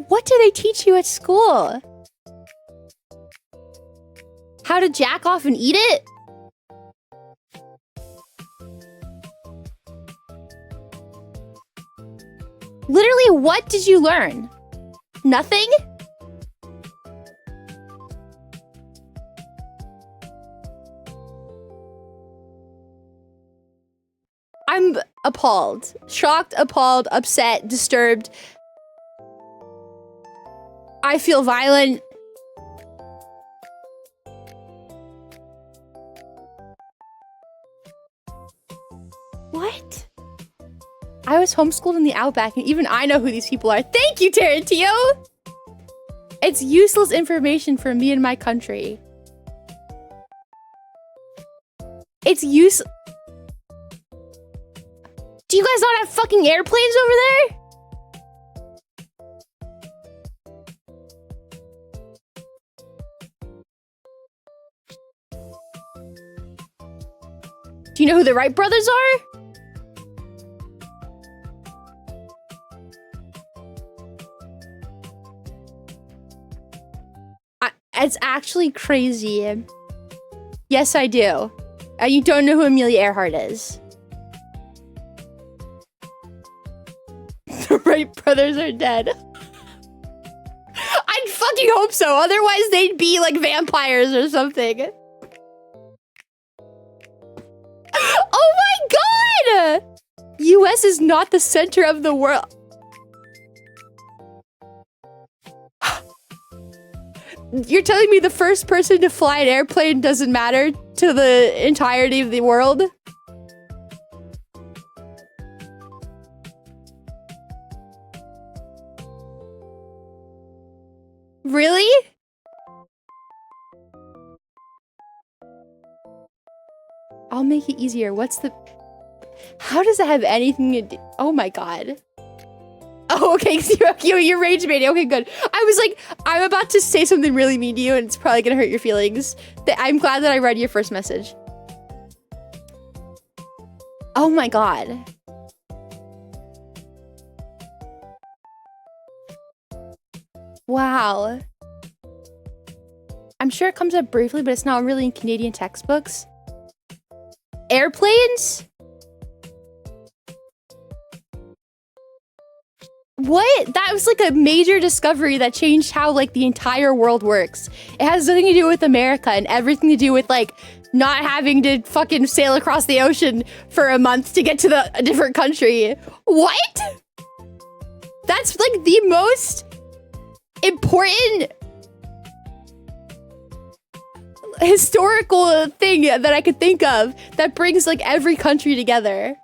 What do they teach you at school? How to jack off and eat it? Literally, what did you learn? Nothing? I'm appalled. Shocked, appalled, upset, disturbed. I feel violent. What? I was homeschooled in the Outback, and even I know who these people are. Thank you, Tarantino! It's useless information for me and my country. It's useless. Do you guys not have fucking airplanes over there? Do you know who the Wright brothers are? It's actually crazy. Yes, I do. You don't know who Amelia Earhart is. The Wright brothers are dead. I'd fucking hope so. Otherwise, they'd be like vampires or something. Oh my god! US is not the center of the world. You're telling me the first person to fly an airplane doesn't matter to the entirety of the world? Really? I'll make it easier. What's the... How does that have anything to do... Oh my god. Oh, okay, you're rage baiting. Okay, good. I was like, I'm about to say something really mean to you, and it's probably gonna hurt your feelings. I'm glad that I read your first message. Oh my god. Wow. I'm sure it comes up briefly, but it's not really in Canadian textbooks. Airplanes? What? That was like a major discovery that changed how like the entire world works. It has nothing to do with America and everything to do with like not having to fucking sail across the ocean for a month to get to a different country. What? That's like the most important historical thing that I could think of that brings like every country together.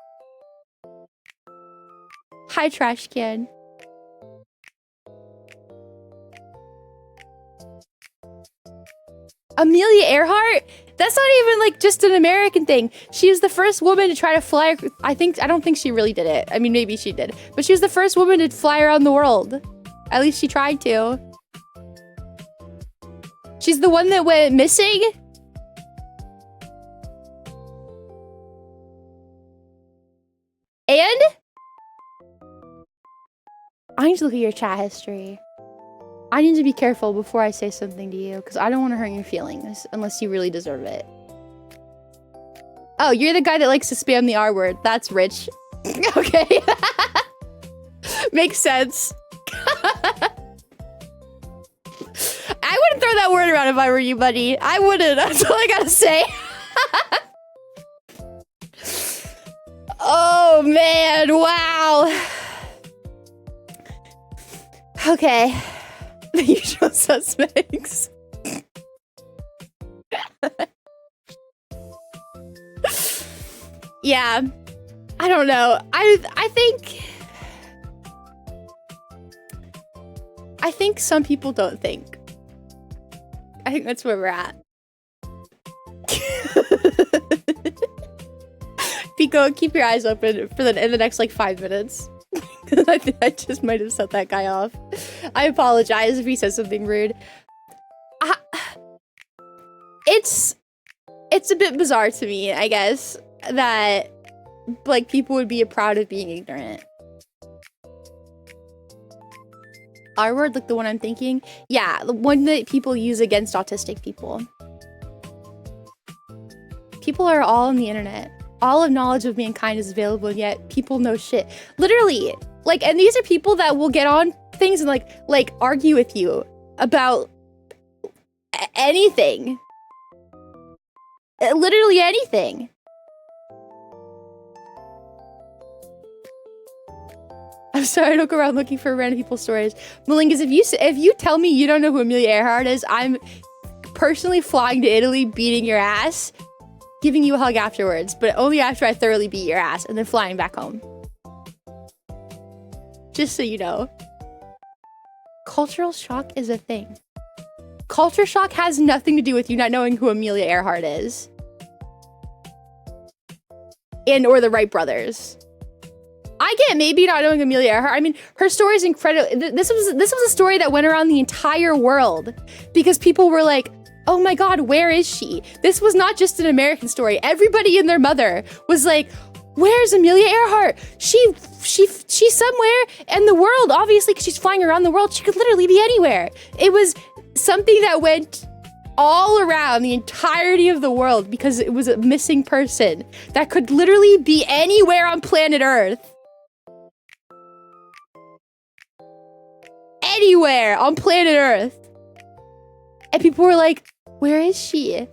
Hi, trash can. Amelia Earhart? That's not even like just an American thing. She was the first woman to try to fly. I don't think she really did it. I mean, maybe she did, but she was the first woman to fly around the world. At least she tried to. She's the one that went missing. And I need to look at your chat history. I need to be careful before I say something to you because I don't want to hurt your feelings unless you really deserve it. Oh, you're the guy that likes to spam the R word. That's rich. Okay. Makes sense. I wouldn't throw that word around if I were you, buddy. I wouldn't. That's all I gotta say. Oh, man. Wow. Okay. The usual suspects. Yeah. I don't know. I think some people don't think. I think that's where we're at. Pico, keep your eyes open for in the next like 5 minutes. I just might have set that guy off. I apologize if he said something rude. it's a bit bizarre to me, I guess, that like people would be proud of being ignorant. R word, like the one I'm thinking? Yeah, the one that people use against autistic people. People are all on the internet. All of knowledge of mankind is available, and yet people know shit. Literally. Like, and these are people that will get on things and like argue with you about anything. Literally anything. I'm sorry, I don't go around looking for random people's stories. Malingas, if you tell me you don't know who Amelia Earhart is, I'm personally flying to Italy, beating your ass, giving you a hug afterwards, but only after I thoroughly beat your ass, and then flying back home. Just so you know. Cultural shock is a thing. Culture shock has nothing to do with you not knowing who Amelia Earhart is. Or the Wright brothers. I get maybe not knowing Amelia Earhart. I mean, her story is incredible. This was a story that went around the entire world because people were like, oh my God, where is she? This was not just an American story. Everybody and their mother was like, where's Amelia Earhart? She's somewhere in the world, obviously, because she's flying around the world. She could literally be anywhere. It was something that went all around the entirety of the world because it was a missing person that could literally be anywhere on planet Earth. Anywhere on planet Earth. And people were like, where is she?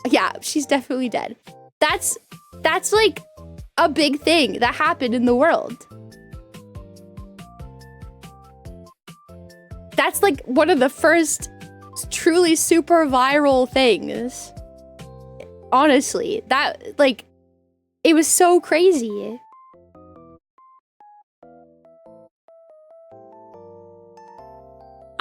Yeah, she's definitely dead. That's like a big thing that happened in the world. That's like one of the first truly super viral things. Honestly, that like, it was so crazy.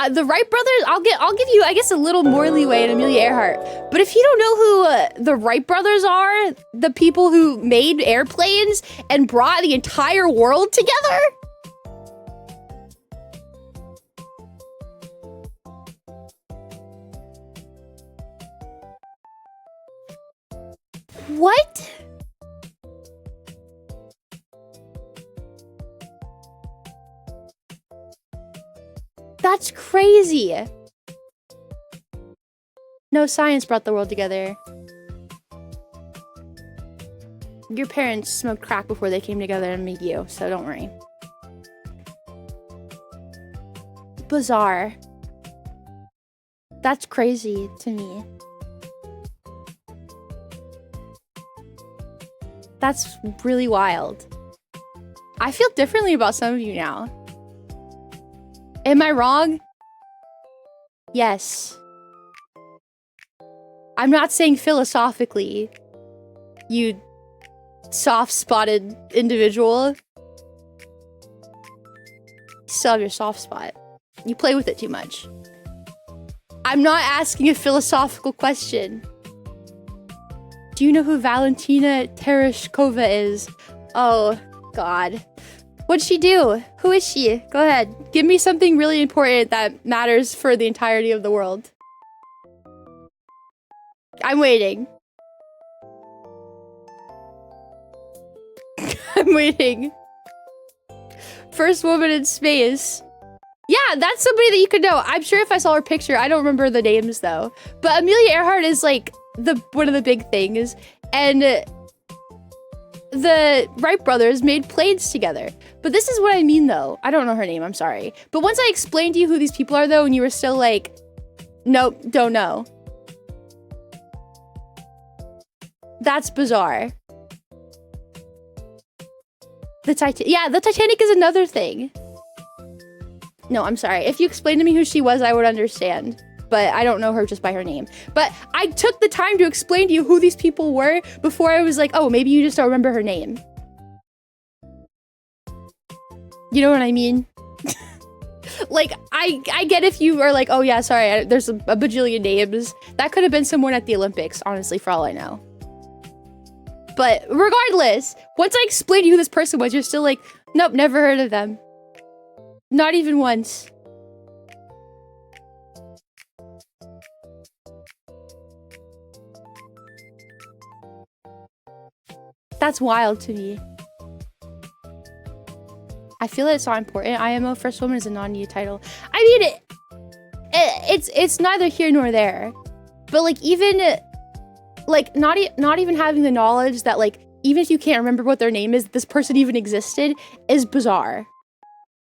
The Wright brothers, I'll give you, I guess, a little more leeway in Amelia Earhart. But if you don't know who the Wright brothers are, the people who made airplanes and brought the entire world together? What? That's crazy. No, science brought the world together. Your parents smoked crack before they came together and made you, so don't worry. Bizarre. That's crazy to me. That's really wild. I feel differently about some of you now. Am I wrong? Yes. I'm not saying philosophically, you soft-spotted individual. You still have your soft spot. You play with it too much. I'm not asking a philosophical question. Do you know who Valentina Tereshkova is? Oh, God. What'd she do? Who is she? Go ahead. Give me something really important that matters for the entirety of the world. I'm waiting. I'm waiting. First woman in space. Yeah, that's somebody that you could know. I'm sure if I saw her picture, I don't remember the names though. But Amelia Earhart is like one of the big things. And the Wright brothers made planes together. But this is what I mean though. I don't know her name, I'm sorry. But once I explained to you who these people are though, and you were still like, nope, don't know. That's bizarre. The Titanic is another thing. No, I'm sorry. If you explained to me who she was, I would understand. But I don't know her just by her name. But I took the time to explain to you who these people were before I was like, oh, maybe you just don't remember her name. You know what I mean? Like, I get if you are like, oh yeah, sorry, there's a bajillion names. That could have been someone at the Olympics, honestly, for all I know. But regardless, once I explained to you who this person was, you're still like, nope, never heard of them. Not even once. That's wild to me. I feel that it's not important. IMO First Woman is a non-new title. I mean, it's neither here nor there. But like even like not even having the knowledge that like even if you can't remember what their name is, this person even existed is bizarre.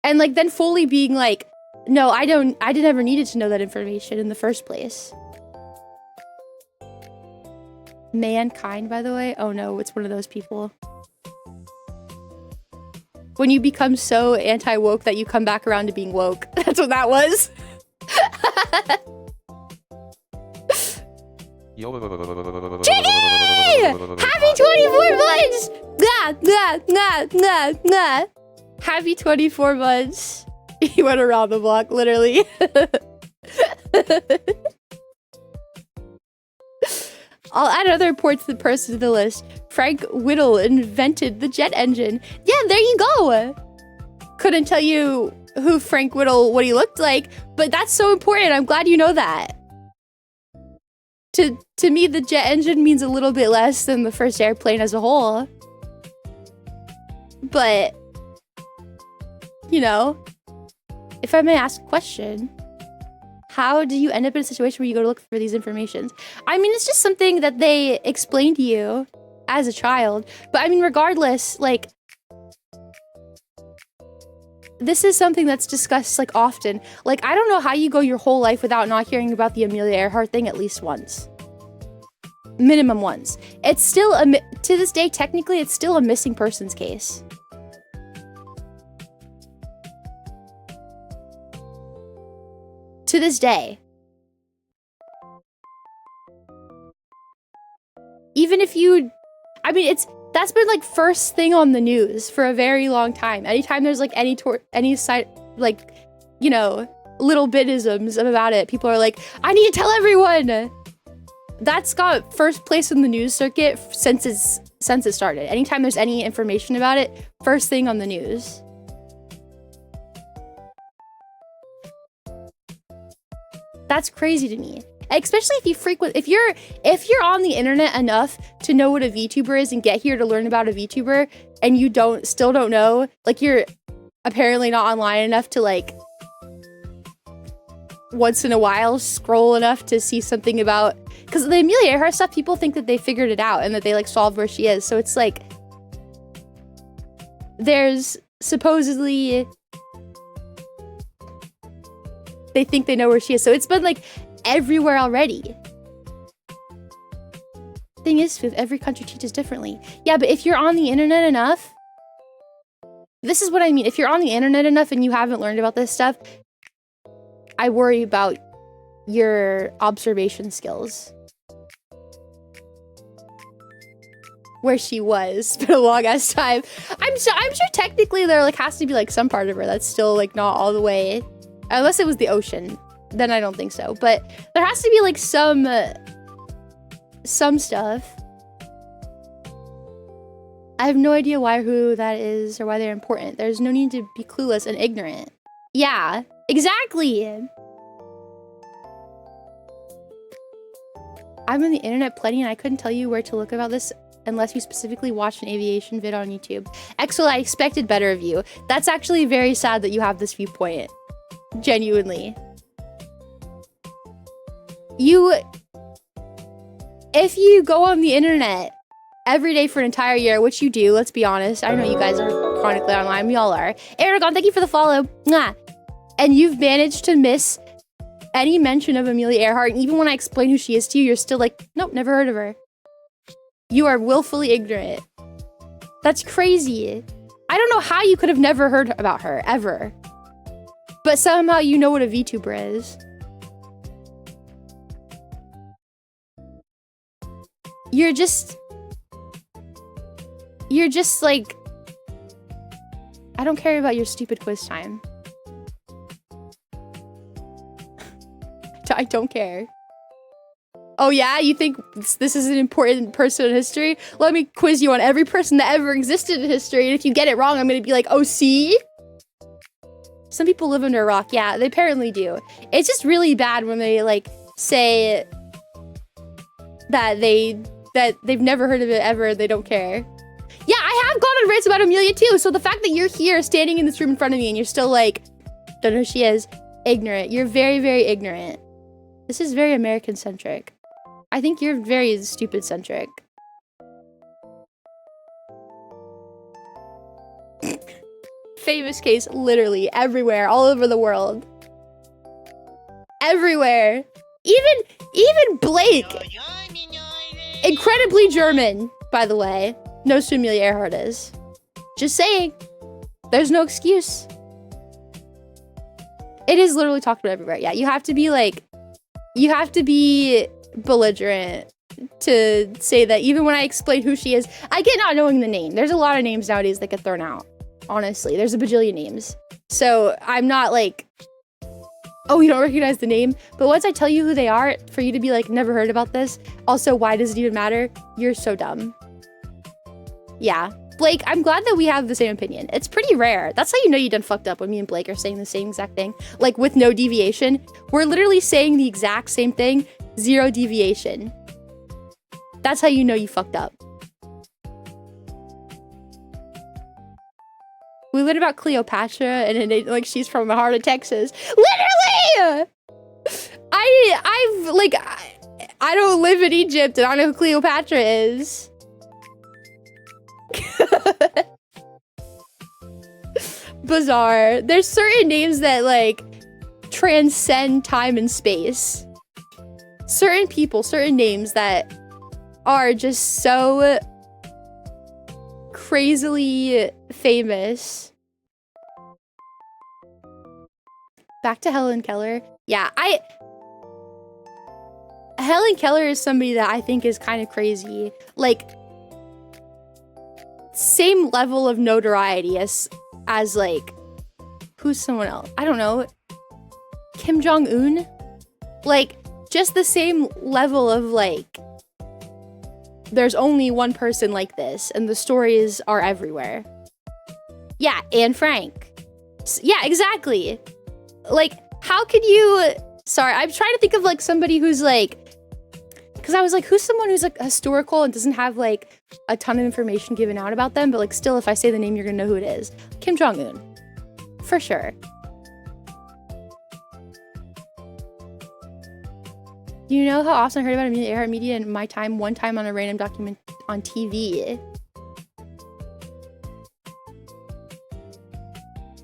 And like then fully being like, no, I never needed to know that information in the first place. Mankind, by the way. Oh no, it's one of those people. When you become so anti-woke that you come back around to being woke. That's what that was. Chicky! Happy 24 months! Nah, nah, nah, nah, nah. Happy 24 months. He went around the block, literally. I'll add another report to the person to the list. Frank Whittle invented the jet engine. Yeah, there you go. Couldn't tell you who Frank Whittle, what he looked like, but that's so important. I'm glad you know that. To me, the jet engine means a little bit less than the first airplane as a whole. But, you know, if I may ask a question, how do you end up in a situation where you go to look for these informations? I mean, it's just something that they explain to you as a child. But I mean, regardless, like, this is something that's discussed, like, often. Like, I don't know how you go your whole life without not hearing about the Amelia Earhart thing at least once. Minimum once. It's still, to this day, technically, it's still a missing persons case. To this day. Even if you... I mean, that's been, like, first thing on the news for a very long time. Anytime there's, like, any side, like, you know, little bitisms about it, people are like, I need to tell everyone! That's got first place in the news circuit since it started. Anytime there's any information about it, first thing on the news. That's crazy to me. Especially if you're on the internet enough to know what a VTuber is and get here to learn about a VTuber and you still don't know, like you're apparently not online enough to like once in a while scroll enough to see something about, because the Amelia Earhart stuff, people think that they figured it out and that they like solved where she is. So it's like there's supposedly they think they know where she is. So it's been like everywhere already. Thing is, every country teaches differently. Yeah, but if you're on the internet enough, this is what I mean. If you're on the internet enough and you haven't learned about this stuff, I worry about your observation skills. Where she was. It's been a long ass time. I'm sure technically there like has to be like some part of her that's still like not all the way. Unless it was the ocean, then I don't think so. But there has to be like some stuff. I have no idea why or who that is or why they're important. There's no need to be clueless and ignorant. Yeah, exactly. I'm on the internet plenty and I couldn't tell you where to look about this unless you specifically watched an aviation vid on YouTube. Excellent, I expected better of you. That's actually very sad that you have this viewpoint. Genuinely. If you go on the internet every day for an entire year, which you do, let's be honest. I know you guys are chronically online. We all are. Aragon, thank you for the follow. Mwah. And you've managed to miss any mention of Amelia Earhart. And even when I explain who she is to you, you're still like, nope, never heard of her. You are willfully ignorant. That's crazy. I don't know how you could have never heard about her, ever. But somehow you know what a VTuber is. You're just like, I don't care about your stupid quiz time. I don't care. Oh yeah, you think this is an important person in history? Let me quiz you on every person that ever existed in history, and if you get it wrong, I'm gonna be like, oh, see? Some people live under a rock. Yeah, they apparently do. It's just really bad when they like say that they've never heard of it ever. They don't care. ignorance about Amelia too. So the fact that you're here standing in this room in front of me and you're still like, don't know who she is, ignorant. You're very, very ignorant. This is very American centric. I think you're very stupid centric. Famous case literally everywhere, all over the world. Everywhere. Even Blake. Incredibly German, by the way. Knows who Amelia Earhart is. Just saying. There's no excuse. It is literally talked about everywhere. Yeah, you have to be like, you have to be belligerent to say that even when I explain who she is, I get not knowing the name. There's a lot of names nowadays that get thrown out. Honestly, there's a bajillion names. So I'm not like, oh, you don't recognize the name? But once I tell you who they are, for you to be like, never heard about this. Also, why does it even matter? You're so dumb. Yeah. Blake, I'm glad that we have the same opinion. It's pretty rare. That's how you know you done fucked up when me and Blake are saying the same exact thing. Like with no deviation. We're literally saying the exact same thing. 0 deviation. That's how you know you fucked up. We learned about Cleopatra and it, like she's from the heart of Texas. Literally! I don't live in Egypt and I don't know who Cleopatra is. Bizarre. There's certain names that like transcend time and space. Certain people, certain names that are just so crazily famous. Back to Helen Keller. Yeah, Helen Keller is somebody that I think is kind of crazy. Like, same level of notoriety as like, who's someone else? I don't know. Kim Jong-un? Like, just the same level of like, there's only one person like this and the stories are everywhere. Yeah, Anne Frank. Yeah, exactly. Like, how could you... Sorry, I'm trying to think of like somebody who's like... Because I was like, who's someone who's like historical and doesn't have like a ton of information given out about them, but like still if I say the name, you're gonna know who it is. Kim Jong-un. For sure. You know how often I heard about Amelia Earhart Media in my time, one time on a random document on TV.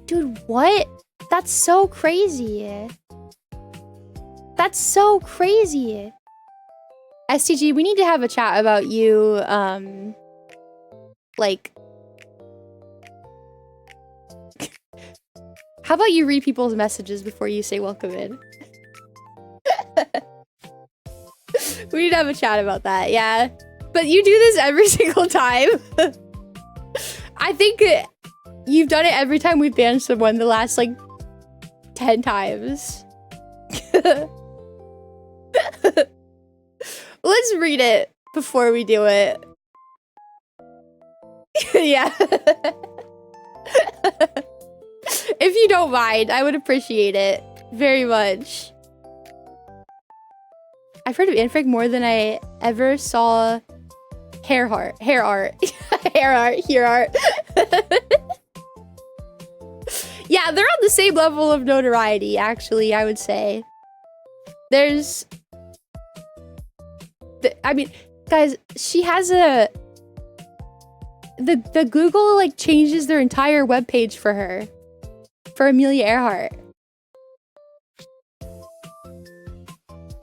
Dude, what? That's so crazy. That's so crazy. STG, we need to have a chat about you, like... How about you read people's messages before you say welcome in? We need to have a chat about that, yeah. But you do this every single time. I think you've done it every time we've banned someone the last, like, 10 times. Let's read it before we do it. Yeah. If you don't mind, I would appreciate it very much. I've heard of Anne Frank more than I ever saw hair art. Hair art. Yeah, they're on the same level of notoriety, actually, I would say. There's... I mean, guys, she has a... The Google, like, changes their entire webpage for her. For Amelia Earhart.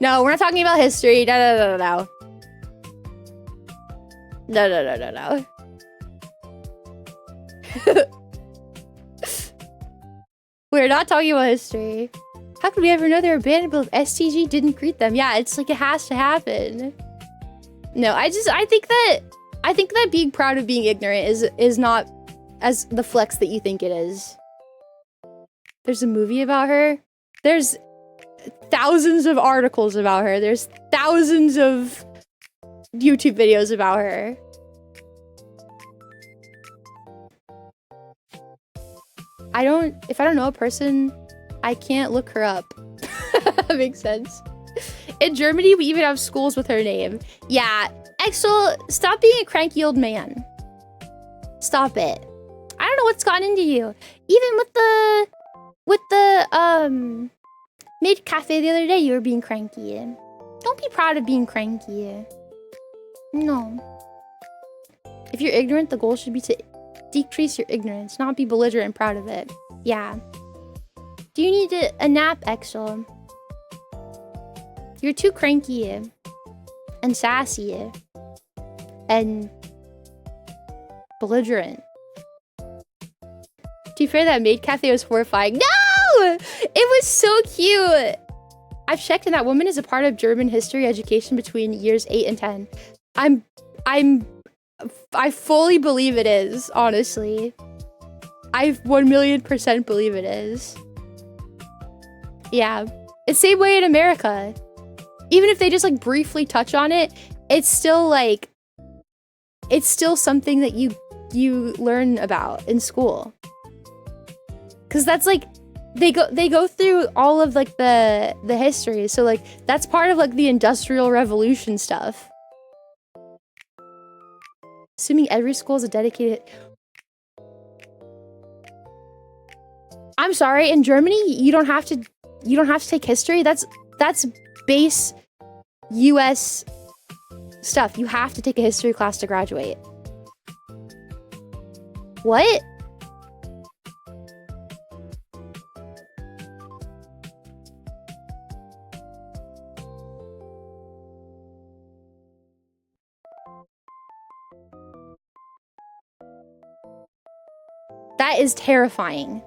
No, we're not talking about history. No. We're not talking about history. How could we ever know they were banned if STG didn't greet them? Yeah, it's like it has to happen. No, I think that being proud of being ignorant is not as the flex that you think it is. There's a movie about her. There's thousands of articles about her. There's thousands of YouTube videos about her. If I don't know a person, I can't look her up. That makes sense. In Germany, we even have schools with her name. Yeah, Exel, stop being a cranky old man. Stop it. I don't know what's gotten into you. Even with the maid cafe the other day, you were being cranky. Don't be proud of being cranky. No. If you're ignorant, the goal should be to decrease your ignorance, not be belligerent and proud of it. Yeah. Do you need a nap, Exel? You're too cranky and sassy and belligerent. To be fair, that maid cafe was horrifying. No! It was so cute. I've checked and that woman is a part of German history education between years 8 and 10. I fully believe it is, honestly. I 1,000,000% believe it is. Yeah. It's the same way in America. Even if they just like briefly touch on it, it's still like, it's still something that you learn about in school. Cause that's like, they go through all of like the history. So like, that's part of like the Industrial Revolution stuff. Assuming every school is a dedicated... I'm sorry, in Germany, you don't have to take history. That's base US stuff. You have to take a history class to graduate. What? That is terrifying.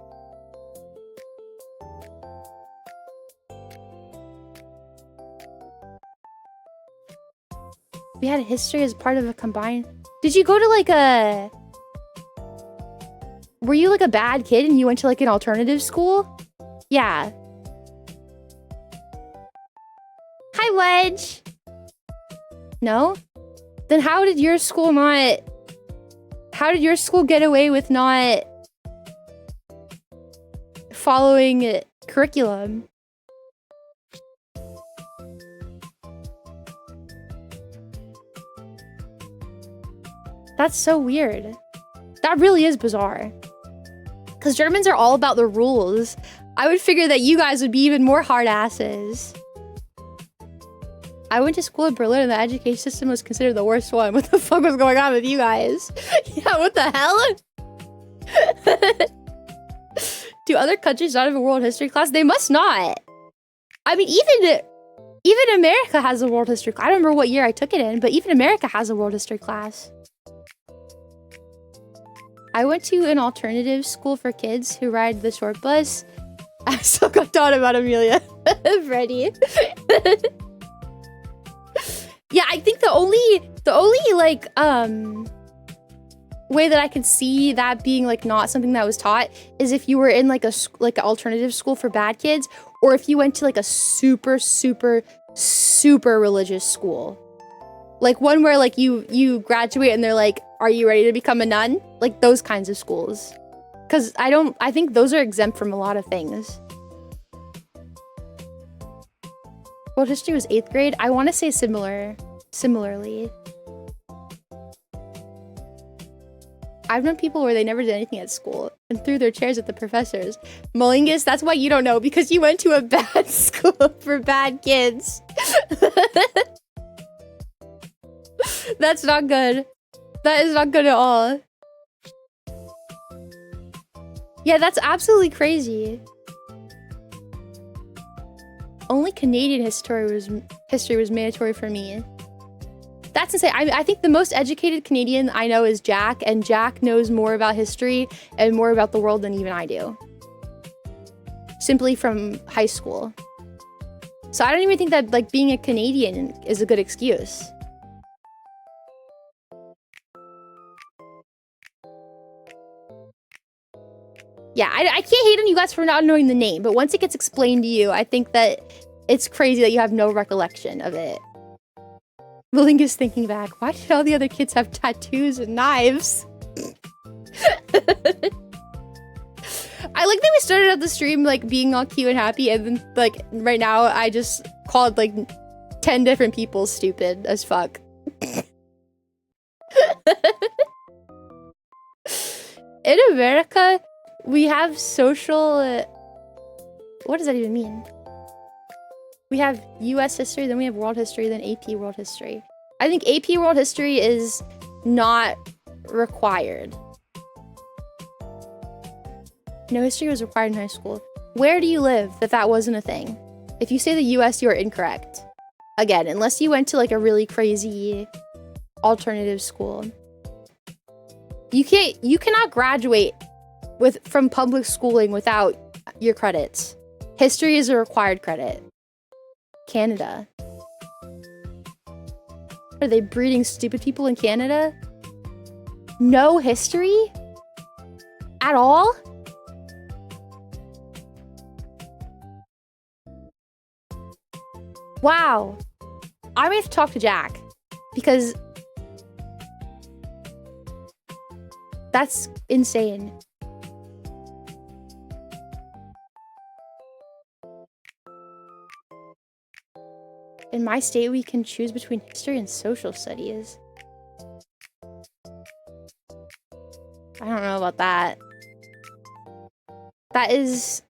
We had a history as part of a combined... Did you go to like a... Were you like a bad kid and you went to like an alternative school? Yeah. Hi, Wedge. No? Then how did your school not... How did your school get away with not following curriculum? That's so weird. That really is bizarre. Because Germans are all about the rules. I would figure that you guys would be even more hard asses. I went to school in Berlin and the education system was considered the worst one. What the fuck was going on with you guys? Yeah, what the hell? Do other countries not have a world history class? They must not. I mean, even America has a world history class. I don't remember what year I took it in, but even America has a world history class. I went to an alternative school for kids who ride the short bus. I still got thought about Amelia. Freddie. Yeah, I think the only like way that I could see that being like not something that was taught is if you were in like an alternative school for bad kids, or if you went to like a super religious school. Like one where like you graduate and they're like, are you ready to become a nun? Like those kinds of schools. Cause I think those are exempt from a lot of things. World history was 8th grade. I want to say similarly. I've known people where they never did anything at school and threw their chairs at the professors. Mullingus, that's why you don't know, because you went to a bad school for bad kids. That's not good. That is not good at all. Yeah, that's absolutely crazy. Only Canadian history was mandatory for me. That's insane. I think the most educated Canadian I know is Jack, and Jack knows more about history and more about the world than even I do. Simply from high school. So I don't even think that like being a Canadian is a good excuse. Yeah, I can't hate on you guys for not knowing the name, but once it gets explained to you, I think that it's crazy that you have no recollection of it. Malinga's thinking back, why did all the other kids have tattoos and knives? I like that we started out the stream like being all cute and happy, and then like right now I just called like 10 different people stupid as fuck. In America, we have social... what does that even mean? We have US history, then we have world history, then AP world history. I think AP world history is not required. No history was required in high school. Where do you live that wasn't a thing? If you say the US, you are incorrect. Again, unless you went to like a really crazy alternative school. You cannot graduate from public schooling without your credits. History is a required credit. Canada. Are they breeding stupid people in Canada? No history? At all? Wow. I may have to talk to Jack. Because... that's insane. In my state, we can choose between history and social studies. I don't know about that. That is...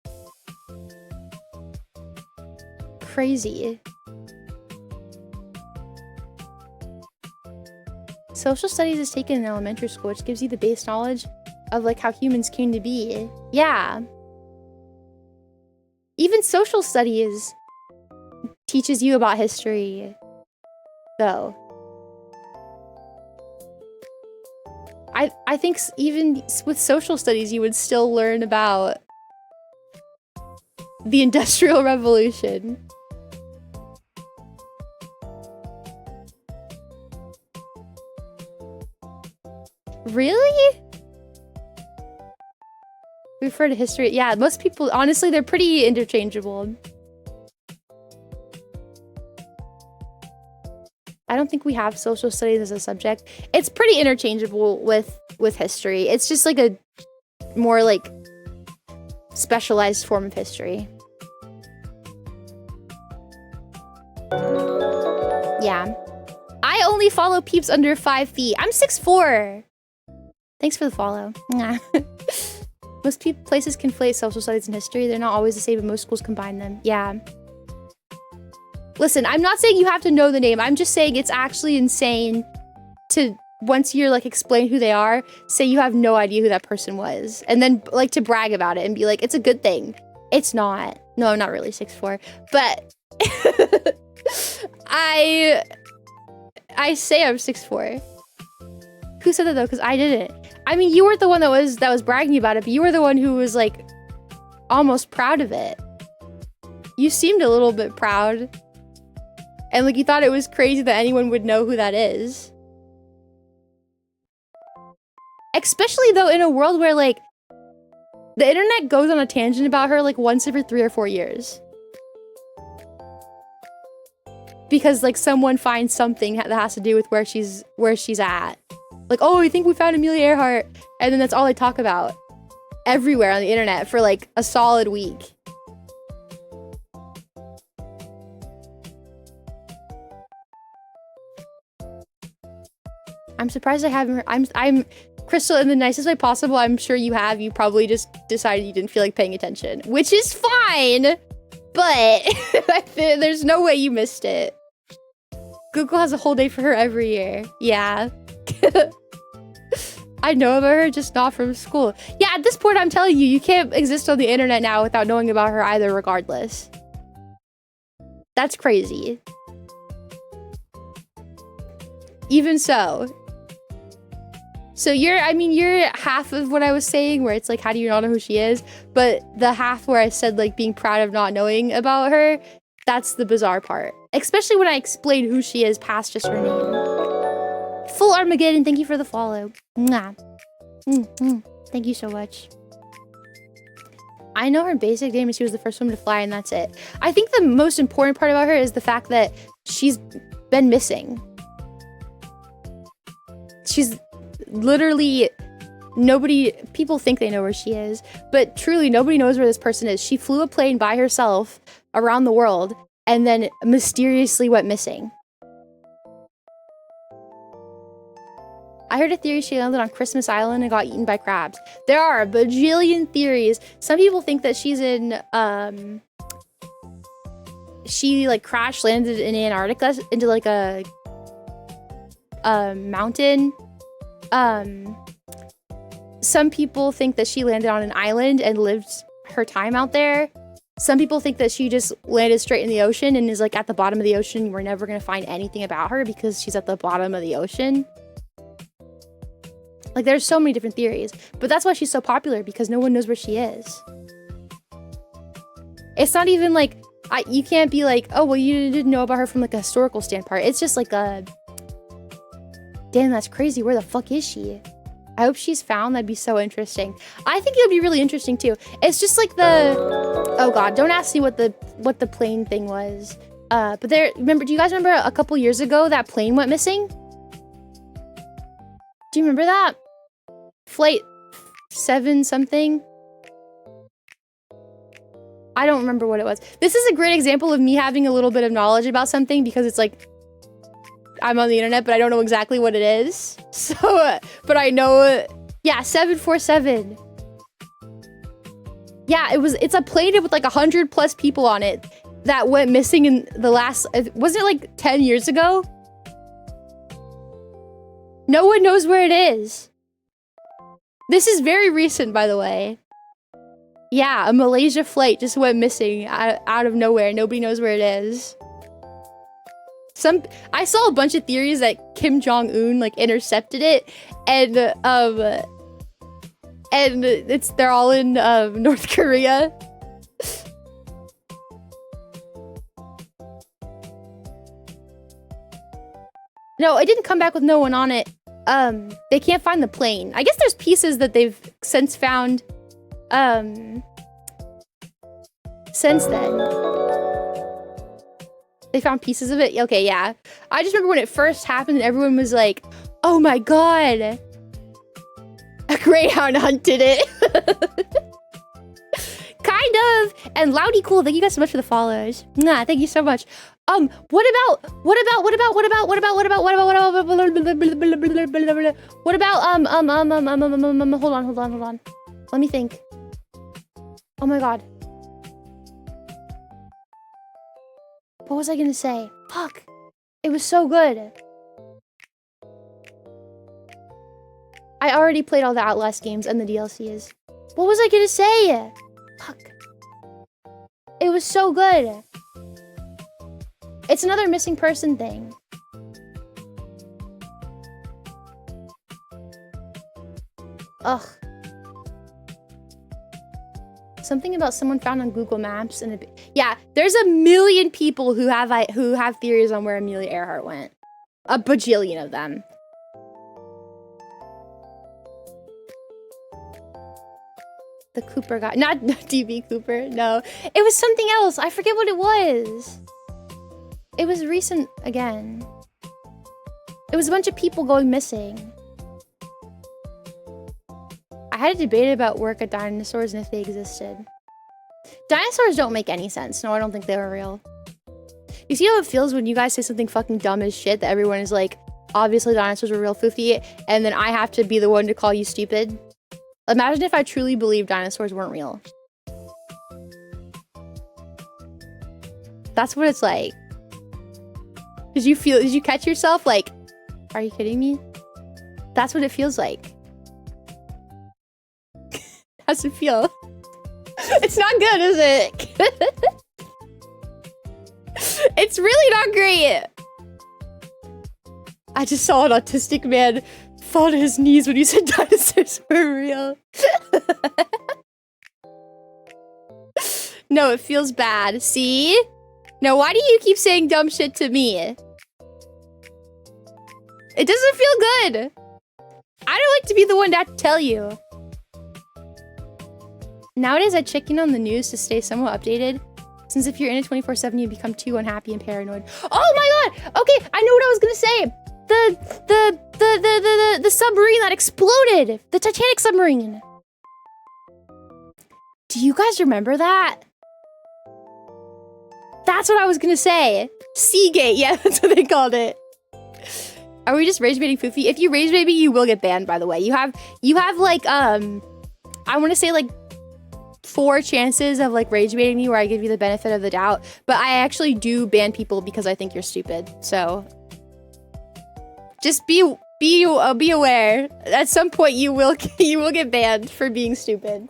crazy. Social studies is taken in elementary school, which gives you the base knowledge of like how humans came to be. Yeah. Even social studies teaches you about history, though. I think even with social studies, you would still learn about the Industrial Revolution. Really? We refer to history. Yeah, most people, honestly, they're pretty interchangeable. I don't think we have social studies as a subject. It's pretty interchangeable with history. It's just like a more like specialized form of history. Yeah. I only follow peeps under 5 feet. I'm 6'4". Thanks for the follow. Most places conflate social studies and history. They're not always the same, but most schools combine them. Yeah. Listen, I'm not saying you have to know the name. I'm just saying it's actually insane to, once you're like explain who they are, say you have no idea who that person was. And then like to brag about it and be like, it's a good thing. It's not. No, I'm not really 6'4". But I say I'm 6'4". Who said that though? Because I didn't. I mean, you weren't the one that was bragging about it, but you were the one who was like almost proud of it. You seemed a little bit proud. And like you thought it was crazy that anyone would know who that is. Especially though in a world where like the internet goes on a tangent about her like once every 3 or 4 years. Because like someone finds something that has to do with where she's at. Like, oh, I think we found Amelia Earhart. And then that's all they talk about. Everywhere on the internet for like a solid week. I'm surprised I haven't heard. I'm Crystal, in the nicest way possible. I'm sure you have. You probably just decided you didn't feel like paying attention. Which is fine. But there's no way you missed it. Google has a whole day for her every year. Yeah. I know about her, just not from school. Yeah, at this point, I'm telling you, you can't exist on the internet now without knowing about her either, regardless. That's crazy. Even so. So you're half of what I was saying, where it's like, how do you not know who she is? But the half where I said, like, being proud of not knowing about her, that's the bizarre part. Especially when I explain who she is past just her name. Full Armageddon, thank you for the follow. Mwah. Thank you so much. I know her basic name, and she was the first woman to fly, and that's it. I think the most important part about her is the fact that she's been missing. She's literally people think they know where she is, but truly nobody knows where this person is. She flew a plane by herself around the world and then mysteriously went missing. I heard a theory she landed on Christmas Island and got eaten by crabs. There are a bajillion theories. Some people think that she's in, she like crash landed in Antarctica into like a mountain. Some people think that she landed on an island and lived her time out there. Some people think that she just landed straight in the ocean and is like at the bottom of the ocean. We're never gonna find anything about her because she's at the bottom of the ocean. Like there's so many different theories, but that's why she's so popular, because no one knows where she is. It's not even like, you can't be like, oh, well, you didn't know about her from like a historical standpoint. It's just like a, damn, that's crazy. Where the fuck is she? I hope she's found. That'd be so interesting. I think it would be really interesting too. It's just like the, oh God, don't ask me what the plane thing was. But there, remember, do you guys remember a couple years ago that plane went missing? Do you remember that? Flight 7 something? I don't remember what it was. This is a great example of me having a little bit of knowledge about something, because it's like, I'm on the internet, but I don't know exactly what it is. So, but I know, yeah, 747. Yeah, it's a plane with like 100+ people on it that went missing in the last, wasn't it like 10 years ago? No one knows where it is. This is very recent, by the way. Yeah, a Malaysia flight just went missing out of nowhere. Nobody knows where it is. I saw a bunch of theories that Kim Jong-un like intercepted it, and they're all in North Korea. No, it didn't come back with no one on it. They can't find the plane. I guess there's pieces that they've since found since then. They found pieces of it? Okay, yeah. I just remember when it first happened, everyone was like, oh my God. A greyhound hunted it. Kind of. And Loudy Cool, thank you guys so much for the follows. Nah, thank you so much. What about hold on. Let me think. Oh my God. What was I gonna say? Fuck. It was so good. I already played all the Outlast games and the DLCs. What was I gonna say? Fuck. It was so good. It's another missing person thing. Ugh. Something about someone found on Google Maps and yeah, there's a million people who have theories on where Amelia Earhart went. A bajillion of them. The Cooper guy, not DB Cooper, no. It was something else. I forget what it was. It was recent again. It was a bunch of people going missing. I had a debate about work at dinosaurs and if they existed. Dinosaurs don't make any sense. No, I don't think they were real. You see how it feels when you guys say something fucking dumb as shit that everyone is like, obviously dinosaurs were real, Fuufie, and then I have to be the one to call you stupid? Imagine if I truly believed dinosaurs weren't real. That's what it's like. Did you catch yourself like, are you kidding me? That's what it feels like. How's it feel? It's not good, is it? It's really not great. I just saw an autistic man fall to his knees when you said dinosaurs were real. No, it feels bad. See? Now, why do you keep saying dumb shit to me? It doesn't feel good. I don't like to be the one to have to tell you. Nowadays, I check in on the news to stay somewhat updated, since if you're in it 24/7, you become too unhappy and paranoid. Oh my God! Okay, I know what I was gonna say. The submarine that exploded, the Titanic submarine. Do you guys remember that? That's what I was gonna say. Seagate, yeah, that's what they called it. Are we just rage baiting Fuufie? If you rage bait me, you will get banned, by the way. You have like, I want to say like 4 chances of like rage baiting me where I give you the benefit of the doubt, but I actually do ban people because I think you're stupid. So just be aware. At some point you will get banned for being stupid.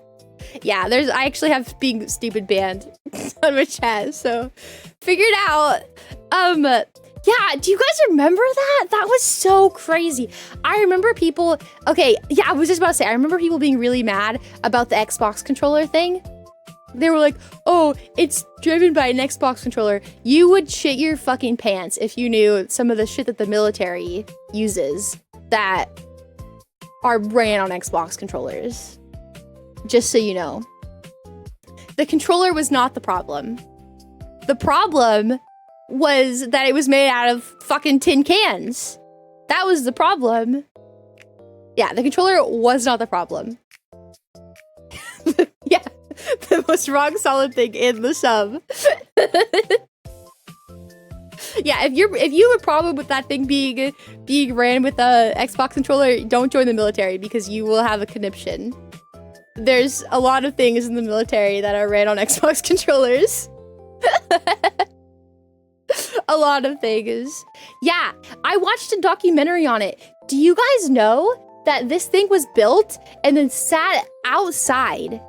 Yeah, I actually have being stupid banned on my chat, so figure it out. Yeah, do you guys remember that? That was so crazy. I remember people, okay, yeah, I was just about to say, I remember people being really mad about the Xbox controller thing. They were like, oh, it's driven by an Xbox controller. You would shit your fucking pants if you knew some of the shit that the military uses that are ran on Xbox controllers. Just so you know. The controller was not the problem. The problem was that it was made out of fucking tin cans. That was the problem. Yeah, the controller was not the problem. Yeah, the most rock solid thing in the sub. Yeah, if you have a problem with that thing being ran with a Xbox controller, don't join the military because you will have a conniption. There's a lot of things in the military that are ran on Xbox controllers. A lot of things. Yeah, I watched a documentary on it. Do you guys know that this thing was built and then sat outside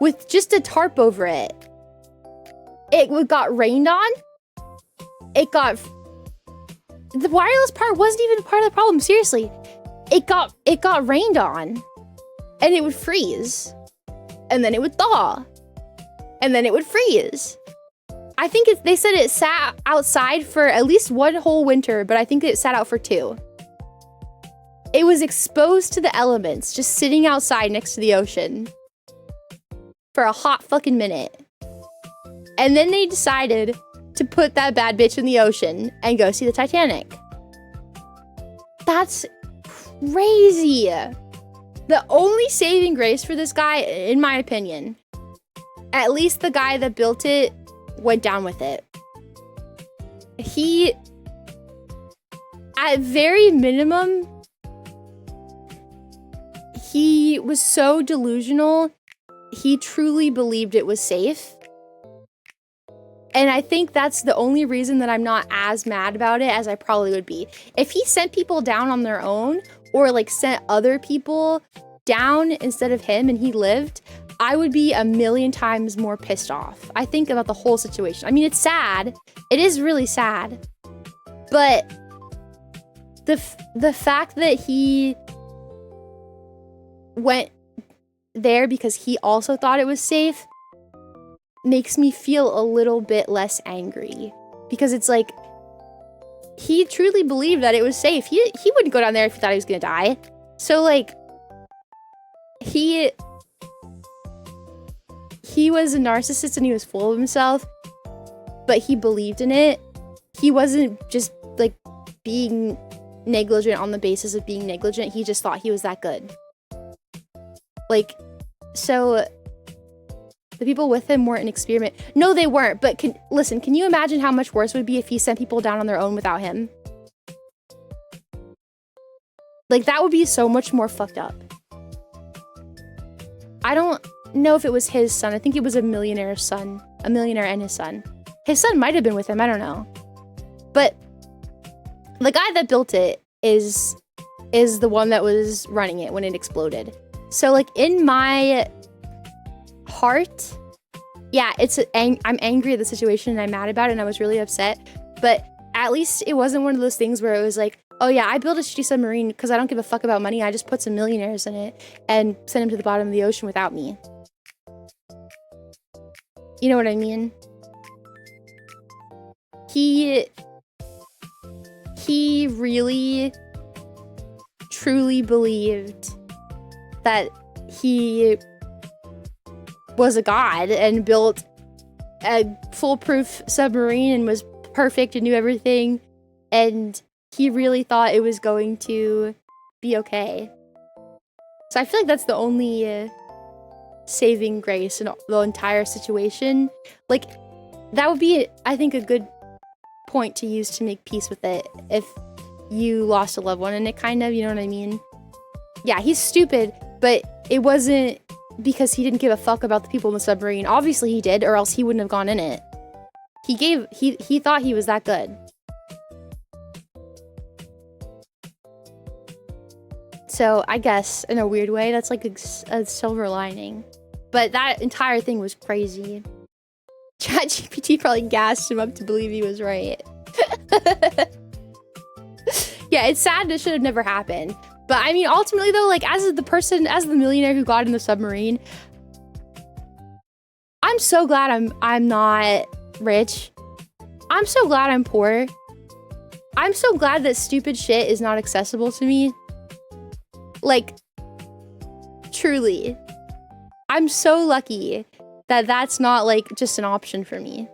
with just a tarp over it? It got rained on. The wireless part wasn't even part of the problem, seriously. It got rained on and it would freeze. And then it would thaw. And then it would freeze. I think they said it sat outside for at least 1 whole winter, but I think it sat out for 2. It was exposed to the elements, just sitting outside next to the ocean for a hot fucking minute. And then they decided to put that bad bitch in the ocean and go see the Titanic. That's crazy. The only saving grace for this guy, in my opinion, at least the guy that built it went down with it. He, at very minimum, he was so delusional, he truly believed it was safe. And I think that's the only reason that I'm not as mad about it as I probably would be. If he sent people down on their own, or like sent other people down instead of him and he lived, I would be a million times more pissed off. I think about the whole situation. I mean, it's sad. It is really sad. But the fact that he went there because he also thought it was safe makes me feel a little bit less angry. Because it's like, he truly believed that it was safe. He wouldn't go down there if he thought he was gonna die. So like, he was a narcissist and he was full of himself, but he believed in it. He wasn't just like being negligent on the basis of being negligent. He just thought he was that good. Like, so the people with him weren't an experiment. No, they weren't. But listen, can you imagine how much worse it would be if he sent people down on their own without him? Like, that would be so much more fucked up. I don't know if it was his son. I think it was a millionaire's son. A millionaire and his son. His son might have been with him. I don't know. But the guy that built it is the one that was running it when it exploded. So, like, in my heart, yeah, I'm angry at the situation and I'm mad about it and I was really upset. But at least it wasn't one of those things where it was like, oh yeah, I built a shitty submarine because I don't give a fuck about money. I just put some millionaires in it and sent them to the bottom of the ocean without me. You know what I mean? He really, truly believed that he was a god and built a foolproof submarine and was perfect and knew everything. And he really thought it was going to be okay. So I feel like that's the only saving grace in the entire situation. Like, that would be, I think, a good point to use to make peace with it. If you lost a loved one in it, kind of, you know what I mean? Yeah, he's stupid, but it wasn't because he didn't give a fuck about the people in the submarine. Obviously he did, or else he wouldn't have gone in it. He thought he was that good. So I guess in a weird way, that's like a silver lining. But that entire thing was crazy. ChatGPT probably gassed him up to believe he was right. Yeah, it's sad. This should have never happened. But I mean, ultimately though, like as the millionaire who got in the submarine, I'm so glad I'm not rich. I'm so glad I'm poor. I'm so glad that stupid shit is not accessible to me. Like, truly. I'm so lucky that that's not like just an option for me.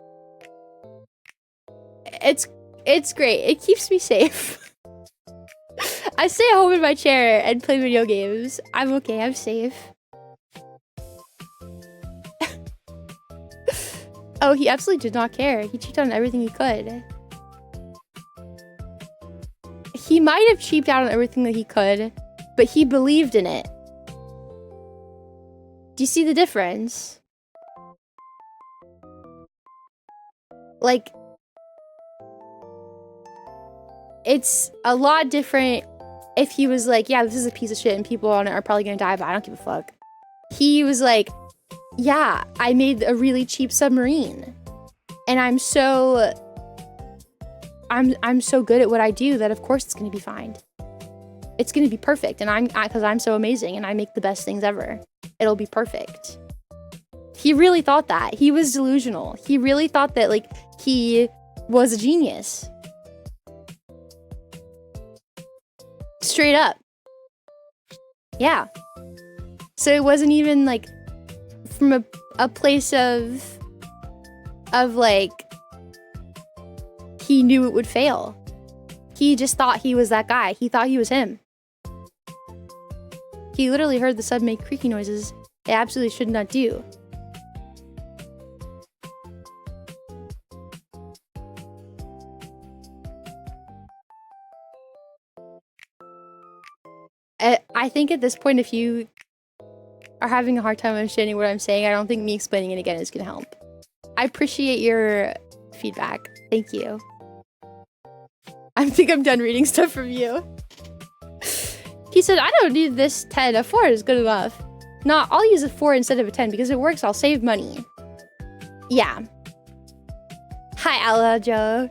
It's great. It keeps me safe. I stay at home in my chair and play video games. I'm okay. I'm safe. Oh, he absolutely did not care. He cheated on everything he could. He might have cheaped out on everything that he could, but he believed in it. Do you see the difference? Like, it's a lot different if he was like, yeah, this is a piece of shit and people on it are probably gonna die, but I don't give a fuck. He was like, yeah, I made a really cheap submarine. And I'm so good at what I do that of course it's gonna be fine. It's gonna be perfect, and because I'm so amazing and I make the best things ever. It'll be perfect. He really thought that. He was delusional. He really thought that like he was a genius. Straight up. Yeah. So it wasn't even like from a place of like he knew it would fail. He just thought he was that guy. He thought he was him. He literally heard the sub make creaky noises it absolutely should not do. I think at this point, if you are having a hard time understanding what I'm saying, I don't think me explaining it again is going to help. I appreciate your feedback. Thank you. I think I'm done reading stuff from you. He said, I don't need this 10. A 4 is good enough. No, I'll use a 4 instead of a 10 because it works. I'll save money. Yeah. Hi, Alajo.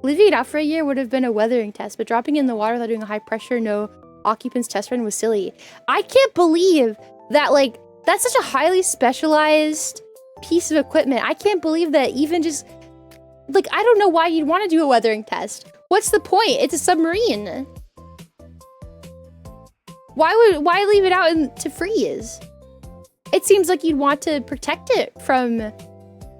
Leaving it out for a year would have been a weathering test, but dropping it in the water without doing a high pressure, no occupants test run was silly. I can't believe that, like, that's such a highly specialized piece of equipment. I can't believe that even just, like, I don't know why you'd want to do a weathering test. What's the point? It's a submarine. Why leave it out to freeze? It seems like you'd want to protect it from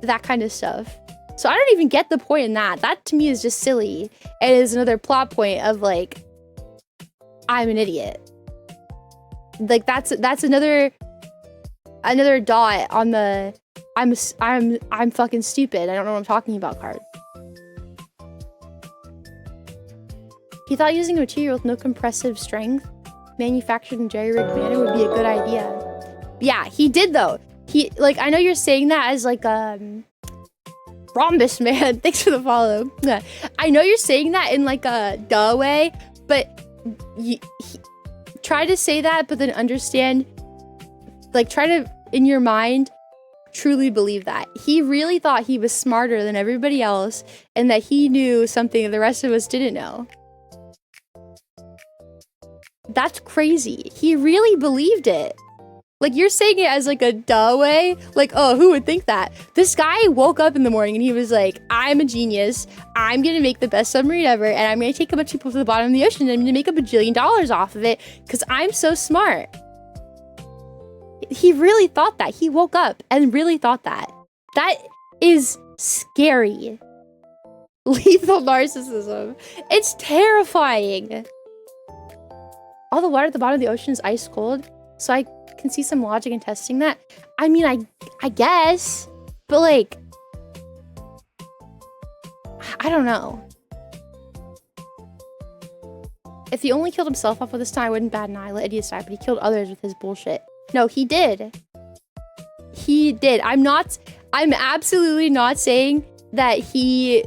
that kind of stuff. So I don't even get the point in that. That to me is just silly. It is another plot point of like, I'm an idiot. Like that's another dot on the I'm fucking stupid. I don't know what I'm talking about card. He thought using a material with no compressive strength, manufactured in jerry-rigged manner, would be a good idea. Yeah, he did though. He, like, I know you're saying that as like Rhombus man, thanks for the follow. I know you're saying that in like a duh way, but try to say that, but then understand, like try to, in your mind, truly believe that. He really thought he was smarter than everybody else and that he knew something the rest of us didn't know. That's crazy. He really believed it. Like, you're saying it as like a duh way. Like, oh, who would think that? This guy woke up in the morning and he was like, I'm a genius. I'm going to make the best submarine ever. And I'm going to take a bunch of people to the bottom of the ocean and I'm going to make $1 bajillion off of it because I'm so smart. He really thought that. He woke up and really thought that. That is scary. Lethal narcissism. It's terrifying. All the water at the bottom of the ocean is ice cold. So I can see some logic in testing that. I mean, I guess, but like, I don't know. If he only killed himself off with his time, I wouldn't bat an eye, let idiots die, but he killed others with his bullshit. No, he did. He did. I'm absolutely not saying that he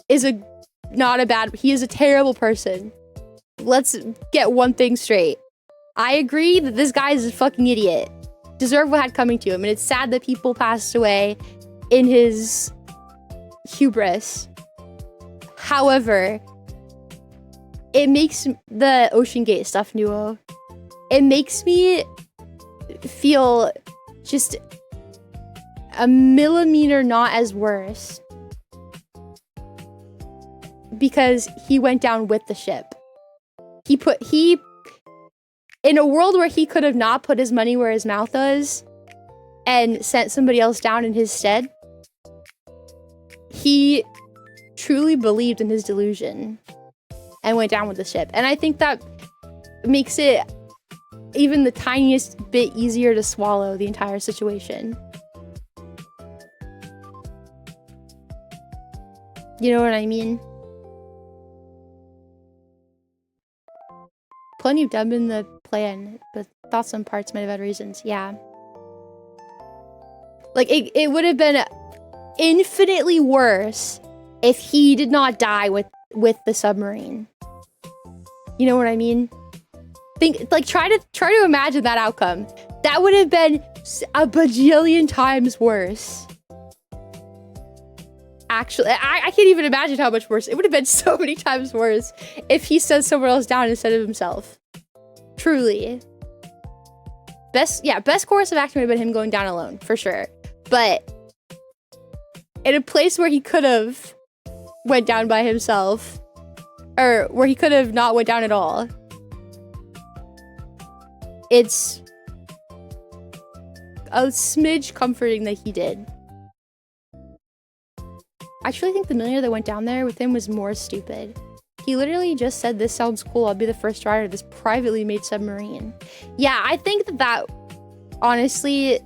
is he is a terrible person. Let's get one thing straight. I agree that this guy is a fucking idiot. Deserved what had coming to him, and it's sad that people passed away in his hubris. However, it makes the Ocean Gate stuff, Nuo. It makes me feel just a millimeter not as worse because he went down with the ship. In a world where he could have not put his money where his mouth was and sent somebody else down in his stead, he truly believed in his delusion and went down with the ship. And I think that makes it even the tiniest bit easier to swallow the entire situation. You know what I mean? Plenty of dumb in the plan, but thought some parts might have had reasons. Yeah. Like, it would have been infinitely worse if he did not die with the submarine. You know what I mean? Try to imagine that outcome. That would have been a bajillion times worse. Actually, I can't even imagine how much worse. It would have been so many times worse if he sent someone else down instead of himself. Truly. Best course of action would have been him going down alone, for sure. But in a place where he could have went down by himself, or where he could have not went down at all, it's a smidge comforting that he did. I actually think the millionaire that went down there with him was more stupid. He literally just said, "This sounds cool. I'll be the first rider of this privately made submarine." Yeah, I think that honestly,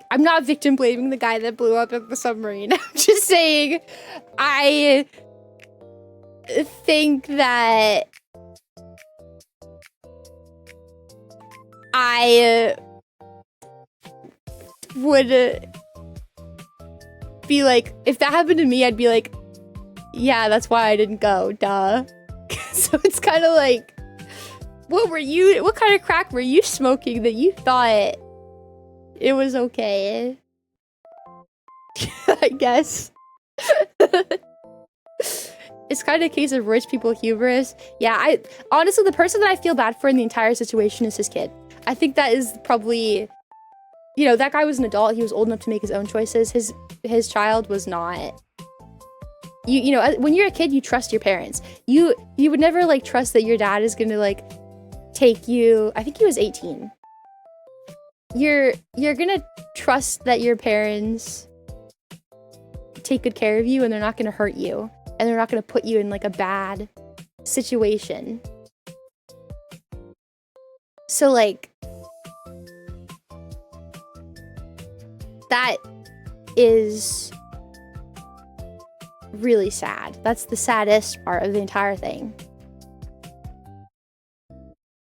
I'm not victim blaming the guy that blew up the submarine. I'm just saying, I think that I would be like, if that happened to me, I'd be like, yeah, that's why I didn't go, duh. So it's kind of like, what kind of crack were you smoking that you thought it was okay? I guess. It's kind of a case of rich people hubris. Yeah, honestly, the person that I feel bad for in the entire situation is his kid. I think that is probably, you know, that guy was an adult. He was old enough to make his own choices. His child was not. You know, when you're a kid, you trust your parents. You would never like trust that your dad is gonna like take you. I think he was 18. You're gonna trust that your parents take good care of you and they're not gonna hurt you and they're not gonna put you in like a bad situation. So like, that is really sad. That's the saddest part of the entire thing.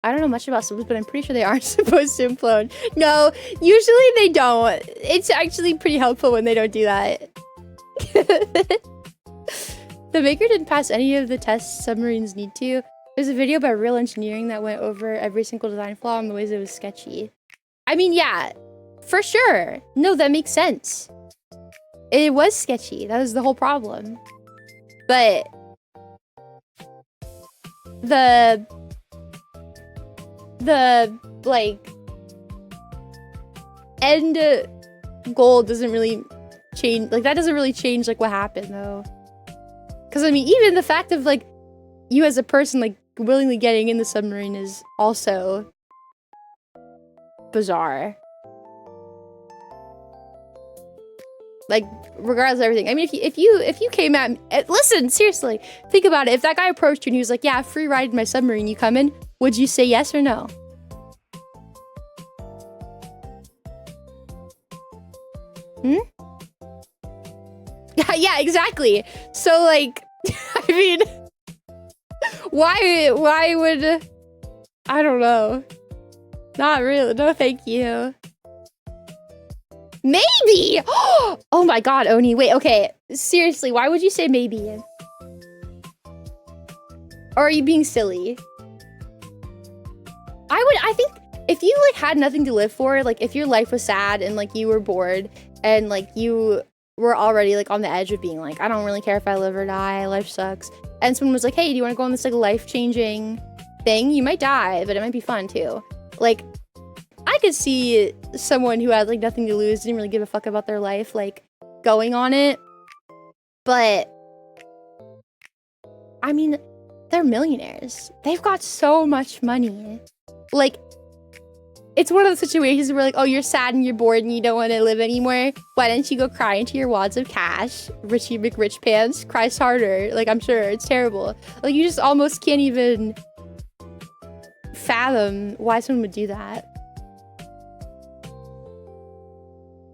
I don't know much about subs, but I'm pretty sure they aren't supposed to implode. No, usually they don't. It's actually pretty helpful when they don't do that. The maker didn't pass any of the tests submarines need to. There's a video about real engineering that went over every single design flaw and the ways it was sketchy. I mean, yeah, for sure. No, that makes sense. It was sketchy. That was the whole problem. But the like end goal doesn't really change. Like, that doesn't really change like what happened though. Because I mean, even the fact of like you as a person like willingly getting in the submarine is also bizarre. Like, regardless of everything. I mean, if you came at me, listen, seriously, think about it. If that guy approached you and he was like, "Yeah, free ride in my submarine, you coming?" Would you say yes or no? Yeah, exactly. So like, I mean, Why would... I don't know. Not really. No, thank you. Maybe! Oh my god, Oni. Wait, okay. Seriously, why would you say maybe? Or are you being silly? I think if you like had nothing to live for, like if your life was sad and like you were bored and like you were already like on the edge of being like, I don't really care if I live or die, life sucks. And someone was like, hey, do you want to go on this like life-changing thing? You might die, but it might be fun too. Like, I could see someone who had like nothing to lose, didn't really give a fuck about their life, like going on it. But I mean, they're millionaires. They've got so much money. Like, it's one of those situations where like, oh, you're sad and you're bored and you don't want to live anymore. Why don't you go cry into your wads of cash? Richie McRich pants cries harder. Like, I'm sure it's terrible. Like, you just almost can't even fathom why someone would do that.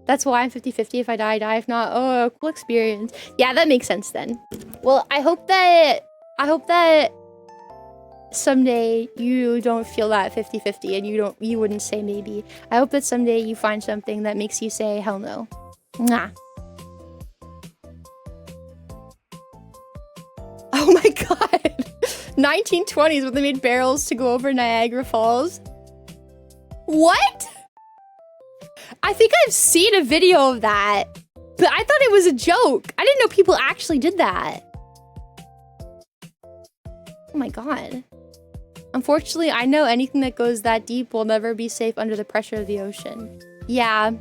That's why I'm 50-50. If I die, I die. If not, oh, cool experience. Yeah, that makes sense then. Well, I hope that someday you don't feel that 50-50 and you wouldn't say maybe. I hope that someday you find something that makes you say hell no. Mwah. Oh my god. 1920s when they made barrels to go over Niagara Falls. What? I think I've seen a video of that, but I thought it was a joke. I didn't know people actually did that. Oh my god. Unfortunately, I know anything that goes that deep will never be safe under the pressure of the ocean. Yeah.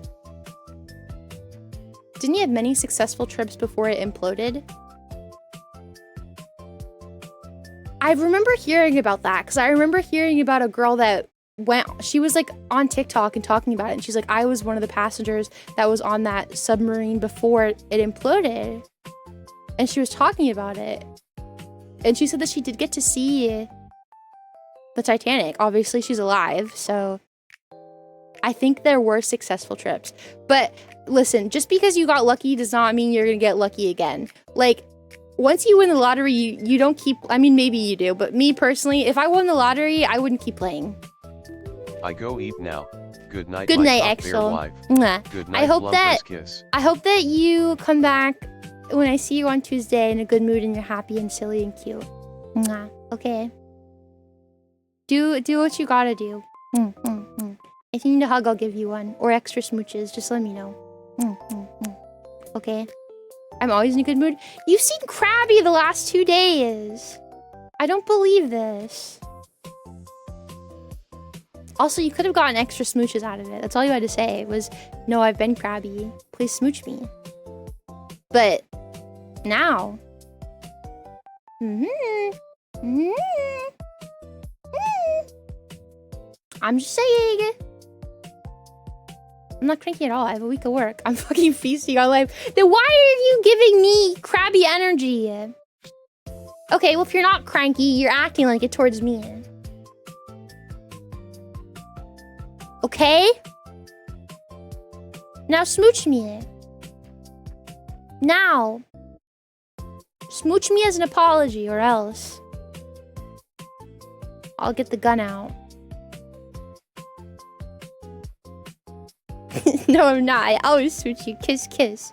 Didn't you have many successful trips before it imploded? I remember hearing about that, because I remember hearing about a girl that she was like on TikTok and talking about it, and she's like, I was one of the passengers that was on that submarine before it imploded. And she was talking about it. And she said that she did get to see the Titanic. Obviously, she's alive, so I think there were successful trips. But listen, just because you got lucky does not mean you're gonna get lucky again. Like, once you win the lottery, you don't keep... I mean, maybe you do, but me personally, if I won the lottery, I wouldn't keep playing. I go eat now. Good night, Good night, Axel. Mwah. Good night, kiss. I hope that you come back when I see you on Tuesday in a good mood and you're happy and silly and cute. Mwah. Okay. Do what you gotta do. If you need a hug, I'll give you one. Or extra smooches, just let me know. Okay? I'm always in a good mood. You've seen Krabby the last 2 days. I don't believe this. Also, you could have gotten extra smooches out of it. That's all you had to say was, no, I've been crabby. Please smooch me. But now. I'm just saying. I'm not cranky at all. I have a week of work. I'm fucking feasting on life. Then why are you giving me crabby energy? Okay, well, if you're not cranky, you're acting like it towards me. Okay? Now smooch me. Now. Smooch me as an apology, or else I'll get the gun out. No, I'm not. I always smooch you. Kiss, kiss.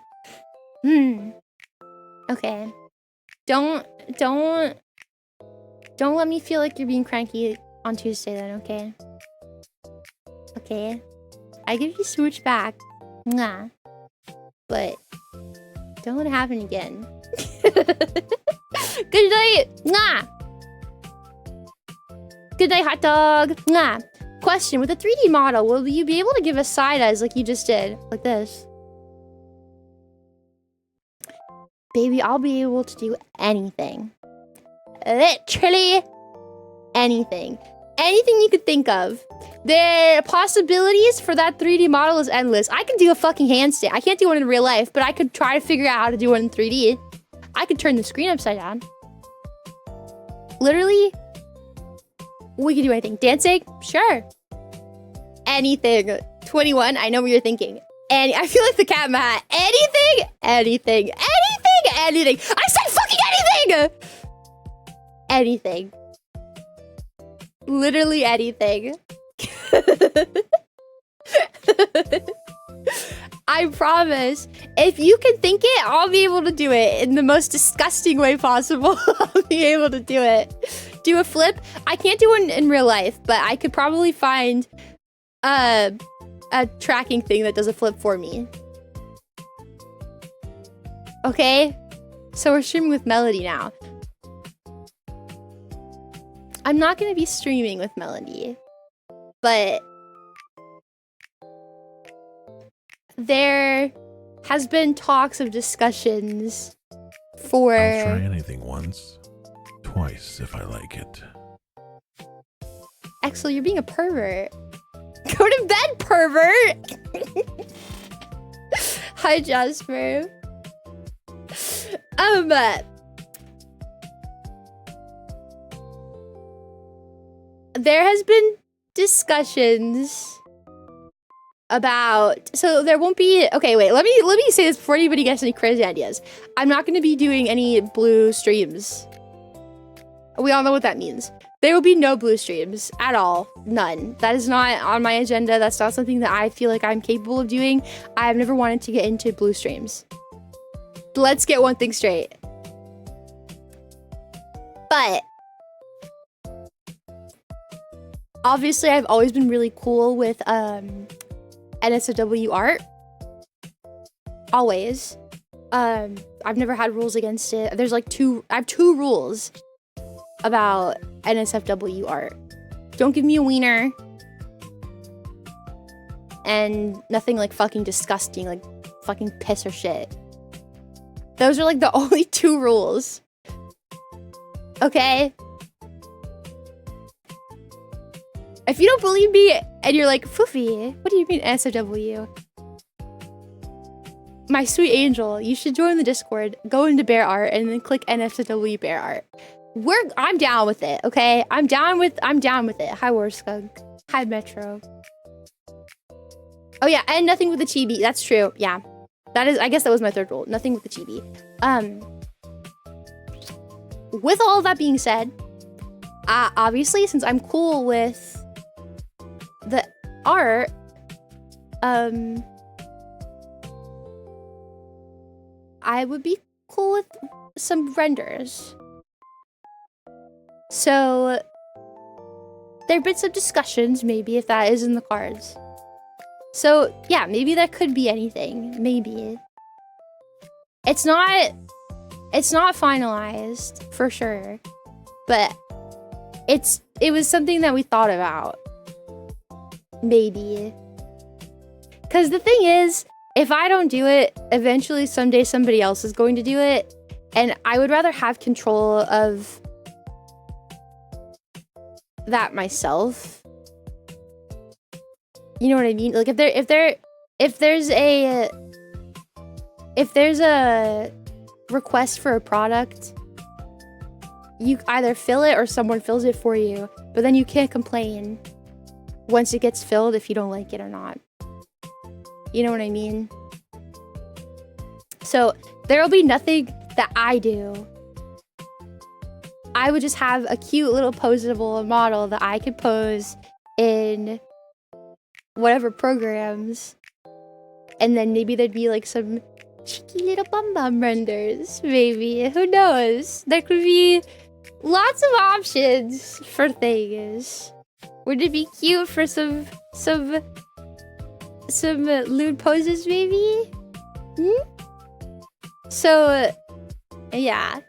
Okay. Don't let me feel like you're being cranky on Tuesday then, okay? Okay. I give you smooch back. Mwah. But don't let it happen again. Good night. Mwah. Good night, hot dog. Mwah. Question, with a 3D model, will you be able to give us side eyes like you just did? Like this. Baby, I'll be able to do anything. Literally anything. Anything you could think of. The possibilities for that 3D model is endless. I can do a fucking handstand. I can't do one in real life, but I could try to figure out how to do one in 3D. I could turn the screen upside down. Literally, we could do anything. Dancing? Sure. Anything. 21, I know what you're thinking. And I feel like the cat in the hat. Anything, anything, anything, anything. I said fucking anything! Anything. Literally anything. I promise. If you can think it, I'll be able to do it in the most disgusting way possible. I'll be able to do it. Do a flip. I can't do one in real life, but I could probably find a tracking thing that does a flip for me. Okay? So we're streaming with Melody now. I'm not going to be streaming with Melody, but there has been talks of discussions for... I'll try anything once, twice if I like it. Axel, you're being a pervert. Go to bed, pervert! Hi, Jasper. There has been discussions about, so there won't be, okay, wait, let me say this before anybody gets any crazy ideas. I'm not going to be doing any blue streams. We all know what that means. There will be no blue streams at all. None. That is not on my agenda. That's not something that I feel like I'm capable of doing. I've never wanted to get into blue streams. Let's get one thing straight. But obviously I've always been really cool with NSFW art. Always. I've never had rules against it. There's like I have two rules about NSFW art. Don't give me a wiener. And nothing like fucking disgusting, like fucking piss or shit. Those are like the only two rules. Okay? If you don't believe me and you're like, Fuufie, what do you mean NSFW? My sweet angel, you should join the Discord, go into bear art, and then click NSFW bear art. I'm down with it, okay? I'm down with it. Hi, War Skunk. Hi, Metro. Oh yeah, and nothing with the chibi. That's true. Yeah. I guess that was my third rule. Nothing with the chibi. With all of that being said, obviously, since I'm cool with the art, I would be cool with some renders. So there have been some discussions, maybe, if that is in the cards. So yeah, maybe that could be anything. Maybe. It's not finalized for sure, but it was something that we thought about. Maybe. Because the thing is, if I don't do it, eventually someday somebody else is going to do it, and I would rather have control of that myself. You know what I mean? Like if there's a request for a product, you either fill it or someone fills it for you, but then you can't complain once it gets filled if you don't like it or not. You know what I mean? So there'll be nothing that I do. I would just have a cute little posable model that I could pose in whatever programs. And then maybe there'd be like some cheeky little bum renders, maybe. Who knows? There could be lots of options for things. Would it be cute for some lewd poses, maybe? So, yeah.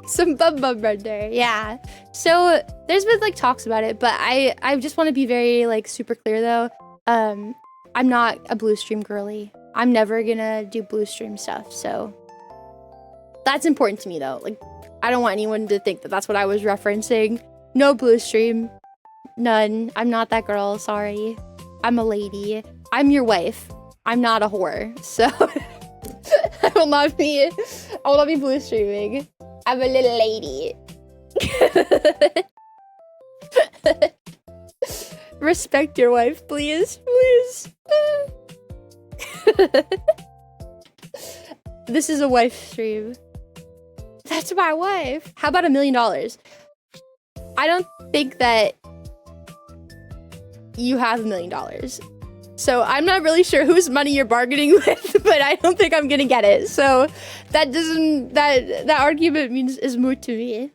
Some bum render, yeah. So there's been like talks about it, but I just want to be very like super clear though. I'm not a blue stream girly. I'm never gonna do blue stream stuff, so that's important to me though. Like, I don't want anyone to think that that's what I was referencing. No blue stream, none. I'm not that girl. Sorry, I'm a lady. I'm your wife. I'm not a whore, so I will not be blue streaming. I'm a little lady. Respect your wife, please. Please. This is a wife stream. That's my wife. How about $1 million? I don't think that you have $1 million. So I'm not really sure whose money you're bargaining with, but I don't think I'm gonna get it. So that doesn't, that argument is moot to me.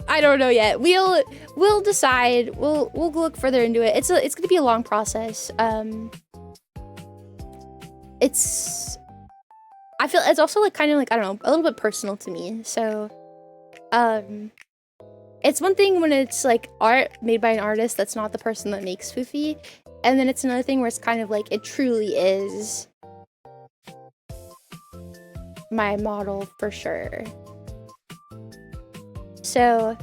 I don't know yet. We'll decide. We'll look further into it. It's gonna be a long process. I feel it's also like kind of like, I don't know, a little bit personal to me. So it's one thing when it's like art made by an artist that's not the person that makes Fuufie, and then it's another thing where it's kind of like it truly is my model for sure. So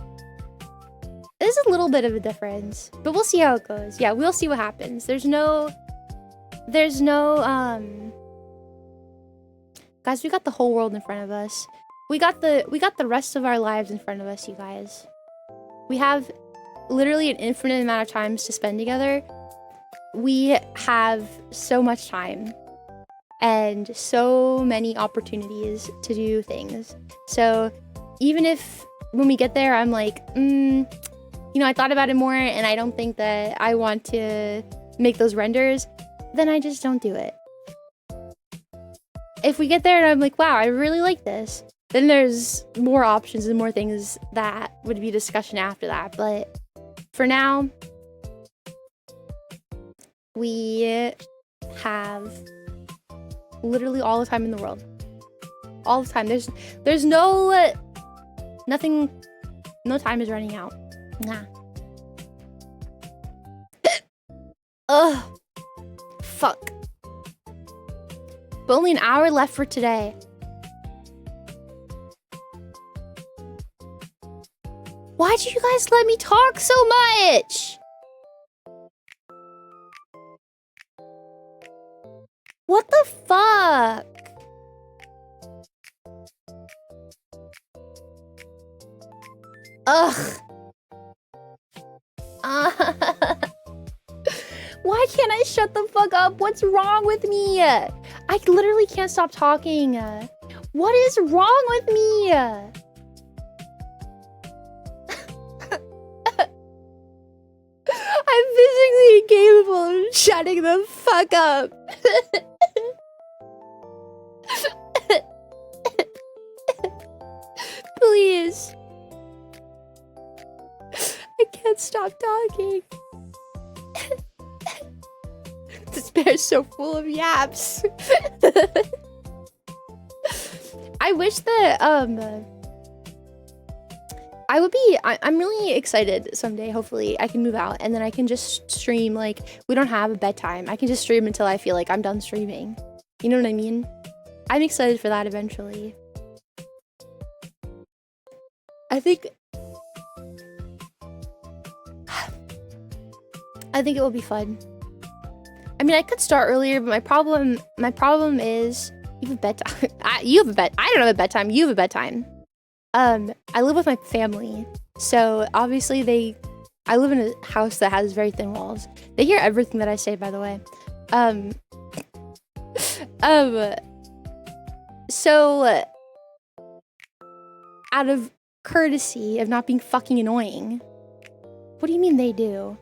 there's a little bit of a difference, but we'll see how it goes. Yeah, we'll see what happens. There's no guys, we got the whole world in front of us. We got the rest of our lives in front of us, you guys. We have literally an infinite amount of times to spend together. We have so much time and so many opportunities to do things. So even if when we get there, I'm like, you know, I thought about it more and I don't think that I want to make those renders, then I just don't do it. If we get there and I'm like, wow, I really like this, then there's more options and more things that would be discussion after that. But for now, we have literally all the time in the world. All the time. There's no nothing, no time is running out. Nah. Ugh. Fuck. But only an hour left for today. Why'd you guys let me talk so much? What the fuck? Ugh. Why can't I shut the fuck up? What's wrong with me? I literally can't stop talking. What is wrong with me? I'm physically incapable of shutting the fuck up. Please. I can't stop talking. This bear's so full of yaps. I wish that I'm really excited someday. Hopefully I can move out and then I can just stream. Like, we don't have a bedtime. I can just stream until I feel like I'm done streaming. You know what I mean? I'm excited for that eventually. I think it will be fun. I mean, I could start earlier, but my problem is you have a bedtime. I don't have a bedtime. You have a bedtime. I live with my family, so obviously I live in a house that has very thin walls. They hear everything that I say, by the way. So out of courtesy of not being fucking annoying. What do you mean they do?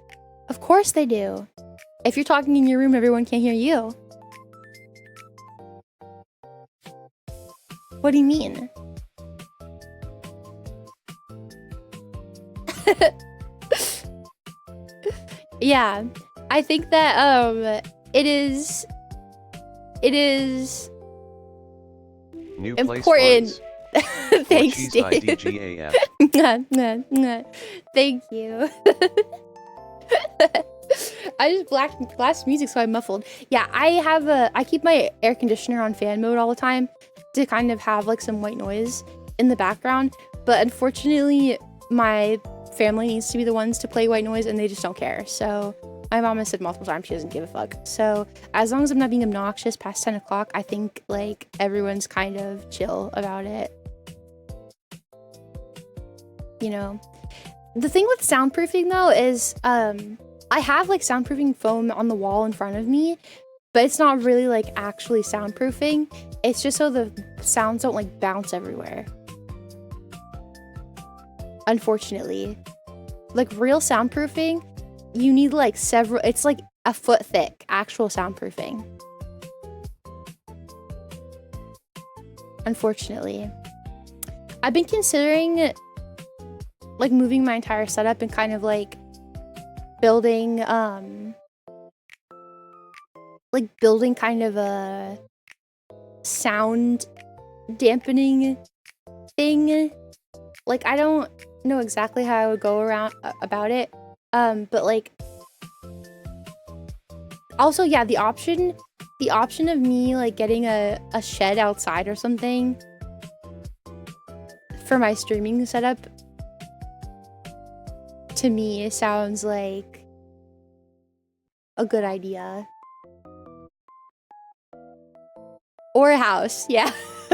Of course they do. If you're talking in your room, everyone can't hear you. What do you mean? Yeah, I think that it is New important. Thanks, Dave. IDGAF. Thank you. I just blast music so I'm muffled. Yeah, I keep my air conditioner on fan mode all the time to kind of have like some white noise in the background, but unfortunately my family needs to be the ones to play white noise and they just don't care. So my mom has said multiple times she doesn't give a fuck. So as long as I'm not being obnoxious past 10 o'clock, I think like everyone's kind of chill about it. You know, the thing with soundproofing though is I have like soundproofing foam on the wall in front of me, but it's not really like actually soundproofing. It's just so the sounds don't like bounce everywhere. Unfortunately. like real soundproofing, you need like several, it's like a foot thick actual soundproofing. Unfortunately. I've been considering like moving my entire setup and kind of like building kind of a sound dampening thing. Like I don't know exactly how I would go around about it, but like also yeah, the option of me like getting a shed outside or something for my streaming setup to me sounds like a good idea. Or a house, yeah.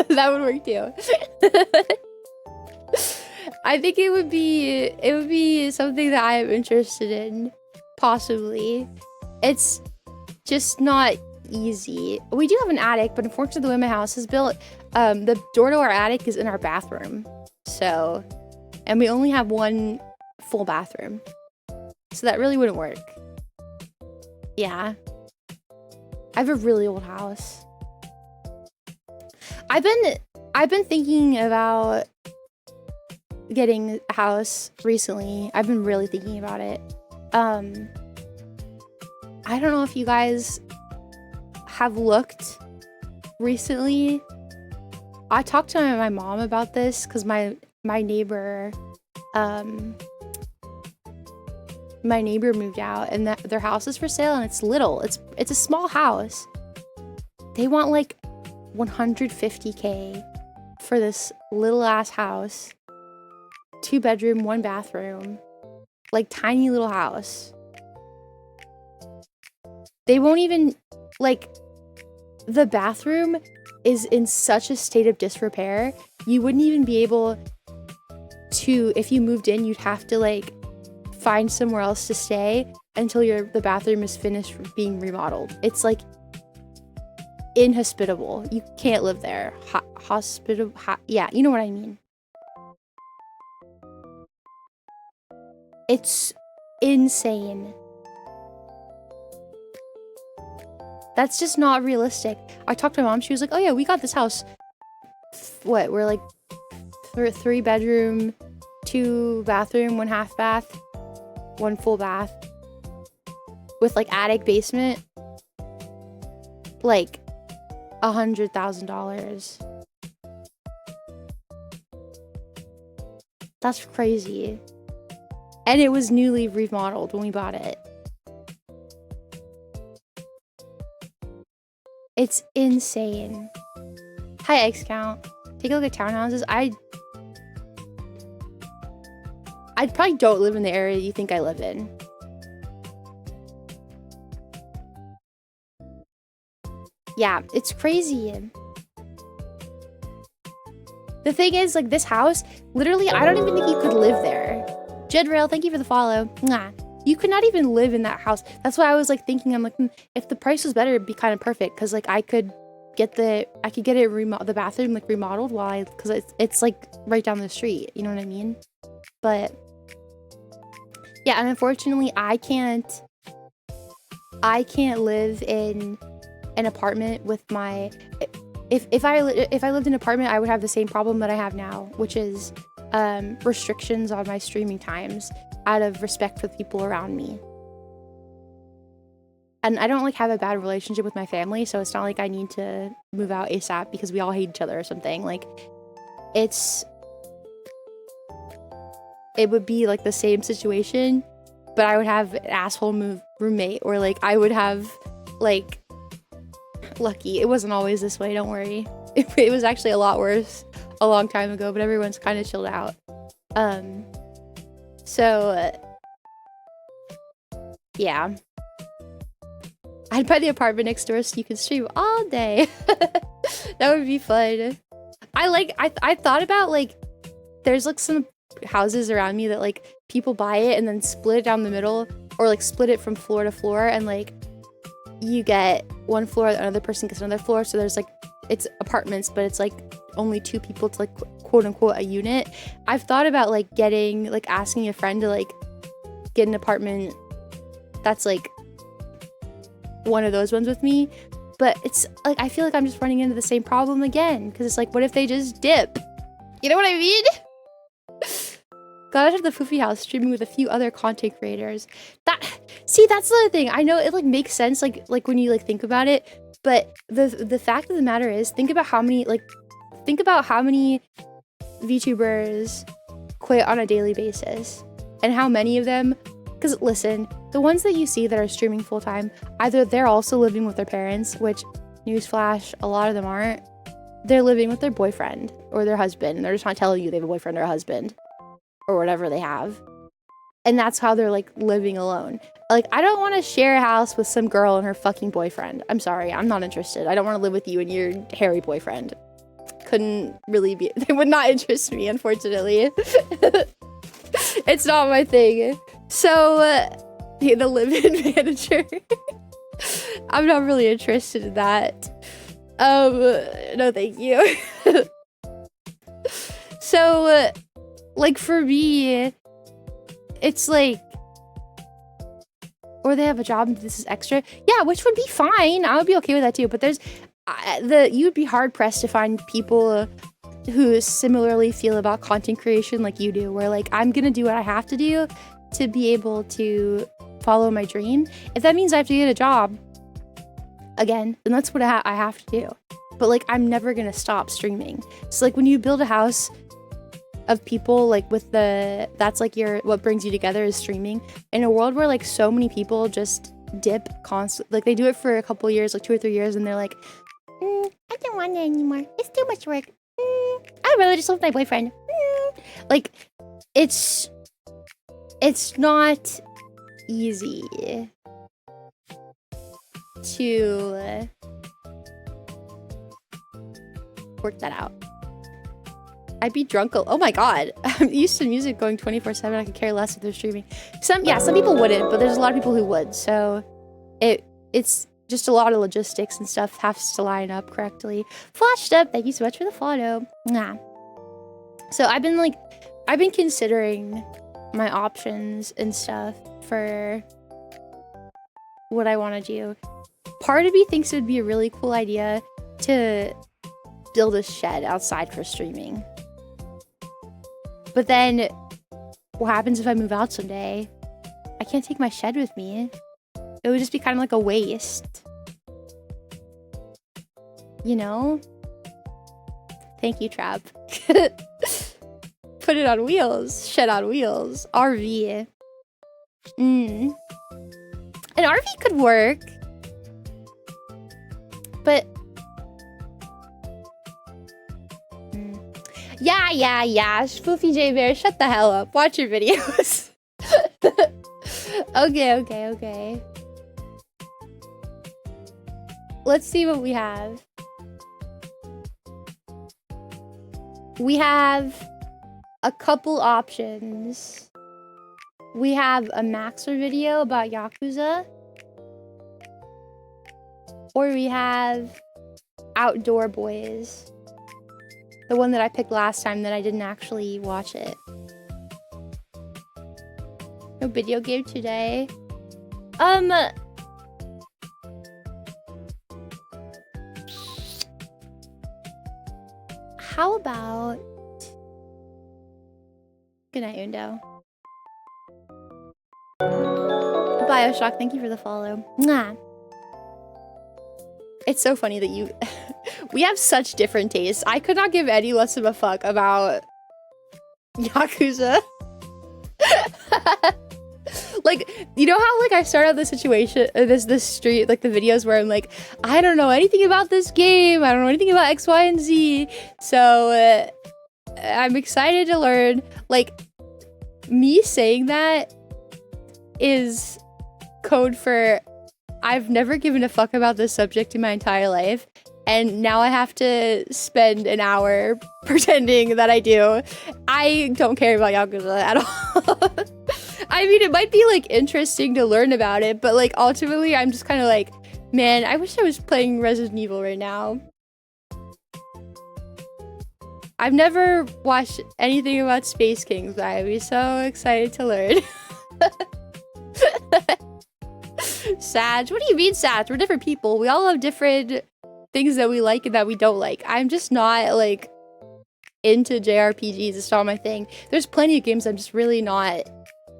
That would work too. I think it would be something that I am interested in, possibly. It's just not easy. We do have an attic, but unfortunately the way my house is built, the door to our attic is in our bathroom. So, and we only have one full bathroom. So that really wouldn't work. Yeah. I have a really old house. I've been thinking about getting a house recently. I've been really thinking about it. I don't know if you guys have looked recently. I talked to my mom about this because my neighbor moved out and their house is for sale and it's little. It's a small house. They want like $150K for this little ass house. 2 bedroom, 1 bathroom. Like tiny little house. They won't even like the bathroom is in such a state of disrepair. You wouldn't even be able to, if you moved in, you'd have to like find somewhere else to stay until the bathroom is finished being remodeled. It's like inhospitable. You can't live there. Yeah, you know what I mean. It's insane. That's just not realistic. I talked to my mom. She was like, oh yeah, we got this house. What? We're like 3 bedroom, 2 bathroom, 1 half bath, 1 full bath with like attic basement. Like $100,000. That's crazy. And it was newly remodeled when we bought it. It's insane. Hi, X count. Take a look at townhouses. I probably don't live in the area you think I live in. Yeah, it's crazy. The thing is, like, this house, literally, I don't even think you could live there. Jedrail, thank you for the follow. Mwah. You could not even live in that house. That's why I was like thinking, I'm like, if the price was better, it'd be kind of perfect. Cause like I could get the bathroom like remodeled cause it's like right down the street. You know what I mean? But yeah, and unfortunately I can't live in an apartment with my, if I lived in an apartment, I would have the same problem that I have now, which is restrictions on my streaming times out of respect for the people around me. And I don't like have a bad relationship with my family, so it's not like I need to move out ASAP because we all hate each other or something. Like it would be like the same situation, but I would have an asshole roommate, or like I would have like, lucky it wasn't always this way, don't worry. It was actually a lot worse a long time ago, but everyone's kind of chilled out. So yeah, I'd buy the apartment next door so you could stream all day. That would be fun. I thought about like, there's like some houses around me that like people buy it and then split it down the middle, or like split it from floor to floor, and like you get one floor, another person gets another floor, so there's like, it's apartments, but it's like only 2 people to like quote unquote a unit. I've thought about like asking a friend to like get an apartment that's like one of those ones with me. But it's like, I feel like I'm just running into the same problem again. Because it's like, what if they just dip? You know what I mean? Got out of the Fuufie house streaming with a few other content creators. See, that's the other thing. I know it like makes sense like when you like think about it. But the fact of the matter is, think about how many VTubers quit on a daily basis. And how many of them, because listen, the ones that you see that are streaming full time, either they're also living with their parents, which, newsflash, a lot of them aren't. They're living with their boyfriend or their husband. They're just not telling you they have a boyfriend or a husband or whatever they have. And that's how they're like living alone. Like, I don't want to share a house with some girl and her fucking boyfriend. I'm sorry, I'm not interested. I don't want to live with you and your hairy boyfriend. Couldn't really be, they would not interest me, unfortunately. It's not my thing. So, the live-in manager. I'm not really interested in that. No thank you. So, like for me, it's like, or they have a job and this is extra. Yeah, which would be fine. I would be okay with that too. But there's, you'd be hard pressed to find people who similarly feel about content creation like you do, where like, I'm gonna do what I have to do to be able to follow my dream. If that means I have to get a job, again, then that's what I have to do. But like, I'm never gonna stop streaming. So like, when you build a house of people, like with that's like what brings you together is streaming. In a world where like so many people just dip constantly, like they do it for a couple years, like 2 or 3 years, and they're like, I don't want it anymore. It's too much work. I'd rather just live with my boyfriend. Like, it's not easy to work that out. I'd be drunk. Oh my god. I'm used to music going 24/7. I could care less if they're streaming. Some people wouldn't, but there's a lot of people who would. So it's just a lot of logistics and stuff has to line up correctly. Flashed up. Thank you so much for the follow. Nah. So I've been considering my options and stuff for what I want to do. Part of me thinks it would be a really cool idea to build a shed outside for streaming. But then what happens if I move out someday? I can't take my shed with me. It would just be kind of like a waste. You know? Thank you, Trap. Put it on wheels. Shed on wheels. RV. An RV could work. But yeah. Fuufie J Bear, shut the hell up. Watch your videos. Okay. Let's see what we have. We have a couple options. We have a Maxer video about Yakuza. Or we have Outdoor Boys. The one that I picked last time that I didn't actually watch it. No video game today. How about... Good night, Undo. Bioshock, thank you for the follow. Mwah. It's so funny that you... We have such different tastes. I could not give any less of a fuck about Yakuza. Like, you know how like I start out the situation, this street, like the videos where I'm like, I don't know anything about this game. I don't know anything about X, Y, and Z. So I'm excited to learn. Like, me saying that is code for I've never given a fuck about this subject in my entire life. And now I have to spend an hour pretending that I do. I don't care about Yakuza at all. I mean, it might be, like, interesting to learn about it, but, like, ultimately, I'm just kind of like, man, I wish I was playing Resident Evil right now. I've never watched anything about Space Kings, but I'd be so excited to learn. Sag? What do you mean, Sag? We're different people. We all have different things that we like and that we don't like. I'm just not, like, into JRPGs. It's not my thing. There's plenty of games I'm just really not...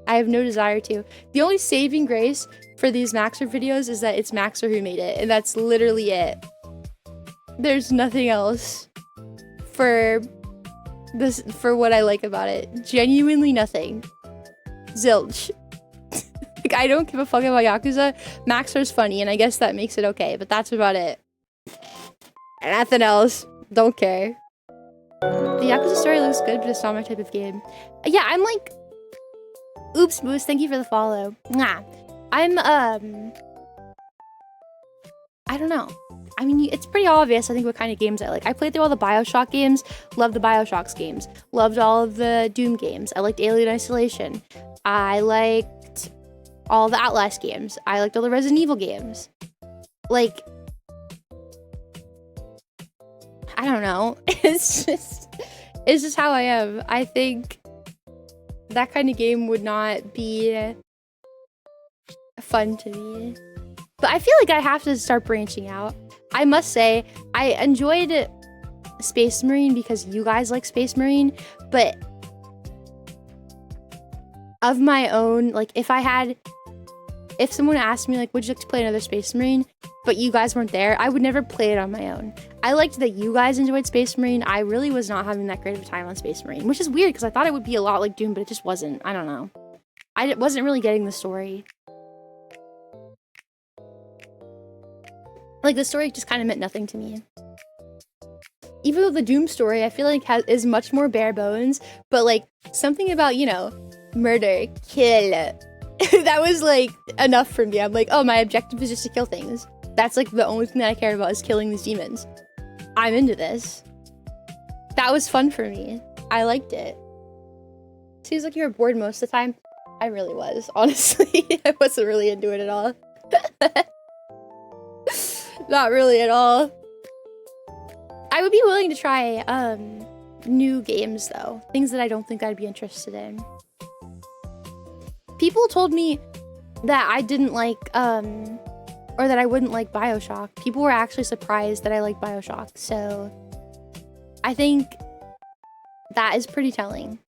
I have no desire to. The only saving grace for these Maxer videos is that it's Maxer who made it, and that's literally it. There's nothing else for this, for what I like about it. Genuinely nothing. Zilch. Like, I don't give a fuck about Yakuza. Maxer's funny, and I guess that makes it okay, but that's about it. Nothing else. Don't care. The Yakuza story looks good, but it's not my type of game. Yeah, I'm like... Oops, Moose, thank you for the follow. Mwah. I'm, I don't know. I mean, it's pretty obvious, I think, what kind of games I like. I played through all the Bioshock games, loved the Bioshocks games, loved all of the Doom games. I liked Alien Isolation. I liked all the Outlast games. I liked all the Resident Evil games. Like, I don't know. It's just how I am. I think that kind of game would not be fun to me. But I feel like I have to start branching out. I must say, I enjoyed Space Marine because you guys like Space Marine, but of my own, like, if someone asked me, like, would you like to play another Space Marine, but you guys weren't there, I would never play it on my own. I liked that you guys enjoyed Space Marine. I really was not having that great of a time on Space Marine, which is weird because I thought it would be a lot like Doom, but it just wasn't. I don't know. I wasn't really getting the story. Like, the story just kind of meant nothing to me. Even though the Doom story, I feel like is much more bare bones, but, like, something about, you know, murder, kill. That was, like, enough for me. I'm like, oh, my objective is just to kill things. That's, like, the only thing that I care about is killing these demons. I'm into this. That was fun for me. I liked it. Seems like you were bored most of the time. I really was, honestly. I wasn't really into it at all. Not really at all. I would be willing to try new games, though. Things that I don't think I'd be interested in. People told me that I didn't like, or that I wouldn't like Bioshock. People were actually surprised that I like Bioshock, so I think that is pretty telling.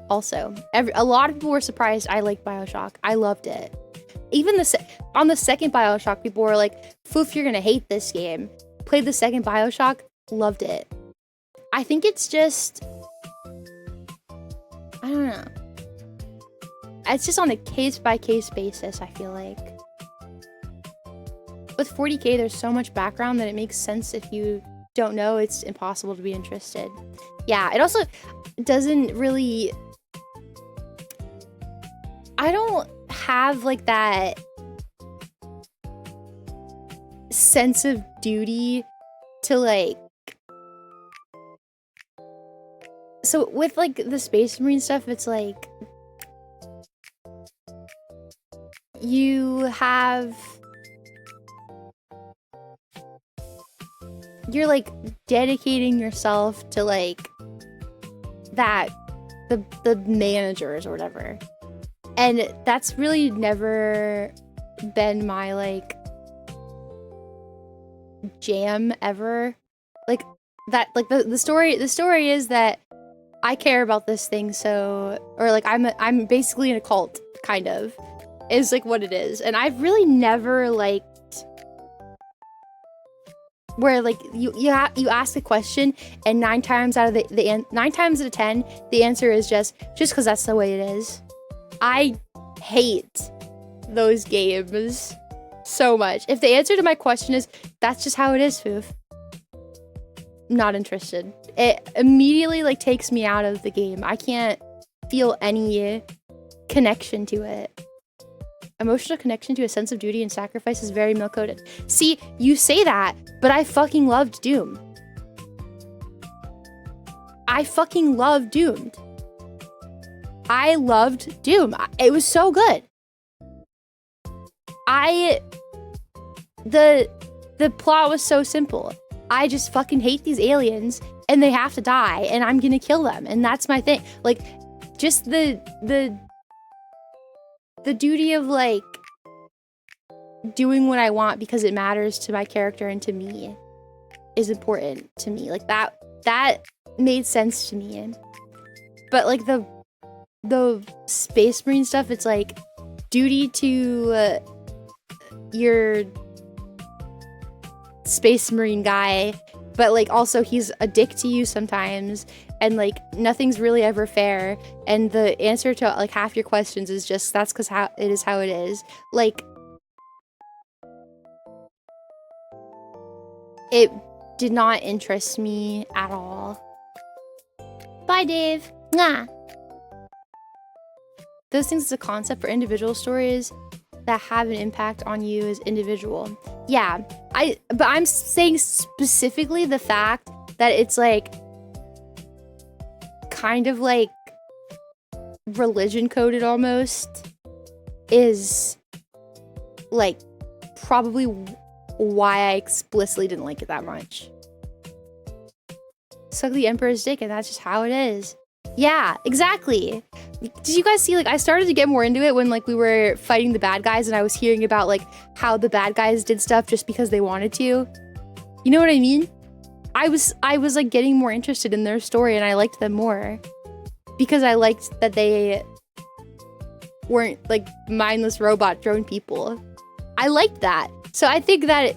Also, a lot of people were surprised I liked Bioshock. I loved it. Even on the second Bioshock, people were like, Foof, you're gonna hate this game. Played the second Bioshock, loved it. I think it's just... I don't know. It's just on a case-by-case basis, I feel like. With 40k, there's so much background that it makes sense if you don't know, it's impossible to be interested. Yeah, it also doesn't really... I don't have, like, that sense of duty to, like... So, with, like, the Space Marine stuff, it's, like... You're, like, dedicating yourself to, like, the managers or whatever. And that's really never been my, like, jam ever. Like, that, like, the story is that I care about this thing, so, or, like, I'm basically in a cult, kind of, is, like, what it is. And I've really never, like, where, like, you ask a question and 9 times out of 9 times out of 10 the answer is just because that's the way it is. I hate those games so much. If the answer to my question is that's just how it is, Foof, not interested. It immediately, like, takes me out of the game. I can't feel any connection to it. Emotional connection to a sense of duty and sacrifice is very milk-coated. See, you say that, but I fucking loved Doom. I fucking loved Doomed. I loved Doom. It was so good. The plot was so simple. I just fucking hate these aliens and they have to die and I'm gonna kill them. And that's my thing. Like, just the duty of, like, doing what I want because it matters to my character and to me is important to me. Like that made sense to me. But like the Space Marine stuff, it's like duty to your Space Marine guy, but like also he's a dick to you sometimes, and like nothing's really ever fair, and the answer to like half your questions is just that's because how it is. Like it did not interest me at all. Bye, Dave. Mwah. Those things is a concept for individual stories that have an impact on you as individual. Yeah, but I'm saying specifically the fact that it's like kind of like religion coded almost is like probably why I explicitly didn't like it that much. Suck the Emperor's dick, and that's just how it is. Yeah, exactly. Did you guys see, like, I started to get more into it when, like, we were fighting the bad guys and I was hearing about, like, how the bad guys did stuff just because they wanted to. You know what I mean? I was like, getting more interested in their story and I liked them more. Because I liked that they weren't, like, mindless robot drone people. I liked that. So I think that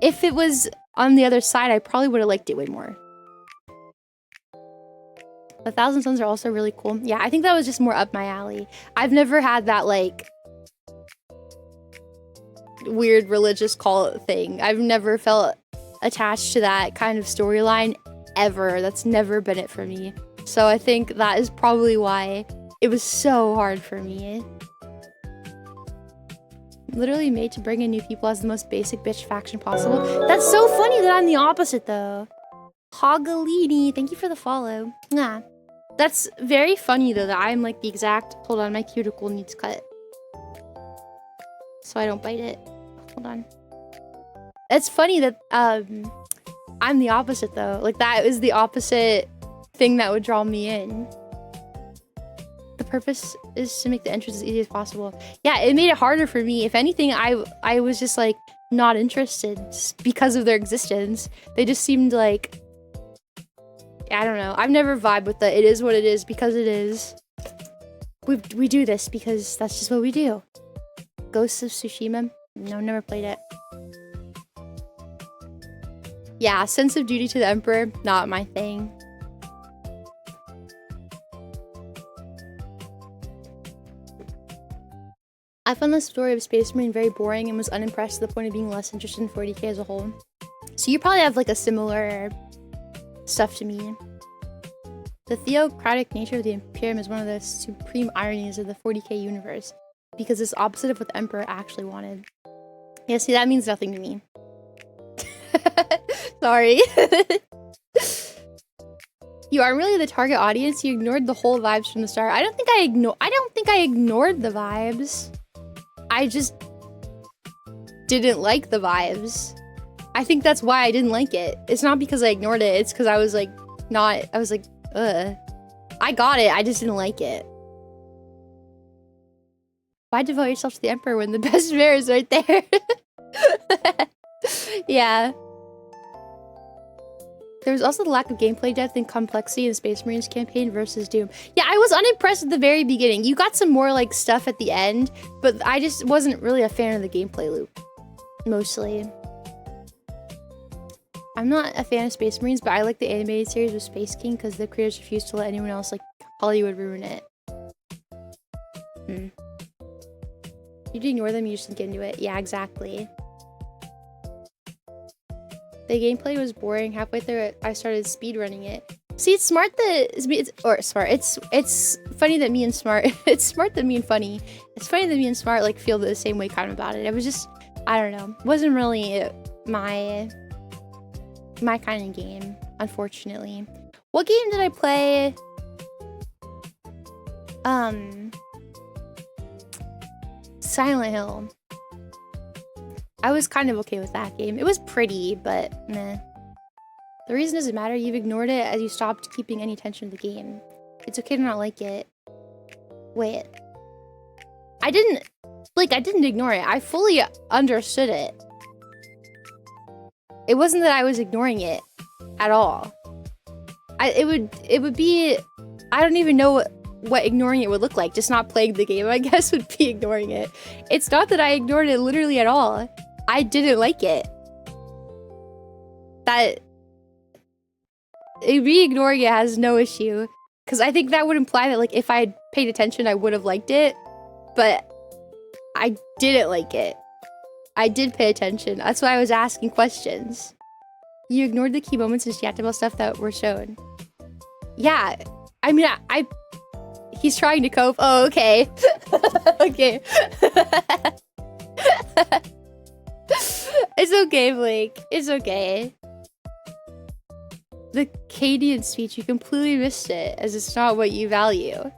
if it was on the other side, I probably would have liked it way more. 1,000 Suns are also really cool. Yeah, I think that was just more up my alley. I've never had that, like, weird religious cult thing. I've never felt attached to that kind of storyline ever. That's never been it for me. So I think that is probably why it was so hard for me. Literally made to bring in new people as the most basic bitch faction possible. That's so funny that I'm the opposite, though. Hogalini, thank you for the follow. Nah. That's very funny, though, that I'm like the exact... Hold on, my cuticle needs cut. So I don't bite it. Hold on. It's funny that I'm the opposite, though. Like, that is the opposite thing that would draw me in. The purpose is to make the entrance as easy as possible. Yeah, it made it harder for me. If anything, I was just, like, not interested just because of their existence. They just seemed like... I don't know. I've never vibed with the it is what it is because it is. We do this because that's just what we do. Ghosts of Tsushima? No, never played it. Yeah, sense of duty to the Emperor, not my thing. I found the story of Space Marine very boring and was unimpressed to the point of being less interested in 40k as a whole. So you probably have like a similar stuff to me. The theocratic nature of the Imperium is one of the supreme ironies of the 40k universe, because it's opposite of what the Emperor actually wanted. Yeah, see, that means nothing to me. Sorry. You aren't really the target audience. You ignored the whole vibes from the start. I don't think I ignored the vibes. I just didn't like the vibes. I think that's why I didn't like it. It's not because I ignored it. It's because I was like, ugh. I got it. I just didn't like it. Why devote yourself to the Emperor when the best mare is right there? Yeah. There was also the lack of gameplay depth and complexity in Space Marines campaign versus Doom. Yeah, I was unimpressed at the very beginning. You got some more like stuff at the end, but I just wasn't really a fan of the gameplay loop. Mostly. I'm not a fan of Space Marines, but I like the animated series with Space King because the creators refuse to let anyone else like Hollywood ruin it. You do ignore them, you just get into it. Yeah, exactly. The gameplay was boring. Halfway through it, I started speedrunning it. See, it's smart that it's funny that me and Smart it's smart that me and funny. It's funny that me and Smart like feel the same way kind of about it. It was just, I don't know. It wasn't really my kind of game, unfortunately. What game did I play? Silent Hill. I was kind of okay with that game. It was pretty, but meh. The reason doesn't matter. You've ignored it as you stopped keeping any attention to the game. It's okay to not like it. Wait. I didn't... Blake, I didn't ignore it. I fully understood it. It wasn't that I was ignoring it at all. It would be, I don't even know what ignoring it would look like. Just not playing the game, I guess, would be ignoring it. It's not that I ignored it literally at all. I didn't like it. Me ignoring it has no issue. Because I think that would imply that, like, if I had paid attention, I would have liked it. But I didn't like it. I did pay attention. That's why I was asking questions. You ignored the key moments and yapped about stuff that were shown. Yeah. I mean, he's trying to cope. Oh, okay. Okay. It's okay, Blake. It's okay. The Cadian speech, you completely missed it, as it's not what you value.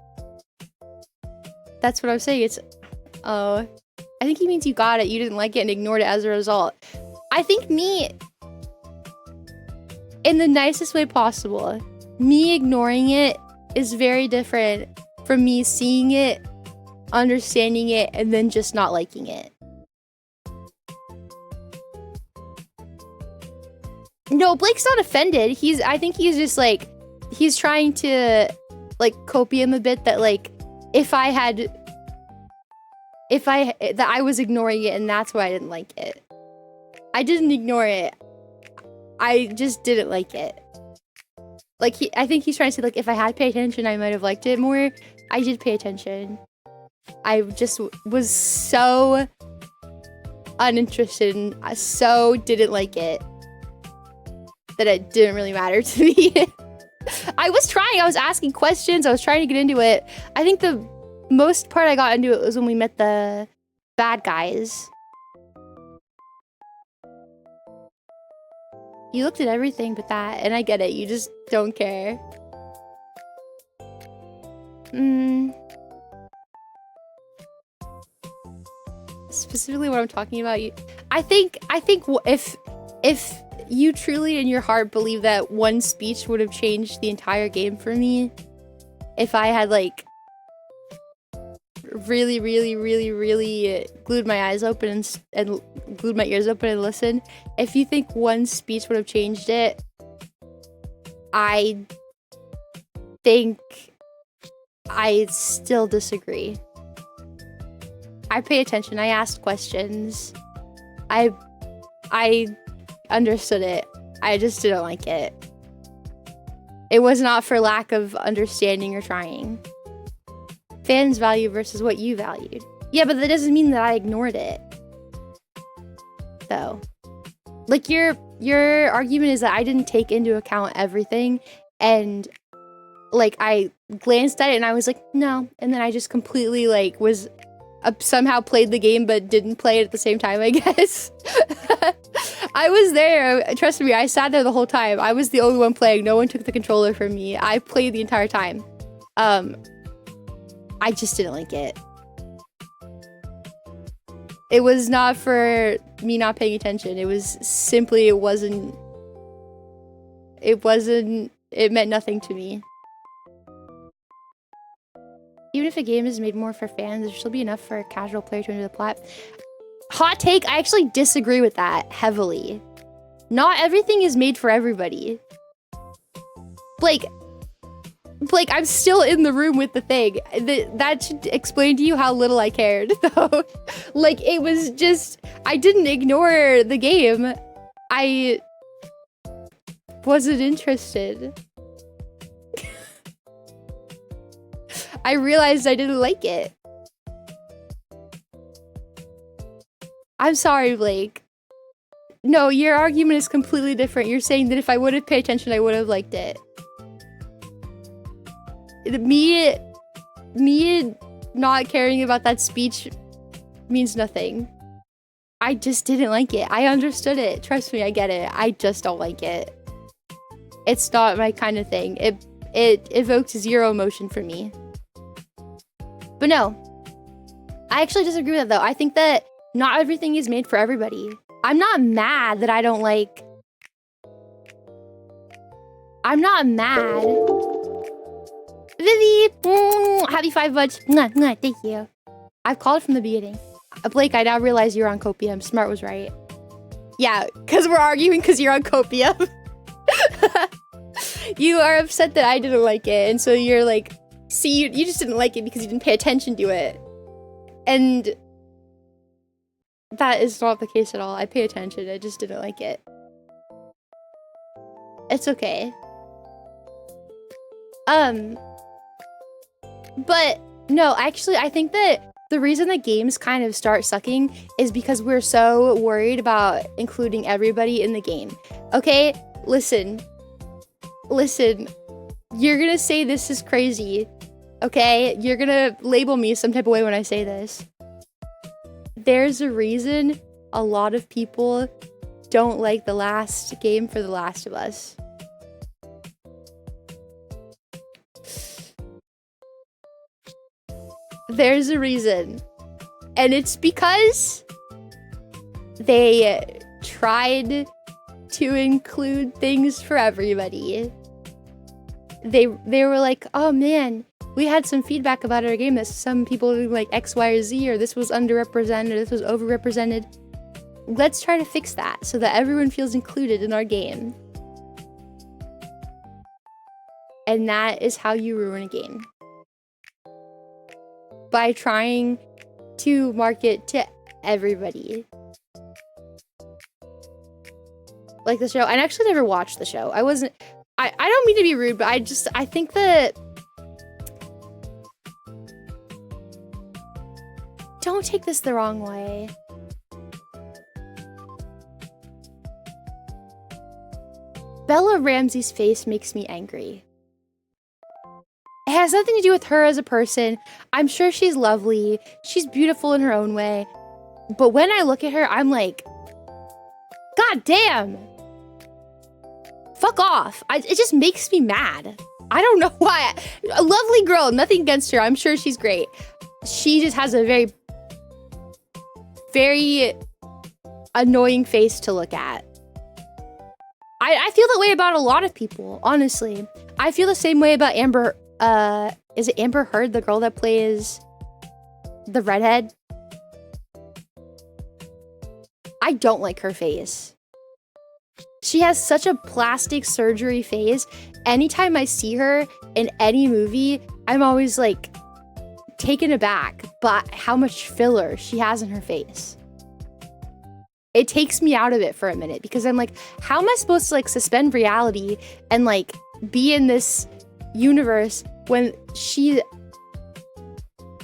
That's what I'm saying. It's... Oh... I think he means you got it, you didn't like it, and ignored it as a result. I think me... In the nicest way possible, me ignoring it is very different from me seeing it, understanding it, and then just not liking it. No, Blake's not offended. I think he's just like... He's trying to, like, copy him a bit that, like, that I was ignoring it and that's why I didn't like it. I didn't ignore it. I just didn't like it. Like, I think he's trying to say, like, if I had paid attention, I might have liked it more. I did pay attention. I just was so uninterested and I so didn't like it that it didn't really matter to me. I was trying. I was asking questions. I was trying to get into it. I think the most part I got into it was when we met the bad guys. You looked at everything but that, and I get it. You just don't care. Specifically what I'm talking about, I think if you truly in your heart believe that one speech would have changed the entire game for me, if I had, like, really glued my eyes open and glued my ears open and listened, if you think one speech would have changed it, I think I still disagree. I pay attention. I asked questions. I understood it. I just didn't like it. It was not for lack of understanding or trying. Fans value versus what you valued. Yeah, but that doesn't mean that I ignored it. Though. Like, your argument is that I didn't take into account everything, and, like, I glanced at it and I was like, no. And then I just completely, like, was... somehow played the game but didn't play it at the same time, I guess. I was there. Trust me, I sat there the whole time. I was the only one playing. No one took the controller from me. I played the entire time. I just didn't like it. It was not for me not paying attention. It was simply, it meant nothing to me. Even if a game is made more for fans, there should still be enough for a casual player to enter the plot. Hot take, I actually disagree with that heavily. Not everything is made for everybody. Blake, I'm still in the room with the thing. That should explain to you how little I cared, though. Like, it was just... I didn't ignore the game. I wasn't interested. I realized I didn't like it. I'm sorry, Blake. No, your argument is completely different. You're saying that if I would have paid attention, I would have liked it. Me not caring about that speech means nothing. I just didn't like it. I understood it. Trust me, I get it. I just don't like it. It's not my kind of thing. It evokes zero emotion for me. But no, I actually disagree with that, though. I think that not everything is made for everybody. I'm not mad that I don't like... I'm not mad. Vivi! Happy 5 bucks. Mwah, mwah, thank you. I've called from the beginning. Blake, I now realize you're on copium. Smart was right. Yeah, because we're arguing because you're on copium. You are upset that I didn't like it, and so you're like, see, you just didn't like it because you didn't pay attention to it. And that is not the case at all. I pay attention, I just didn't like it. It's okay. But no, actually, I think that the reason that games kind of start sucking is because we're so worried about including everybody in the game. Okay, listen, you're gonna say this is crazy, okay? You're gonna label me some type of way when I say this. There's a reason a lot of people don't like the last game for The Last of Us. There's a reason. And it's because they tried to include things for everybody. They were like, oh man, we had some feedback about our game that some people were like X, Y, or Z, or this was underrepresented, or this was overrepresented. Let's try to fix that so that everyone feels included in our game. And that is how you ruin a game. By trying to market to everybody. Like the show. I actually never watched the show. I don't mean to be rude, but I think that... Don't take this the wrong way. Bella Ramsey's face makes me angry. It has nothing to do with her as a person. I'm sure she's lovely. She's beautiful in her own way. But when I look at her, I'm like, God damn. Fuck off. It just makes me mad. I don't know why. A lovely girl, nothing against her. I'm sure she's great. She just has a very, very annoying face to look at. I feel that way about a lot of people, honestly. I feel the same way about Amber. Is it Amber Heard, the girl that plays the redhead? I don't like her face. She has such a plastic surgery face. Anytime I see her in any movie, I'm always like taken aback by how much filler she has in her face. It takes me out of it for a minute because I'm like, how am I supposed to like suspend reality and like be in this universe when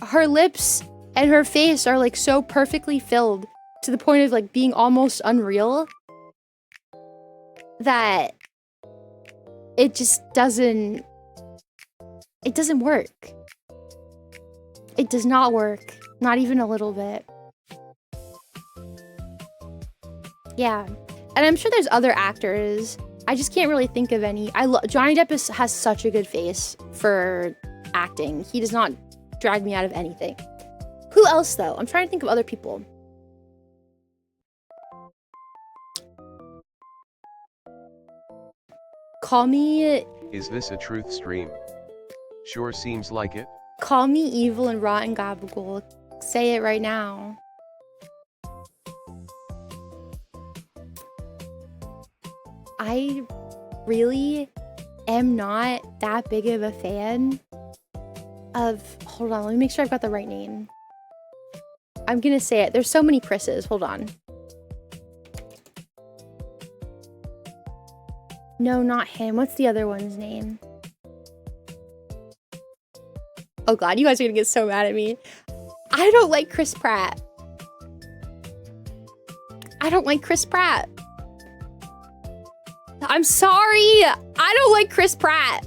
her lips and her face are like so perfectly filled to the point of like being almost unreal that it just doesn't work. It does not work. Not even a little bit. Yeah. And I'm sure there's other actors. I just can't really think of any. Johnny Depp has such a good face for acting. He does not drag me out of anything. Who else, though? I'm trying to think of other people. Call me... Is this a truth stream? Sure seems like it. Call me evil and rotten gabagool. Say it right now. I really am not that big of a fan of... Hold on, let me make sure I've got the right name. I'm gonna say it. There's so many Chris's. Hold on. No, not him. What's the other one's name? Oh god, you guys are gonna get so mad at me. I don't like Chris Pratt. I don't like Chris Pratt. I'm sorry. I don't like Chris Pratt.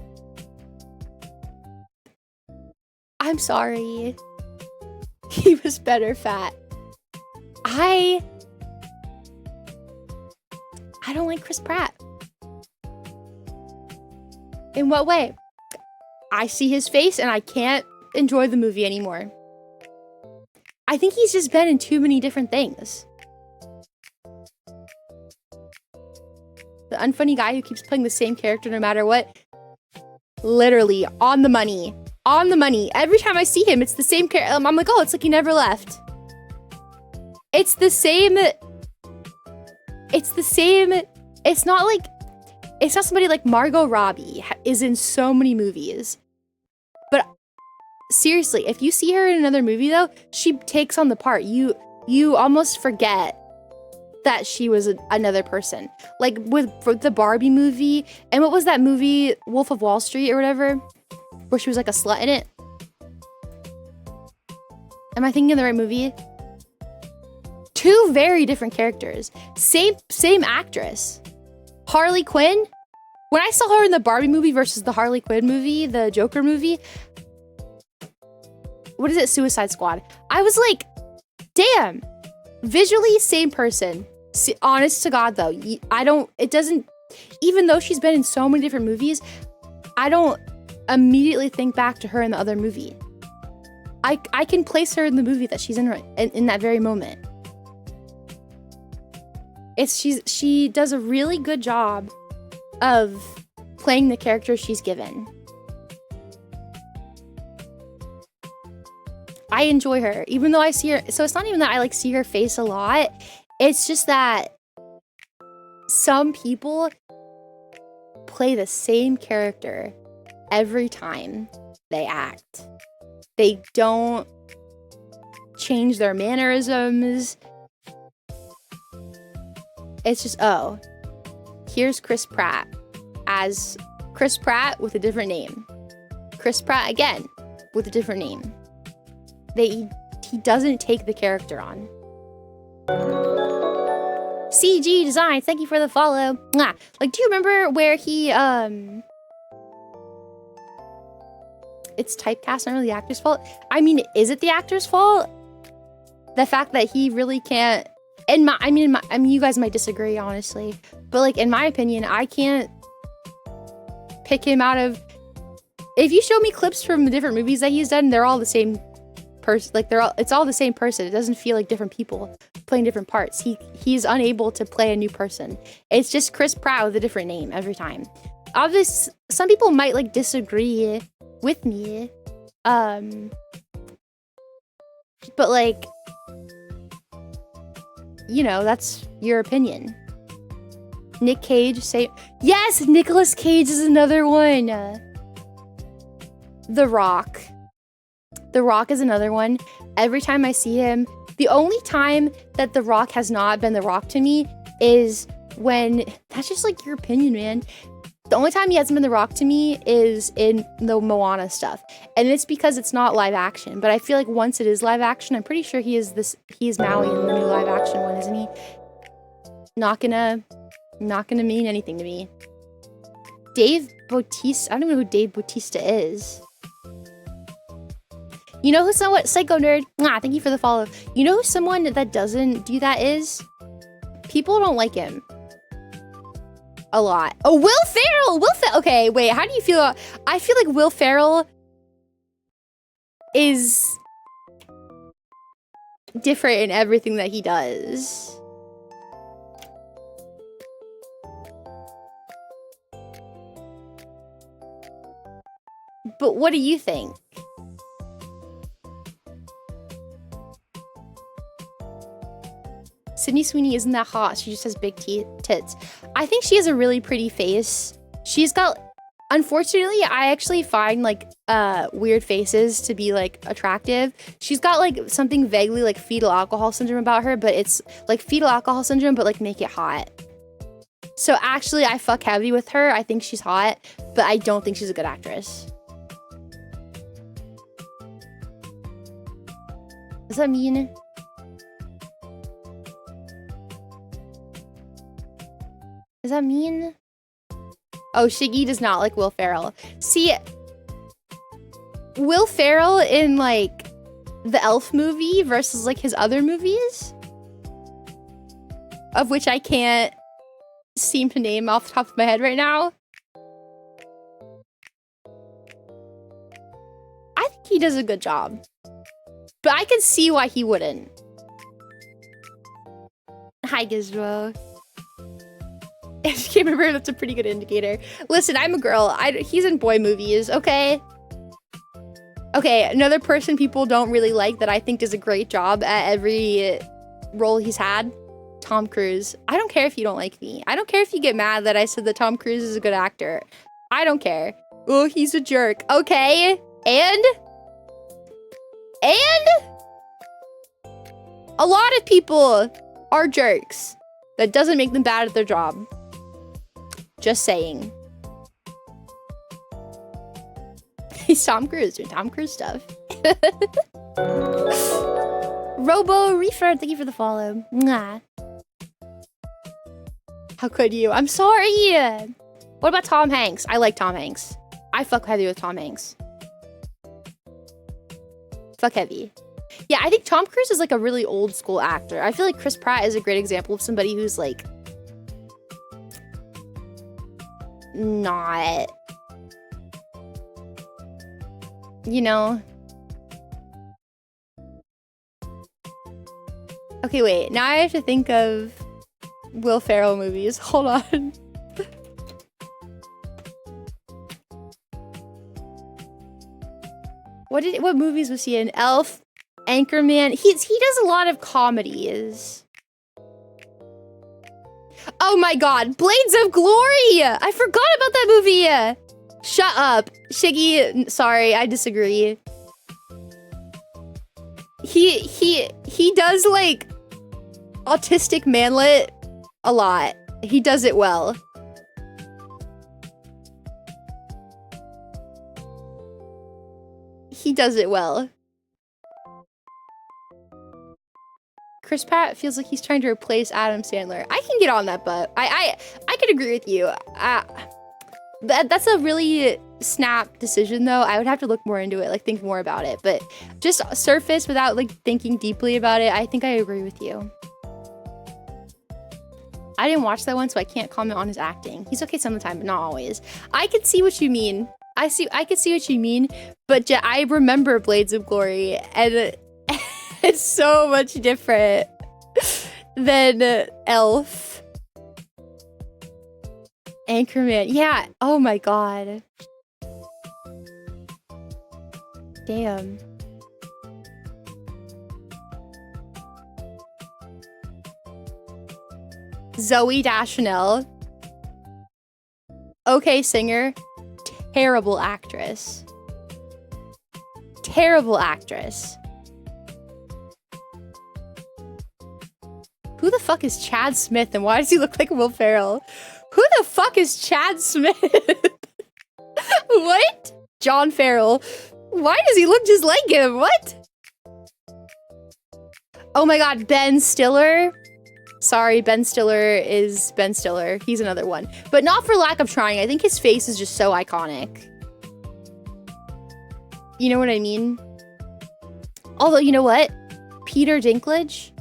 I'm sorry. He was better fat. I don't like Chris Pratt. In what way? I see his face and I can't enjoy the movie anymore. I think he's just been in too many different things. The unfunny guy who keeps playing the same character no matter what. Literally, on the money. On the money. Every time I see him, it's the same character. I'm like, oh, it's like he never left. It's the same. It's the same. It's not like, it's not somebody like Margot Robbie is in so many movies. But seriously, if you see her in another movie though, she takes on the part. You almost forget that she was another person. Like with the Barbie movie, and what was that movie, Wolf of Wall Street or whatever, where she was like a slut in it? Am I thinking of the right movie? Two very different characters. Same actress. Harley Quinn. When I saw her in the Barbie movie versus the Harley Quinn movie, the Joker movie, what is it? Suicide Squad. I was like, damn. Visually, same person. See, honest to God, though, it doesn't, even though she's been in so many different movies, I don't immediately think back to her in the other movie. I can place her in the movie that she's in that very moment. She does a really good job of playing the character she's given. I enjoy her, even though I see her. So it's not even that I like see her face a lot. It's just that some people play the same character every time they act. They don't change their mannerisms. It's just, oh, here's Chris Pratt as Chris Pratt with a different name. Chris Pratt again with a different name. He doesn't take the character on. CG Design, thank you for the follow. Mwah. Like, do you remember where he, it's typecast, not really the actor's fault? I mean, is it the actor's fault? The fact that he really can't, I mean, you guys might disagree, honestly, but like, in my opinion, I can't pick him out of, if you show me clips from the different movies that he's done, they're all the same person. Like, it's all the same person. It doesn't feel like different people playing different parts. He's unable to play a new person. It's just Chris Pratt with a different name every time. Obviously, some people might like disagree with me, but like, you know, that's your opinion. Nick Cage, yes, Nicolas Cage is another one. The Rock is another one. Every time I see him, the only time that The Rock has not been The Rock to me is when, that's just like your opinion, man. The only time he hasn't been The Rock to me is in the Moana stuff. And it's because it's not live action. But I feel like once it is live action, I'm pretty sure he is Maui in the new live action one, isn't he? Not gonna mean anything to me. Dave Bautista, I don't even know who Dave Bautista is. You know who someone, Psycho Nerd, thank you for the follow. You know who someone that doesn't do that is? People don't like him. A lot. Oh, Will Ferrell! Okay, wait, how do you feel? I feel like Will Ferrell is different in everything that he does. But what do you think? Sydney Sweeney isn't that hot. She just has big tits. I think she has a really pretty face. She's got, unfortunately, I actually find like weird faces to be like attractive. She's got like something vaguely like fetal alcohol syndrome about her, but it's like fetal alcohol syndrome, but like make it hot. So actually I fuck heavy with her. I think she's hot, but I don't think she's a good actress. Does that mean? Does that mean? Oh, Shiggy does not like Will Ferrell. See, Will Ferrell in like the Elf movie versus like his other movies, of which I can't seem to name off the top of my head right now. I think he does a good job, but I can see why he wouldn't. Hi, Gizmo. If you can't remember, that's a pretty good indicator. Listen, I'm a girl. He's in boy movies, okay? Okay, another person people don't really like that I think does a great job at role he's had? Tom Cruise. I don't care if you don't like me. I don't care if you get mad that I said that Tom Cruise is a good actor. I don't care. Oh, he's a jerk. Okay. And a lot of people are jerks. That doesn't make them bad at their job. Just saying. He's Tom Cruise doing Tom Cruise stuff. Robo Reefer, thank you for the follow. Mwah. How could you? I'm sorry. What about Tom Hanks? I like Tom Hanks. I fuck heavy with Tom Hanks. Fuck heavy. Yeah, I think Tom Cruise is like a really old school actor. I feel like Chris Pratt is a great example of somebody who's like not, you know. Okay, wait. Now I have to think of Will Ferrell movies. Hold on. What movies was he in? Elf, Anchorman. He does a lot of comedies. Oh my god, Blades of Glory! I forgot about that movie! Shut up. Shiggy, sorry, I disagree. He does like autistic manlet a lot. He does it well. He does it well. Chris Pratt feels like he's trying to replace Adam Sandler. I can get on that, but I could agree with you. That's a really snap decision, though. I would have to look more into it, like think more about it. But just surface without like thinking deeply about it, I think I agree with you. I didn't watch that one, so I can't comment on his acting. He's okay some of the time, but not always. I could see what you mean. I could see what you mean, but I remember Blades of Glory, and it's so much different than Elf. Anchorman. Yeah. Oh my god. Damn. Zooey Deschanel. Okay, singer. Terrible actress. Terrible actress. Who the fuck is Chad Smith, and why does he look like Will Ferrell? Who the fuck is Chad Smith? What? John Farrell. Why does he look just like him? What? Oh my god, Ben Stiller. Sorry, Ben Stiller is Ben Stiller. He's another one. But not for lack of trying. I think his face is just so iconic. You know what I mean? Although, you know what? Peter Dinklage,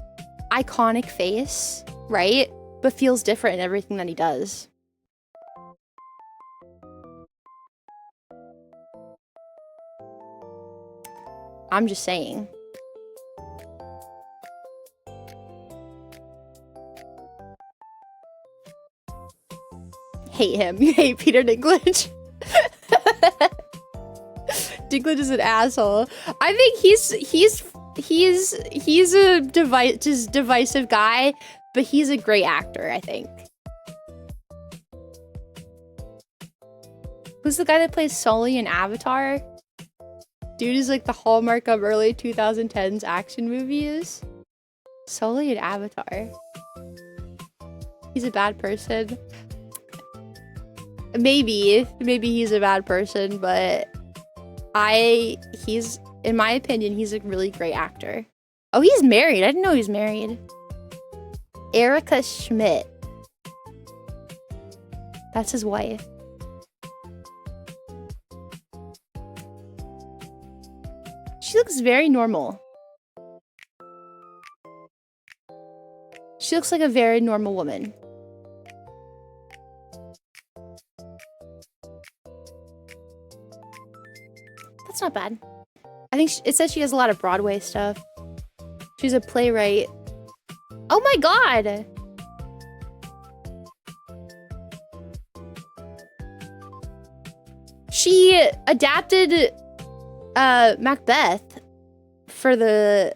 iconic face, right? But feels different in everything that he does. I'm just saying. Hate him. You hate Peter Dinklage. Dinklage is an asshole. I think he's a divisive guy, but he's a great actor, I think. Who's the guy that plays Sully in Avatar? Dude is like the hallmark of early 2010s action movies. Sully in Avatar. He's a bad person. Maybe he's a bad person, but he's, in my opinion, he's a really great actor. Oh, he's married. I didn't know he was married. Erica Schmidt. That's his wife. She looks very normal. She looks like a very normal woman. That's not bad. I think it says she has a lot of Broadway stuff. She's a playwright. Oh my god! She adapted Macbeth for the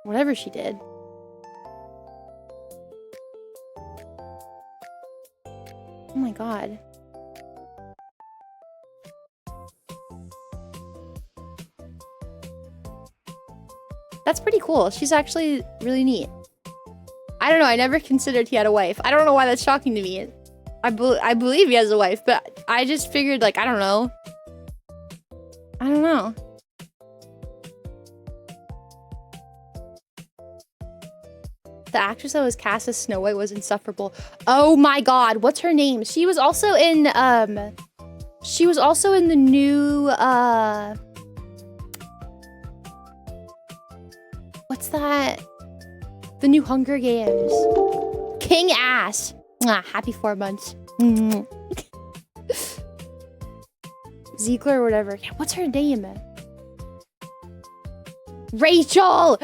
Whatever she did. Oh my god. That's pretty cool. She's actually really neat. I don't know. I never considered he had a wife. I don't know why that's shocking to me. I believe he has a wife, but I just figured, like, I don't know. I don't know. The actress that was cast as Snow White was insufferable. Oh my god, what's her name? She was also in the new what's that? The new Hunger Games. King Ass. Happy 4 months. Ziegler or whatever. Yeah, what's her name? Rachel!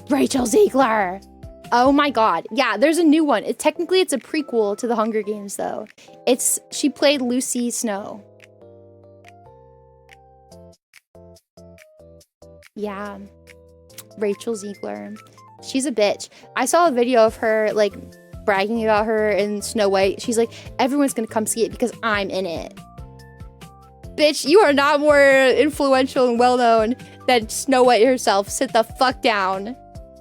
Rachel Ziegler! Oh my god. Yeah, there's a new one. Technically, it's a prequel to the Hunger Games, though. She played Lucy Snow. Yeah. Rachel Ziegler. She's a bitch. I saw a video of her, like, bragging about her in Snow White. She's like, everyone's gonna come see it because I'm in it. Bitch, you are not more influential and well-known than Snow White herself. Sit the fuck down.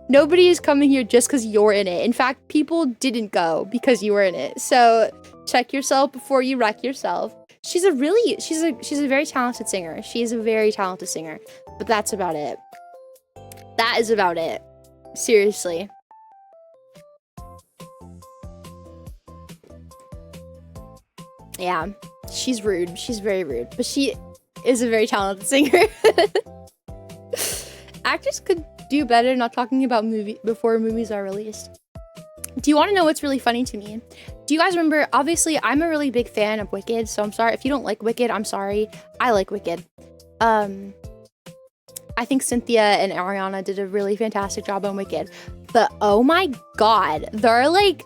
Nobody is coming here just because you're in it. In fact, people didn't go because you were in it. So check yourself before you wreck yourself. She's a very talented singer. She is a very talented singer. But that's about it. That is about it. Seriously. Yeah, she's rude. She's very rude. But she is a very talented singer. Actors could do better not talking about before movies are released. Do you want to know what's really funny to me? Do you guys remember, obviously, I'm a really big fan of Wicked, so I'm sorry. If you don't like Wicked, I'm sorry. I like Wicked. I think Cynthia and Ariana did a really fantastic job on Wicked. But oh my god, their, like,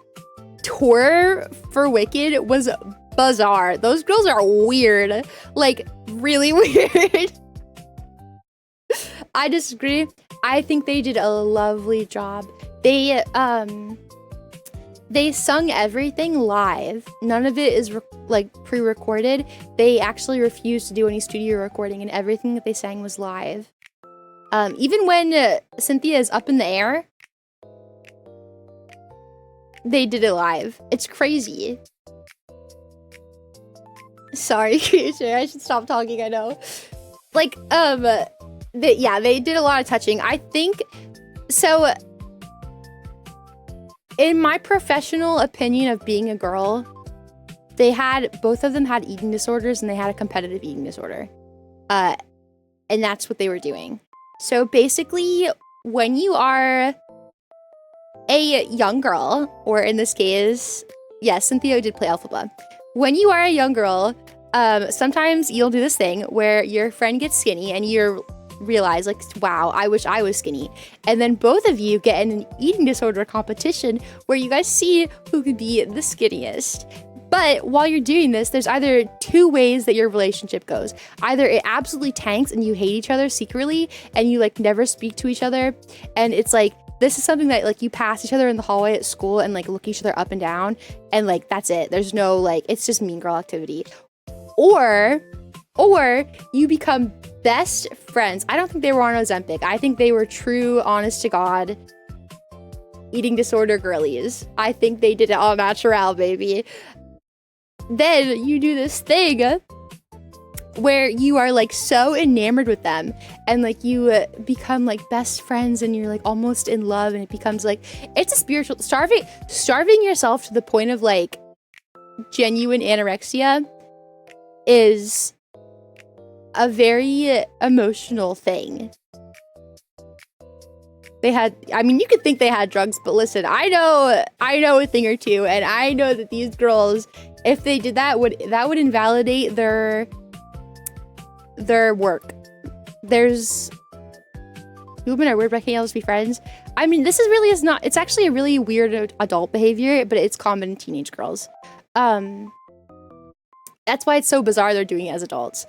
tour for Wicked was bizarre. Those girls are weird. Like, really weird. I disagree. I think they did a lovely job. They sung everything live. None of it is like pre-recorded. They actually refused to do any studio recording, and everything that they sang was live. Even when Cynthia is up in the air, they did it live. It's crazy. Sorry, creature. I should stop talking. I know. Like, they did a lot of touching. I think so. In my professional opinion of being a girl, both of them had eating disorders, and they had a competitive eating disorder. And that's what they were doing. So basically, when you are a young girl, or in this case, yes, Cynthia did play Alphaba. When you are a young girl, sometimes you'll do this thing where your friend gets skinny and you realize, like, wow, I wish I was skinny. And then both of you get in an eating disorder competition where you guys see who could be the skinniest. But while you're doing this, there's either two ways that your relationship goes. Either it absolutely tanks and you hate each other secretly and you, like, never speak to each other. And it's like, this is something that, like, you pass each other in the hallway at school and, like, look each other up and down. And, like, that's it. There's no, like, it's just mean girl activity. Or you become best friends. I don't think they were on Ozempic. I think they were true, honest to God, eating disorder girlies. I think they did it all natural, baby. Then you do this thing where you are, like, so enamored with them, and, like, you become, like, best friends, and you're, like, almost in love, and it becomes, like, it's a spiritual starving yourself to the point of, like, genuine anorexia is a very emotional thing. You could think they had drugs, but listen, I know a thing or two, and I know that these girls, if they did that would invalidate their work. There's women are weird, but can't always be friends. I mean, it's actually a really weird adult behavior, but it's common in teenage girls. That's why it's so bizarre they're doing it as adults.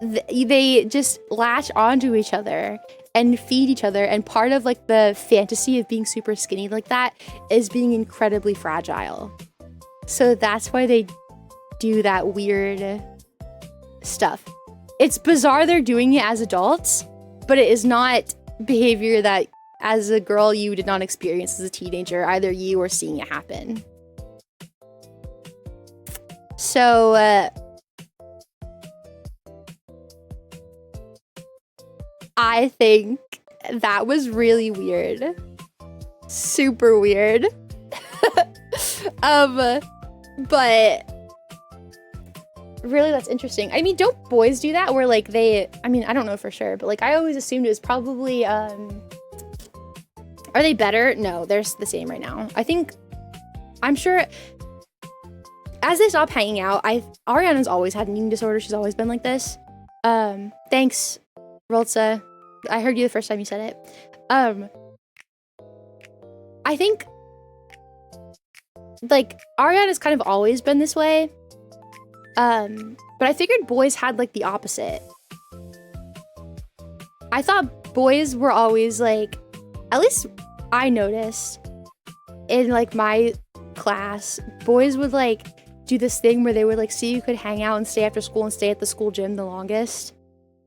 They just latch onto each other, and feed each other. And part of like the fantasy of being super skinny like that is being incredibly fragile. So that's why they do that weird stuff. It's bizarre they're doing it as adults, but it is not behavior that as a girl you did not experience as a teenager, either you or seeing it happen. So I think that was really weird. Super weird. But really, that's interesting. I mean, don't boys do that where like I mean, I don't know for sure, but like I always assumed it was probably are they better? No, they're the same right now. I'm sure as they stop hanging out, Ariana's always had an eating disorder. She's always been like this. Thanks, Rolza. I heard you the first time you said it. I think like Ariana's kind of always been this way. But I figured boys had like the opposite. I thought boys were always like, at least I noticed in like my class, boys would like do this thing where they would like see who could hang out and stay after school and stay at the school gym the longest.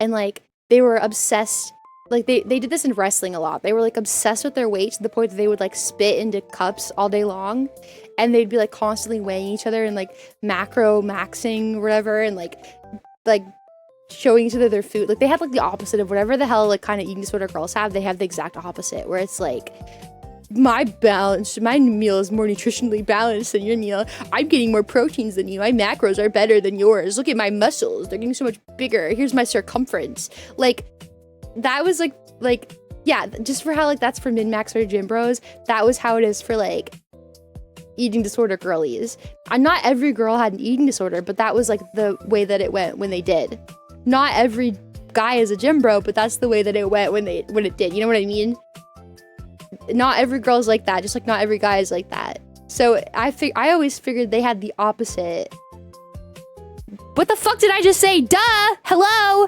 And like they were obsessed. Like they did this in wrestling a lot. They were like obsessed with their weight to the point that they would like spit into cups all day long. And they'd be like constantly weighing each other and like maxing or whatever, and like showing each other their food. Like they had like the opposite of whatever the hell like kind of eating disorder girls have. They have the exact opposite, where it's like my meal is more nutritionally balanced than your meal. I'm getting more proteins than you. My macros are better than yours. Look at my muscles. They're getting so much bigger. Here's my circumference. Like that was like yeah, just for how like that's for min-max or gym bros. That was how it is for like eating disorder girlies. Not every girl had an eating disorder, but that was like the way that it went when they did. Not every guy is a gym bro, but that's the way that it went when it did. You know what I mean? Not every girl's like that, just like not every guy is like that. So I always figured they had the opposite. What the fuck did I just say? Duh! Hello?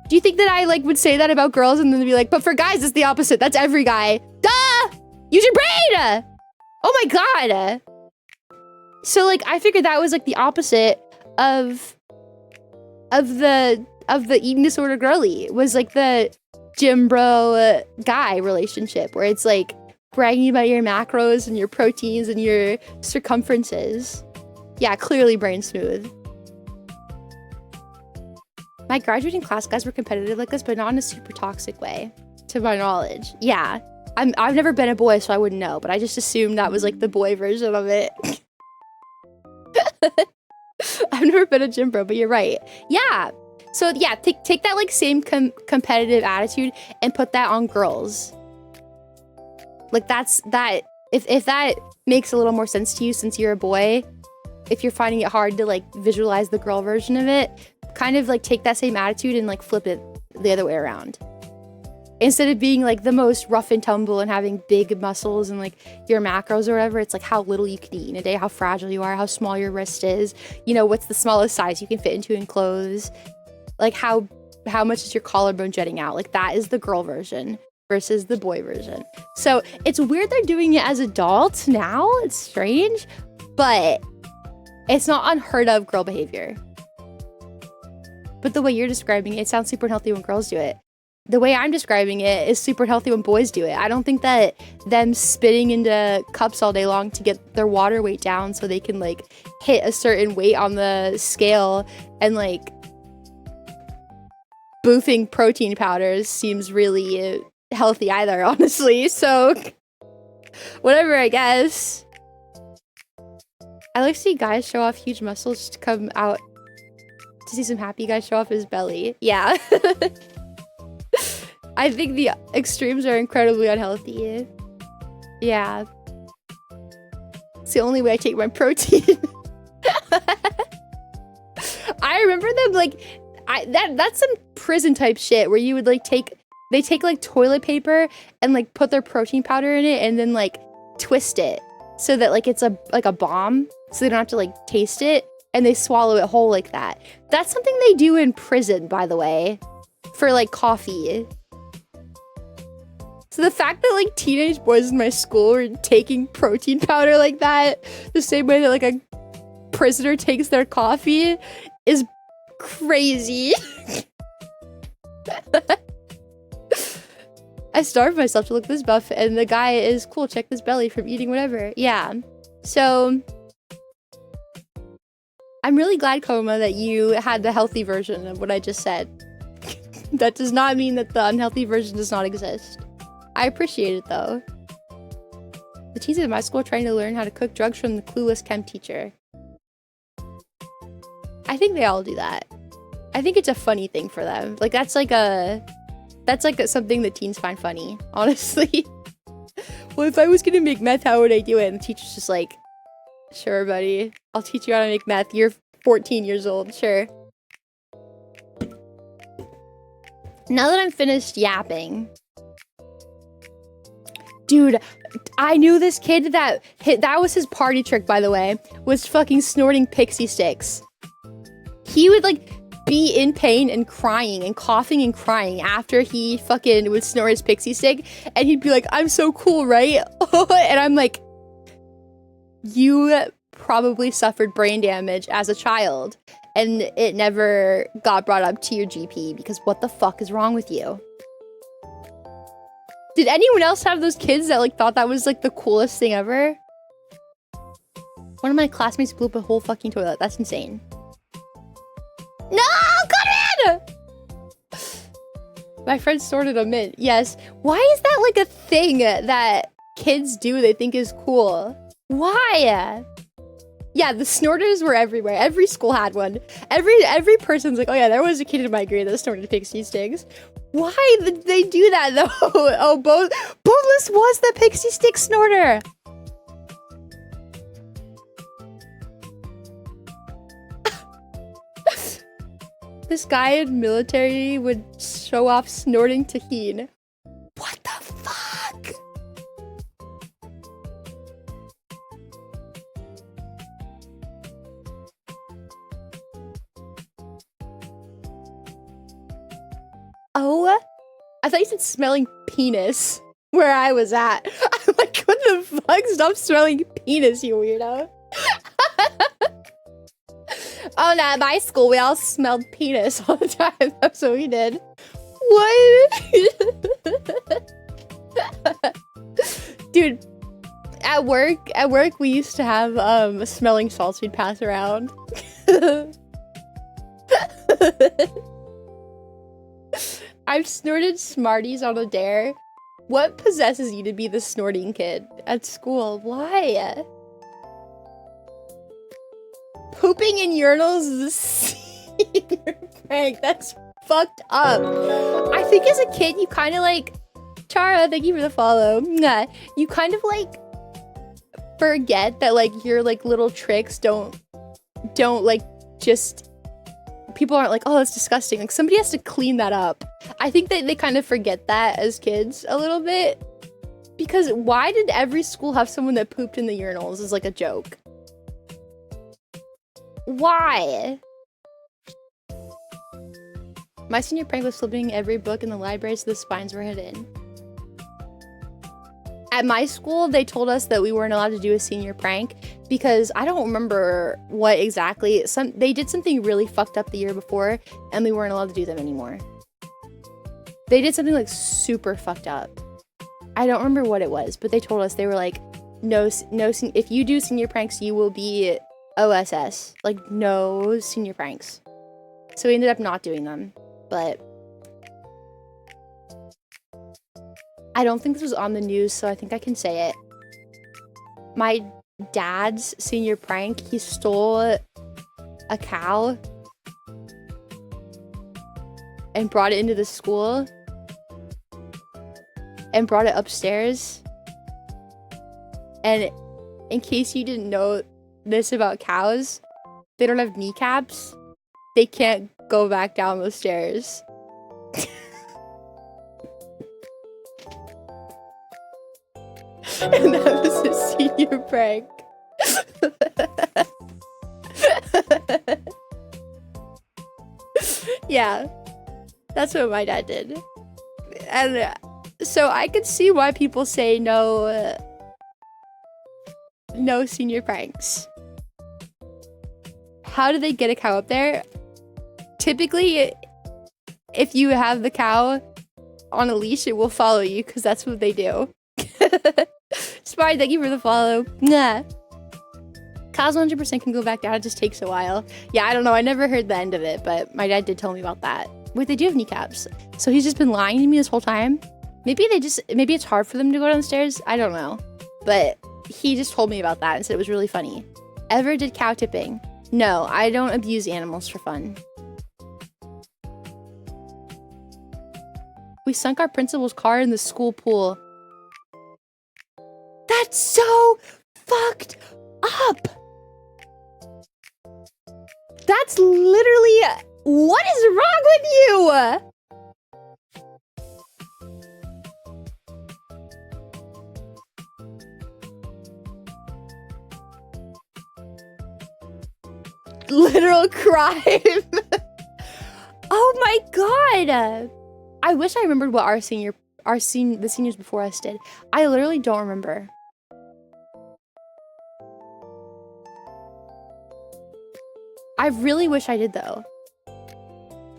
Do you think that I like would say that about girls and then be like, but for guys it's the opposite. That's every guy. Duh! Use your brain! Oh my god! So like I figured that was like the opposite of the eating disorder girly, was like the gym bro guy relationship, where it's like bragging about your macros and your proteins and your circumferences. Yeah, clearly brain smooth. My graduating class guys were competitive like this, but not in a super toxic way, to my knowledge. Yeah. I've never been a boy, so I wouldn't know, but I just assumed that was like the boy version of it. I've never been a gym bro, but you're right. Yeah. So yeah, take that like same competitive attitude and put that on girls. Like that's that. If that makes a little more sense to you, since you're a boy, if you're finding it hard to like visualize the girl version of it, kind of like take that same attitude and like flip it the other way around. Instead of being like the most rough and tumble and having big muscles and like your macros or whatever, it's like how little you can eat in a day, how fragile you are, how small your wrist is, you know, what's the smallest size you can fit into in clothes, like how much is your collarbone jutting out. Like that is the girl version versus the boy version. So it's weird they're doing it as adults now. It's strange, but it's not unheard of girl behavior. But the way you're describing it, it sounds super healthy when girls do it. The way I'm describing it is super healthy when boys do it. I don't think that them spitting into cups all day long to get their water weight down so they can like hit a certain weight on the scale and like boofing protein powders seems really healthy either, honestly. So whatever, I guess. I like to see guys show off huge muscles just to come out to see some happy guys show off his belly. Yeah. I think the extremes are incredibly unhealthy. Yeah. It's the only way I take my protein. I remember them like that's some prison type shit where you would like they take like toilet paper and like put their protein powder in it and then like twist it so that like it's a bomb so they don't have to like taste it, and they swallow it whole like that. That's something they do in prison, by the way, for like coffee. So the fact that like teenage boys in my school were taking protein powder like that, the same way that like a prisoner takes their coffee, is crazy. I starved myself to look this buff, and the guy is cool. Check this belly from eating whatever. Yeah. So I'm really glad, Koma, that you had the healthy version of what I just said. That does not mean that the unhealthy version does not exist. I appreciate it though. The teens at my school are trying to learn how to cook drugs from the clueless chem teacher. I think they all do that. I think it's a funny thing for them. Like that's like something that teens find funny, honestly. Well, if I was gonna make meth, how would I do it? And the teacher's just like, sure, buddy. I'll teach you how to make meth. You're 14 years old, sure. Now that I'm finished yapping. Dude, I knew this kid that was his party trick, by the way, was fucking snorting pixie sticks. He would like be in pain and crying and coughing and crying after he fucking would snort his pixie stick, and he'd be like, I'm so cool, right? And I'm like, you probably suffered brain damage as a child and it never got brought up to your GP, because what the fuck is wrong with you? Did anyone else have those kids that like thought that was like the coolest thing ever? One of my classmates blew up a whole fucking toilet. That's insane. No, cut in! My friend snorted a mint. Yes. Why is that like a thing that kids do they think is cool? Why? Yeah, the snorters were everywhere. Every school had one. Every person's like, oh yeah, there was a kid in my grade that snorted pixie sticks. Why did they do that though? Oh, Boneless was the pixie stick snorter. This guy in military would show off snorting tahini. What the fuck? Oh, I thought you said smelling penis where I was at. I'm like, what the fuck? Stop smelling penis, you weirdo. Oh, no, at my school, we all smelled penis all the time. That's what we did. What? Dude, at work, we used to have smelling salts we'd pass around. I've snorted Smarties on a dare. What possesses you to be the snorting kid at school? Why? Pooping in urinals is a senior prank. That's fucked up. I think as a kid, you kind of like... Chara, thank you for the follow. You kind of like forget that like your like little tricks don't like just... People aren't like, oh, that's disgusting. Like somebody has to clean that up. I think that they kind of forget that as kids a little bit. Because why did every school have someone that pooped in the urinals as like a joke? Why? My senior prank was flipping every book in the library so the spines were hidden. At my school, they told us that we weren't allowed to do a senior prank because I don't remember what exactly. They did something really fucked up the year before and we weren't allowed to do them anymore. They did something like super fucked up. I don't remember what it was, but they told us, they were like, no, if you do senior pranks, you will be OSS. Like, no senior pranks. So we ended up not doing them, but I don't think this was on the news, so I think I can say it. My dad's senior prank, he stole a cow and brought it into the school and brought it upstairs. And in case you didn't know this about cows, they don't have kneecaps. They can't go back down the stairs. And that was a senior prank. Yeah, that's what my dad did. And So I could see why people say no, no senior pranks. How do they get a cow up there? Typically, if you have the cow on a leash, it will follow you because that's what they do. Spy, thank you for the follow. Nah. Cows 100% can go back down. It just takes a while. Yeah, I don't know. I never heard the end of it, but my dad did tell me about that. Wait, they do have kneecaps. So he's just been lying to me this whole time. Maybe it's hard for them to go downstairs. I don't know. But he just told me about that and said it was really funny. Ever did cow tipping? No, I don't abuse animals for fun. We sunk our principal's car in the school pool. That's so fucked up. That's literally, what is wrong with you? Literal crime. Oh my god. I wish I remembered what the seniors before us did. I literally don't remember. I really wish I did though.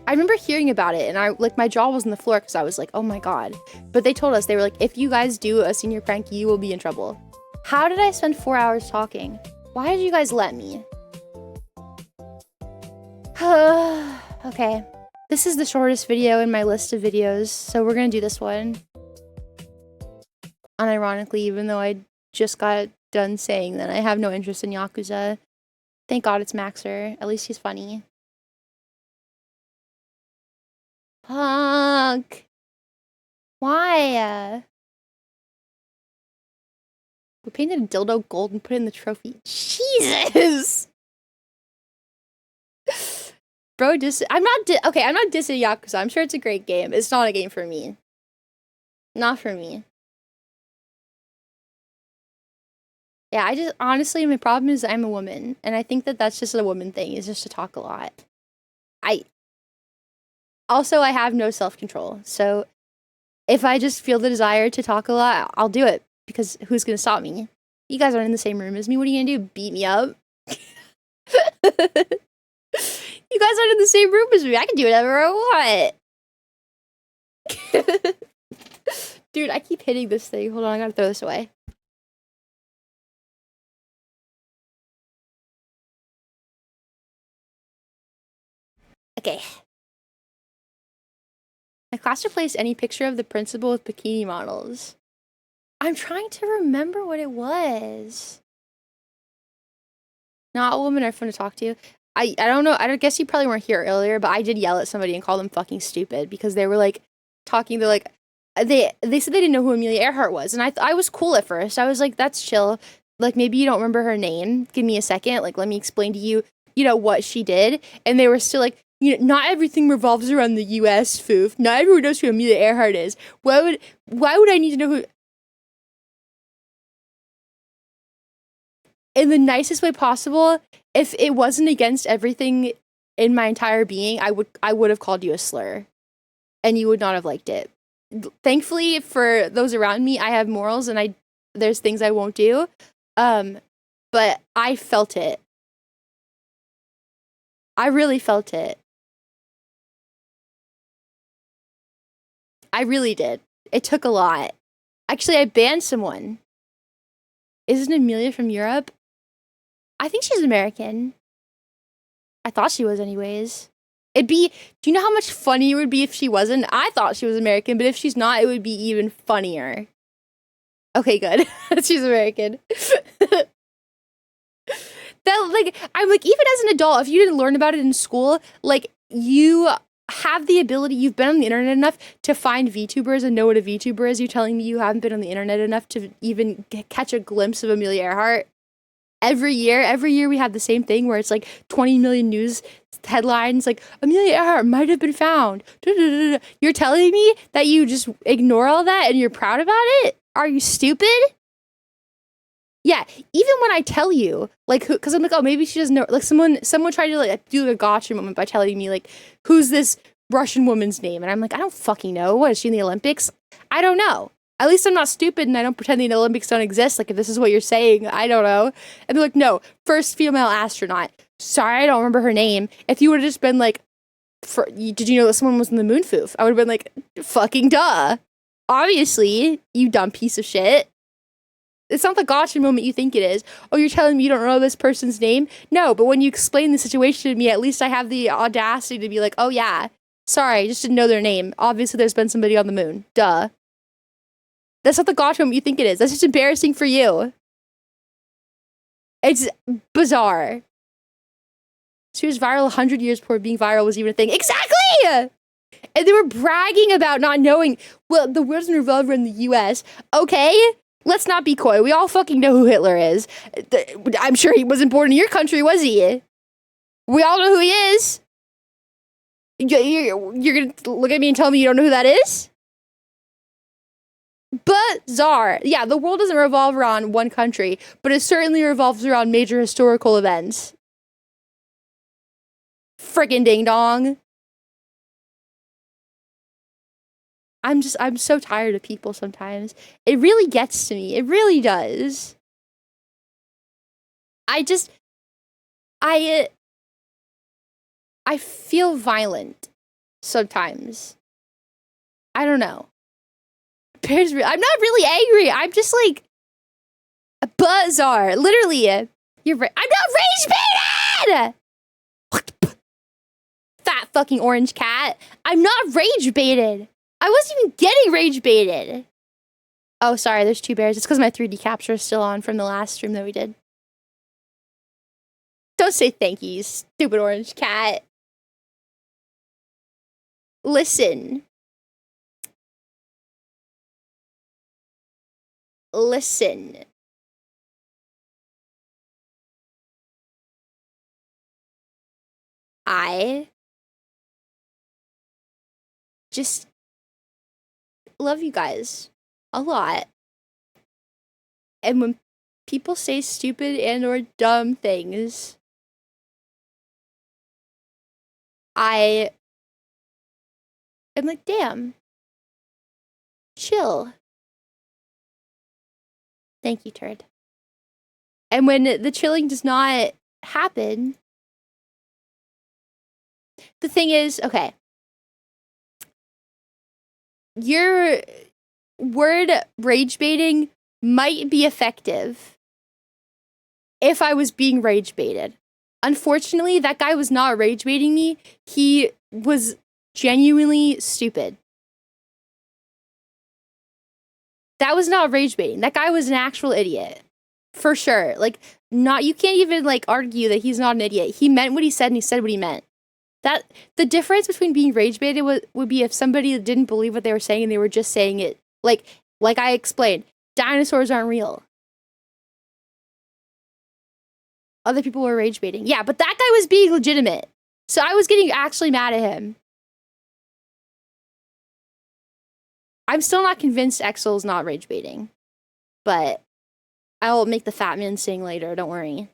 I remember hearing about it and my jaw was on the floor because I was like, oh my god. But they told us, they were like, if you guys do a senior prank, you will be in trouble. How did I spend 4 hours talking? Why did you guys let me? Okay. This is the shortest video in my list of videos, so we're gonna do this one. Unironically, even though I just got done saying that I have no interest in Yakuza. Thank God it's Maxer. At least he's funny. Fuck. Why? We painted a dildo gold and put it in the trophy. Jesus! Bro, I'm not dissing Yakuza. I'm sure it's a great game. It's not a game for me. Not for me. Yeah, honestly, my problem is I'm a woman. And I think that that's just a woman thing, is just to talk a lot. I have no self-control. So if I just feel the desire to talk a lot, I'll do it. Because who's going to stop me? You guys aren't in the same room as me. What are you going to do? Beat me up? You guys aren't in the same room as me. I can do whatever I want. Dude, I keep hitting this thing. Hold on, I gotta throw this away. Okay. My class replaced any picture of the principal with bikini models. I'm trying to remember what it was. Not all women are fun to talk to. I don't know. I guess you probably weren't here earlier, but I did yell at somebody and call them fucking stupid because they were like talking. They're like, they said they didn't know who Amelia Earhart was, and I was cool at first. I was like, that's chill. Like, maybe you don't remember her name. Give me a second. Like, let me explain to you, what she did. And they were still like, not everything revolves around the U.S. Foof. Not everyone knows who Amelia Earhart is. Why would I need to know who? In the nicest way possible. If it wasn't against everything in my entire being, I would have called you a slur, and you would not have liked it. Thankfully, for those around me, I have morals, and there's things I won't do. But I felt it. I really felt it. I really did. It took a lot. Actually, I banned someone. Isn't Amelia from Europe? I think she's American. I thought she was anyways. Do you know how much funnier it would be if she wasn't? I thought she was American, but if she's not, it would be even funnier. Okay, good. She's American. I'm like, even as an adult, if you didn't learn about it in school, like, you have the ability, you've been on the internet enough to find VTubers and know what a VTuber is. You're telling me you haven't been on the internet enough to even catch a glimpse of Amelia Earhart? Every year we have the same thing where it's like 20 million news headlines like Amelia Earhart might have been found. You're telling me that you just ignore all that and you're proud about it? Are you stupid? Yeah, even when I tell you, like, because I'm like, oh, maybe she doesn't know. Like, someone tried to like do a gotcha moment by telling me like, who's this Russian woman's name? And I'm like, I don't fucking know. What is she in the Olympics? I don't know. At least I'm not stupid and I don't pretend the Olympics don't exist. Like, if this is what you're saying, I don't know. And they're like, no, first female astronaut. Sorry, I don't remember her name. If you would have just been like, did you know that someone was in the moon, Foof? I would have been like, fucking duh. Obviously, you dumb piece of shit. It's not the gotcha moment you think it is. Oh, you're telling me you don't know this person's name? No, but when you explain the situation to me, at least I have the audacity to be like, oh yeah, sorry, I just didn't know their name. Obviously, there's been somebody on the moon. Duh. That's not the gotcha moment you think it is. That's just embarrassing for you. It's bizarre. She was viral 100 years before being viral was even a thing. Exactly! And they were bragging about not knowing, well, the world doesn't revolve around the US. Okay, let's not be coy. We all fucking know who Hitler is. I'm sure he wasn't born in your country, was he? We all know who he is. You're gonna look at me and tell me you don't know who that is? Bizarre. Yeah, the world doesn't revolve around one country, but it certainly revolves around major historical events. Frickin' ding dong. I'm so tired of people sometimes. It really gets to me. It really does. I feel violent sometimes. I don't know. I'm not really angry. I'm just like bizarre. Literally, you're right. I'm not rage baited. Fat fucking orange cat. I'm not rage baited. I wasn't even getting rage baited. Oh, sorry. There's 2 bears. It's because my 3D capture is still on from the last stream that we did. Don't say thank you, stupid orange cat. Listen. Listen. I just love you guys a lot. And when people say stupid and or dumb things, I am like, damn. Chill. Thank you, turd. And when the chilling does not happen, the thing is, okay, your word rage baiting might be effective if I was being rage baited. Unfortunately, that guy was not rage baiting me. He was genuinely stupid. That was not rage baiting. That guy was an actual idiot. For sure. Like, you can't even, like, argue that he's not an idiot. He meant what he said and he said what he meant. The difference between being rage baited would be if somebody didn't believe what they were saying and they were just saying it. Like I explained, dinosaurs aren't real. Other people were rage baiting. Yeah, but that guy was being legitimate. So I was getting actually mad at him. I'm still not convinced Exel's not rage baiting. But I'll make the fat man sing later, don't worry.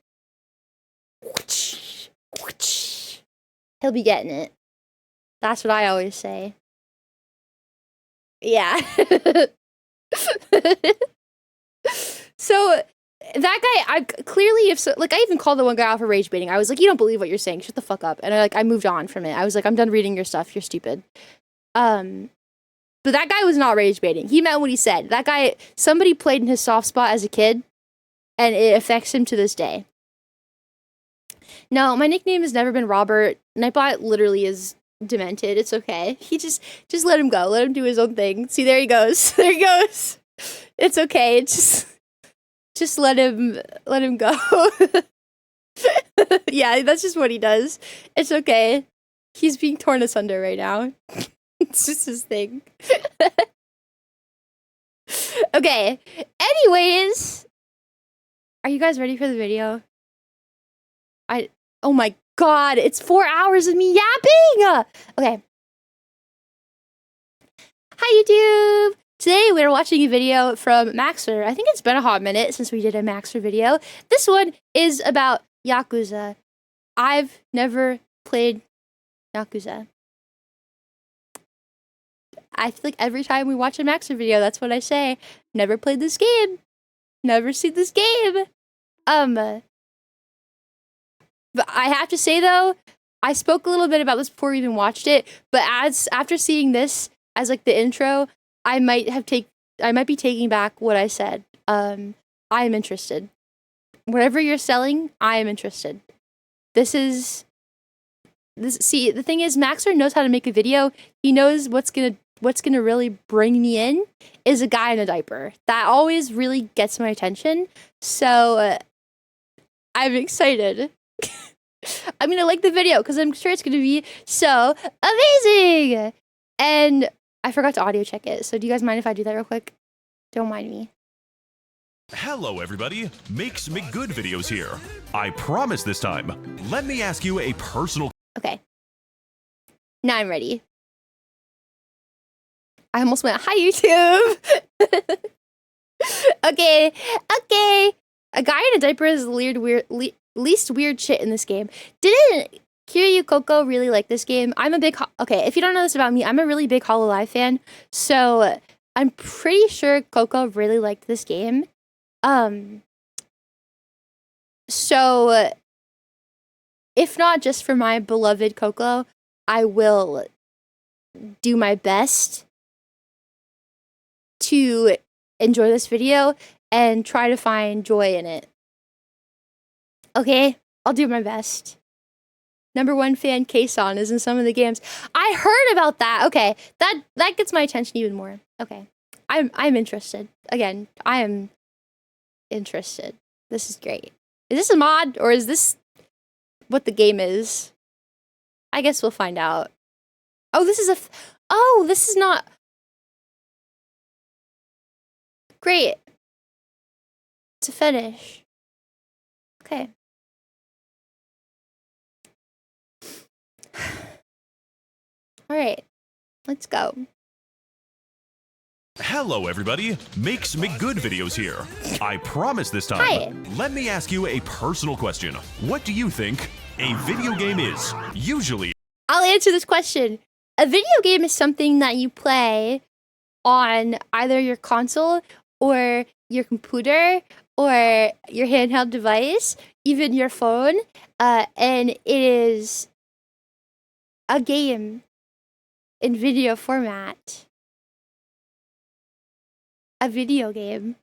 He'll be getting it. That's what I always say. Yeah. So that guy, I clearly, I even called the one guy out for rage baiting. I was like, you don't believe what you're saying. Shut the fuck up. And I moved on from it. I was like, I'm done reading your stuff. You're stupid. But that guy was not rage baiting. He meant what he said. That guy, somebody played in his soft spot as a kid, and it affects him to this day. No, my nickname has never been Robert. Nightbot literally is demented. It's okay. He just let him go. Let him do his own thing. See, there he goes. There he goes. It's okay. Just let him go. Yeah, that's just what he does. It's okay. He's being torn asunder right now. It's just his thing. Okay. Anyways, are you guys ready for the video? Oh my god, it's 4 hours of me yapping! Okay. Hi YouTube! Today we're watching a video from Maxer. I think it's been a hot minute since we did a Maxer video. This one is about Yakuza. I've never played Yakuza. I feel like every time we watch a Maxer video, that's what I say. Never played this game. Never seen this game. But I have to say though, I spoke a little bit about this before we even watched it, but after seeing this as like the intro, I might be taking back what I said. I am interested. Whatever you're selling, I am interested. See, the thing is, Maxer knows how to make a video. He knows what's gonna really bring me in is a guy in a diaper. That always really gets my attention. So I'm excited. I'm gonna like the video because I'm sure it's gonna be so amazing. And I forgot to audio check it. So do you guys mind if I do that real quick? Don't mind me. Hello everybody, Makes Me Good videos here. I promise this time. Let me ask you a personal... Okay. Now I'm ready. I almost went, hi YouTube! Okay. A guy in a diaper is least weird shit in this game. Didn't Kiryu Coco really like this game? Okay, if you don't know this about me, I'm a really big Hololive fan. So I'm pretty sure Coco really liked this game. So if not just for my beloved Coco, I will do my best to enjoy this video and try to find joy in it. Okay, I'll do my best. #1 fan Kason is in some of the games. I heard about that. Okay, that gets my attention even more. Okay, I'm interested. Again, I am interested. This is great. Is this a mod or is this what the game is? I guess we'll find out. Oh, this is this is not great. It's a fetish. Okay. All right, let's go. Hello everybody, Makes Me Good videos here. I promise this time. Hi. Let me ask you a personal question. What do you think a video game is? Usually... I'll answer this question. A video game is something that you play on either your console or your computer or your handheld device, even your phone, and it is a game in video format. A video game.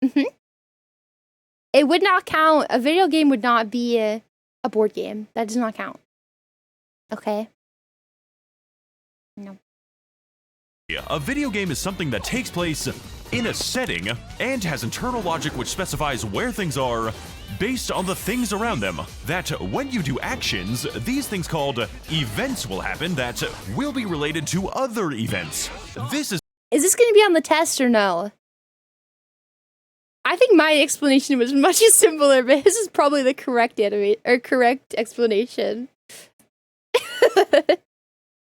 It would not count. A video game would not be a board game. That does not count. Okay? No. A video game is something that takes place in a setting and has internal logic which specifies where things are based on the things around them. That when you do actions, these things called events will happen that will be related to other events. Is this going to be on the test or no? I think my explanation was much simpler, but his is probably the correct correct explanation.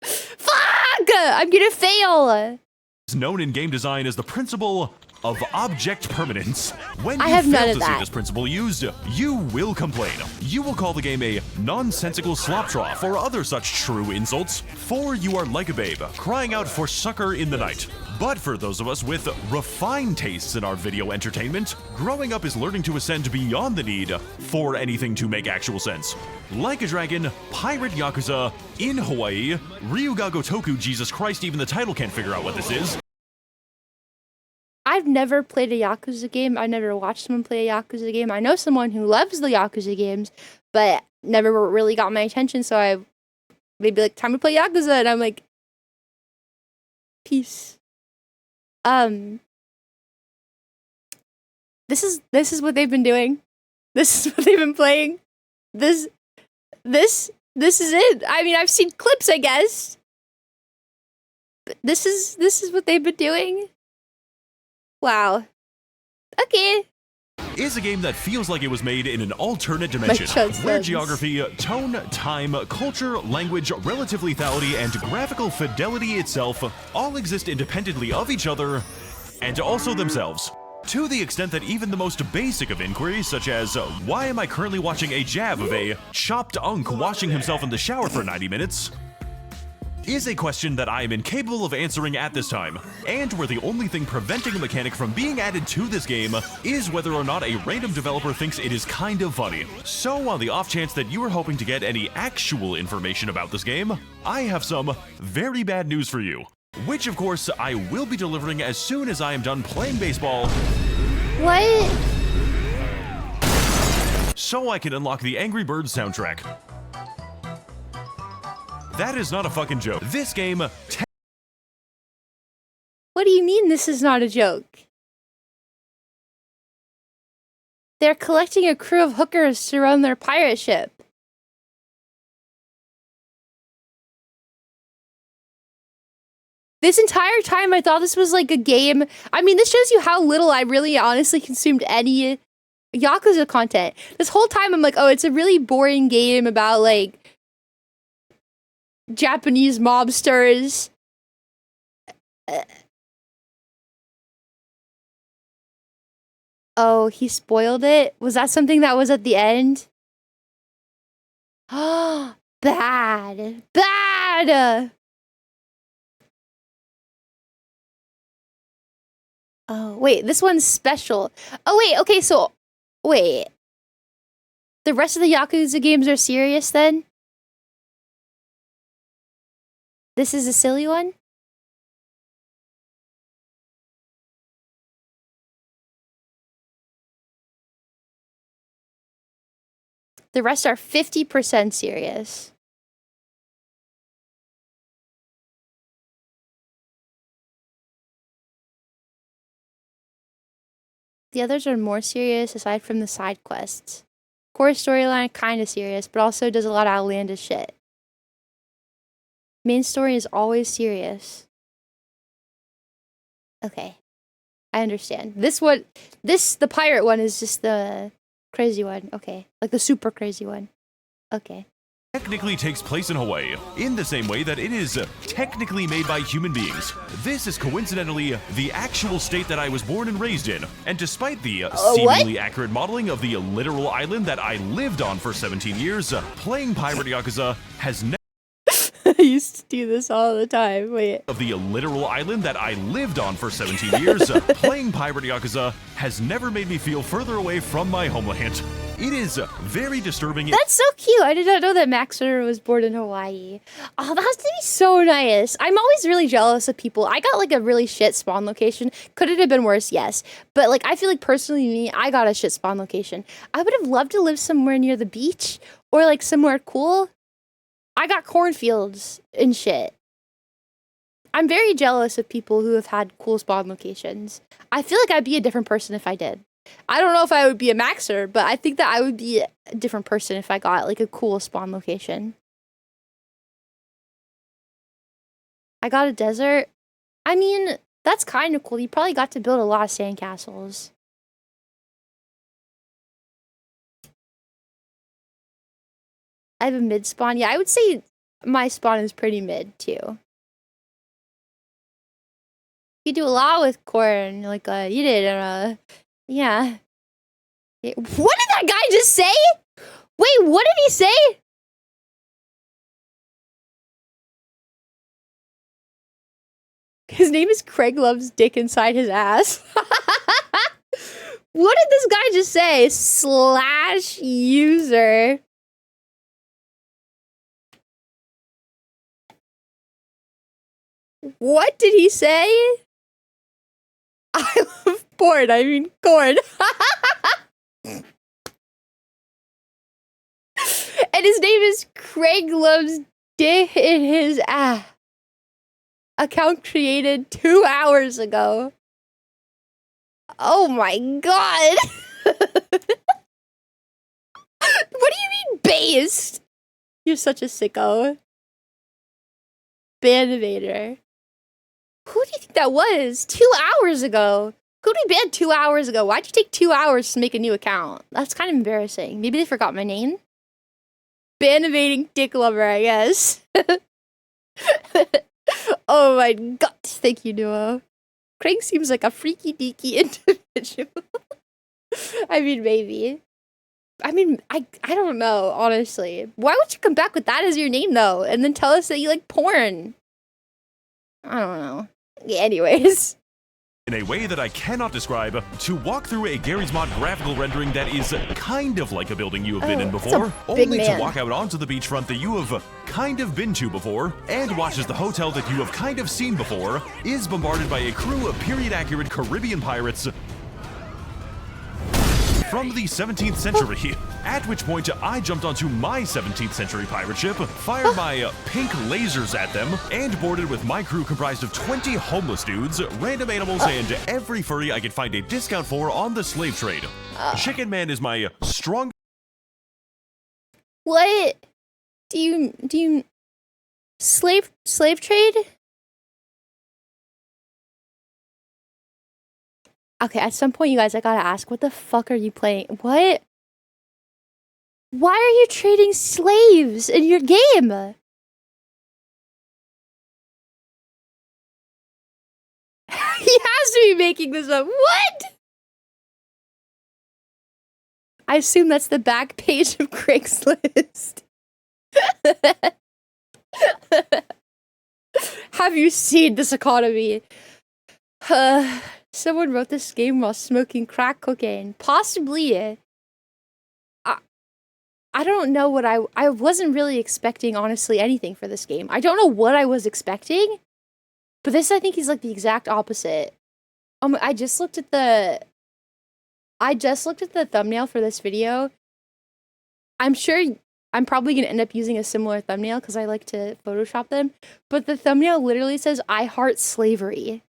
Fuck! I'm gonna fail! It's known in game design as the principle of object permanence. When I you have none fail of to see that. this principle used, you will complain. You will call the game a nonsensical slop trough or other such true insults, for you are like a babe, crying out for succor in the night. But for those of us with refined tastes in our video entertainment, growing up is learning to ascend beyond the need for anything to make actual sense. Like a Dragon, Pirate Yakuza, in Hawaii, Ryuga Gotoku, Jesus Christ, even the title can't figure out what this is. I've never played a Yakuza game. I've never watched someone play a Yakuza game. I know someone who loves the Yakuza games, but never really got my attention, so they'd be like, time to play Yakuza, and I'm like, peace. This is what they've been doing. This is what they've been playing. This is it. I mean, I've seen clips, I guess. But this is what they've been doing. Wow. Okay. Is a game that feels like it was made in an alternate dimension, where geography, tone, time, culture, language, relative lethality, and graphical fidelity itself all exist independently of each other and also themselves. To the extent that even the most basic of inquiries, such as, why am I currently watching a jab of a chopped unk washing himself in the shower for 90 minutes, is a question that I am incapable of answering at this time, and where the only thing preventing a mechanic from being added to this game is whether or not a random developer thinks it is kind of funny. So on the off chance that you are hoping to get any actual information about this game, I have some very bad news for you. Which of course I will be delivering as soon as I am done playing baseball. What? So I can unlock the Angry Birds soundtrack. That is not a fucking joke. This game What do you mean this is not a joke? They're collecting a crew of hookers to run their pirate ship. This entire time I thought this was like a game. I mean, this shows you how little I really honestly consumed any Yakuza content. This whole time I'm like, oh, it's a really boring game about like Japanese mobsters. Oh, he spoiled it? Was that something that was at the end? Oh, bad. Bad! Oh, wait, this one's special. Oh, wait, okay, so... Wait. The rest of the Yakuza games are serious, then? This is a silly one? The rest are 50% serious. The others are more serious aside from the side quests. Core storyline kinda serious, but also does a lot of outlandish shit. Main story is always serious. Okay. I understand. The pirate one is just the crazy one. Okay. Like the super crazy one. Okay. technically takes place in Hawaii, in the same way that it is technically made by human beings. This is coincidentally the actual state that I was born and raised in, and despite the seemingly accurate modeling of the literal island that I lived on for 17 years, playing Pirate Yakuza has never I used to do this all the time. Wait. Of the literal island that I lived on for 17 years, playing Pirate Yakuza has never made me feel further away from my homeland. It is very disturbing. That's so cute. I did not know that Maxer was born in Hawaii. Oh, that has to be so nice. I'm always really jealous of people. I got like a really shit spawn location. Could it have been worse? Yes. But like, I feel like personally me, I got a shit spawn location. I would have loved to live somewhere near the beach or like somewhere cool. I got cornfields and shit. I'm very jealous of people who have had cool spawn locations. I feel like I'd be a different person if I did. I don't know if I would be a maxer, but I think that I would be a different person if I got like a cool spawn location. I got a desert. I mean, that's kind of cool. You probably got to build a lot of sandcastles. I have a mid spawn. Yeah, I would say my spawn is pretty mid too. You do a lot with corn, like you did. Yeah. What did that guy just say? Wait, what did he say? His name is Craig Loves Dick Inside His Ass. What did this guy just say? Slash user. What did he say? I love porn. I mean corn. And his name is Craig Loves Dick in His Ass. Account created 2 hours ago. Oh my god. What do you mean based? You're such a sicko. Banimator. Who do you think that was? 2 hours ago. Who did we ban 2 hours ago? Why'd you take 2 hours to make a new account? That's kind of embarrassing. Maybe they forgot my name? Banimating dick lover, I guess. Oh my god. Thank you, Duo. Craig seems like a freaky deaky individual. I mean, maybe. I mean, I don't know, honestly. Why would you come back with that as your name, though? And then tell us that you like porn? I don't know. Yeah, anyways. In a way that I cannot describe, to walk through a Gary's Mod graphical rendering that is kind of like a building you have been in that's before, a big only man. to walk out onto the beachfront that you have kind of been to before, and watch as the hotel that you have kind of seen before is bombarded by a crew of period-accurate Caribbean pirates from the 17th century, at which point I jumped onto my 17th century pirate ship, fired my pink lasers at them, and boarded with my crew comprised of 20 homeless dudes, random animals, and every furry I could find a discount for on the slave trade. Chicken Man is my strong. What? Do you slave trade? Okay, at some point, you guys, I gotta ask, what the fuck are you playing? What? Why are you trading slaves in your game? He has to be making this up. What? I assume that's the back page of Craigslist. Have you seen this economy? Someone wrote this game while smoking crack cocaine. Possibly. I don't know what I wasn't really expecting, honestly, anything for this game. I don't know what I was expecting, but this, I think, is like the exact opposite. I just looked at the thumbnail for this video. I'm sure I'm probably gonna end up using a similar thumbnail because I like to Photoshop them, but the thumbnail literally says, "I heart slavery."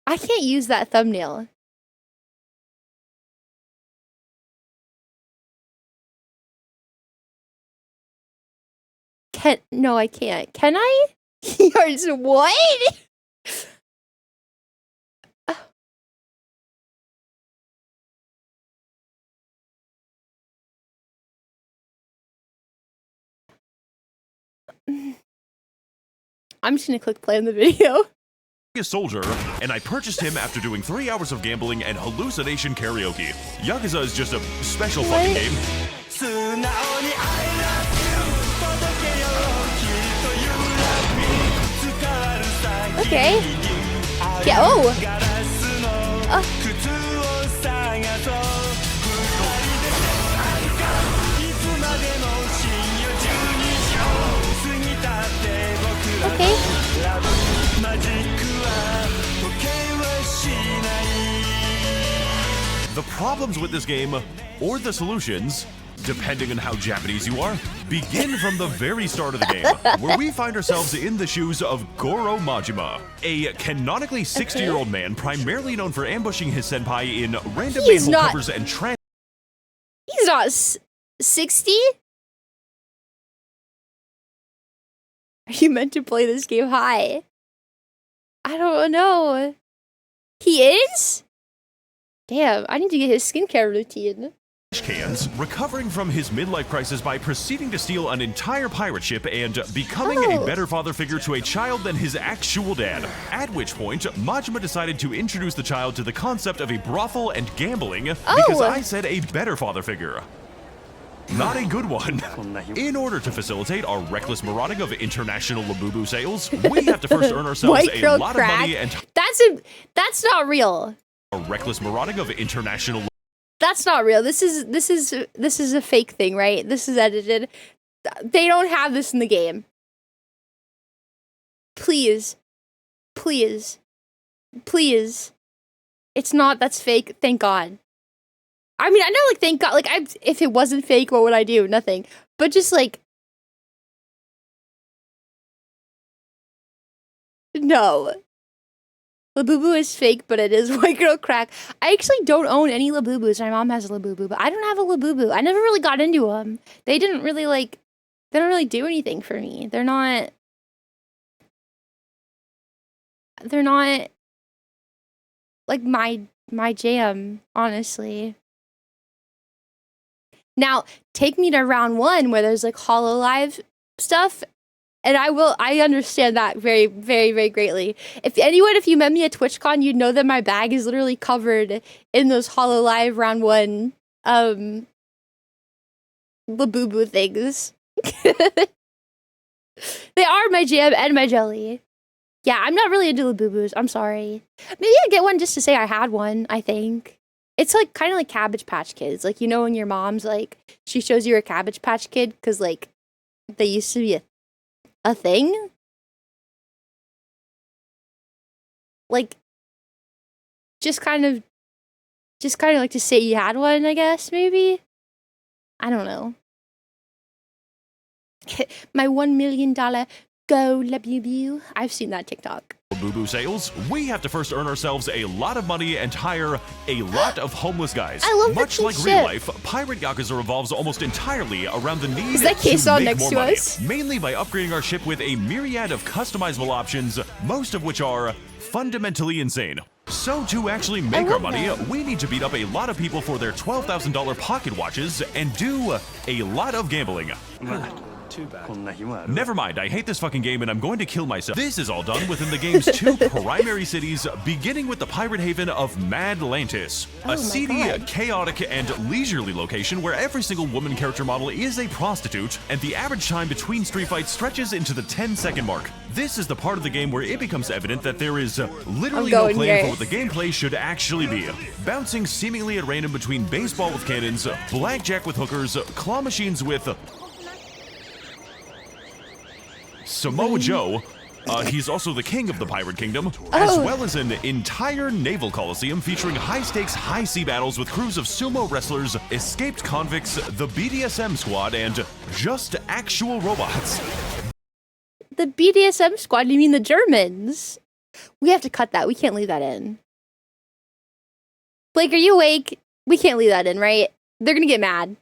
I can't use that thumbnail. No, I can't. Can I? What? I'm just gonna click play on the video. A soldier, and I purchased him after doing 3 hours of gambling and hallucination karaoke. Yakuza is just a special fucking game. Okay. Yeah, oh! Okay. The problems with this game, or the solutions, depending on how Japanese you are, begin from the very start of the game, where we find ourselves in the shoes of Goro Majima, a canonically 60-year-old man primarily known for ambushing his senpai in random manhole covers and He's not 60? Are you meant to play this game high? I don't know. He is? Damn, I need to get his skincare routine. cans, recovering from his midlife crisis by proceeding to steal an entire pirate ship and becoming a better father figure to a child than his actual dad. At which point, Majima decided to introduce the child to the concept of a brothel and gambling because I said a better father figure. Not a good one. In order to facilitate our reckless marauding of international Labubu sales, we have to first earn ourselves a lot of money and that's not real. A reckless marauding of international. That's not real. This is a fake thing, right? This is edited. They don't have this in the game. Please. Please. Please. It's not, that's fake. Thank God. I mean, I know, like, thank God, like, if it wasn't fake, what would I do? Nothing. But just, like, no. Labubu is fake, but it is white girl crack. I actually don't own any Labubus. My mom has a Labubu, but I don't have a Labubu. I never really got into them. They didn't really, like, they don't really do anything for me. They're not, like, my jam, honestly. Now, take me to round one where there's like HoloLive stuff And I understand that very, very, very greatly. If you met me at TwitchCon, you'd know that my bag is literally covered in those HoloLive round 1, Labubu things. They are my jam and my jelly. Yeah, I'm not really into Labubus. I'm sorry. Maybe I get one just to say I had one, I think. It's like kind of like Cabbage Patch Kids. Like, you know, when your mom's like, she shows you a Cabbage Patch Kid because like they used to be a thing? Like, just kind of like to say you had one, I guess, maybe? I don't know. My $1 million go Labubu. I've seen that TikTok. Boo Boo sales, we have to first earn ourselves a lot of money and hire a lot of homeless guys. I love Much that like shit. real life, Pirate Yakuza revolves almost entirely around the need Is that Queso to make next more to money. us? Mainly by upgrading our ship with a myriad of customizable options, most of which are fundamentally insane. So to actually make our love money, that. we need to beat up a lot of people for their $12,000 pocket watches and do a lot of gambling. Never mind, I hate this fucking game and I'm going to kill myself. This is all done within the game's 2 primary cities, beginning with the pirate haven of Madlantis, Oh my a seedy, God. chaotic, and leisurely location where every single woman character model is a prostitute, and the average time between street fights stretches into the 10-second mark. This is the part of the game where it becomes evident that there is literally no going plan here. for what the gameplay should actually be. Bouncing seemingly at random between baseball with cannons, blackjack with hookers, claw machines with Samoa Joe. He's also the king of the Pirate Kingdom, as Oh. well as an entire naval coliseum featuring high-stakes, high-sea battles with crews of sumo wrestlers, escaped convicts, the BDSM squad, and just actual robots. The BDSM squad, you mean the Germans? We have to cut that. We can't leave that in. Blake, are you awake? We can't leave that in, right? They're gonna get mad.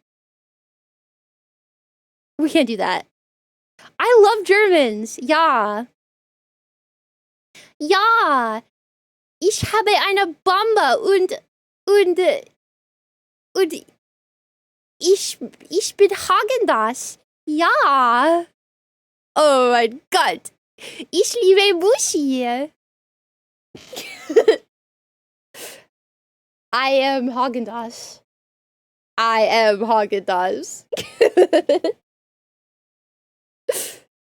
We can't do that. I love Germans. Ja. Ja. Ich habe eine Bombe und ich bin Häagen-Dazs. Ja. Oh mein Gott. Ich liebe Mushi. I am Häagen-Dazs. I am Häagen-Dazs.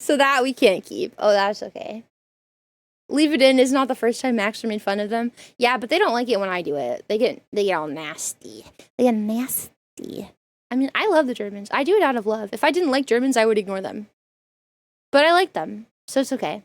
So that we can't keep. Oh, that's okay. Leave it in is not the first time Max made fun of them. Yeah, but they don't like it when I do it. They get all nasty. They get nasty. I mean, I love the Germans. I do it out of love. If I didn't like Germans, I would ignore them. But I like them, so it's okay.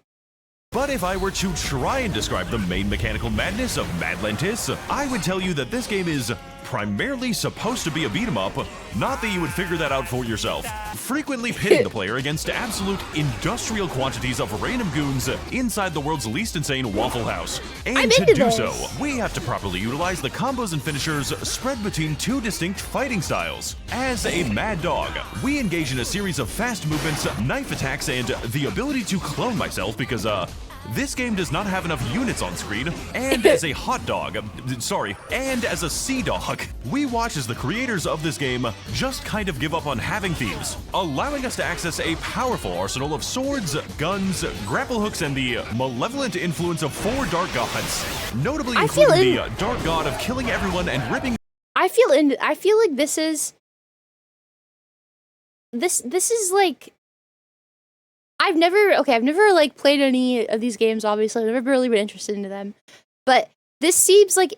But if I were to try and describe the main mechanical madness of Madlantis, I would tell you that this game is primarily supposed to be a beat-em-up, not that you would figure that out for yourself. Frequently pitting the player against absolute industrial quantities of random goons inside the world's least insane Waffle House. I'm And to into do this. so, we have to properly utilize the combos and finishers spread between 2 distinct fighting styles. As a mad dog, we engage in a series of fast movements, knife attacks, and the ability to clone myself because, this game does not have enough units on screen, and as a hot dog, and as a sea dog, we watch as the creators of this game just kind of give up on having themes, allowing us to access a powerful arsenal of swords, guns, grapple hooks, and the malevolent influence of 4 dark gods, notably I feel including the dark god of killing everyone and ripping. I feel like this is like I've never like played any of these games, obviously. I've never really been interested into them. But this seems like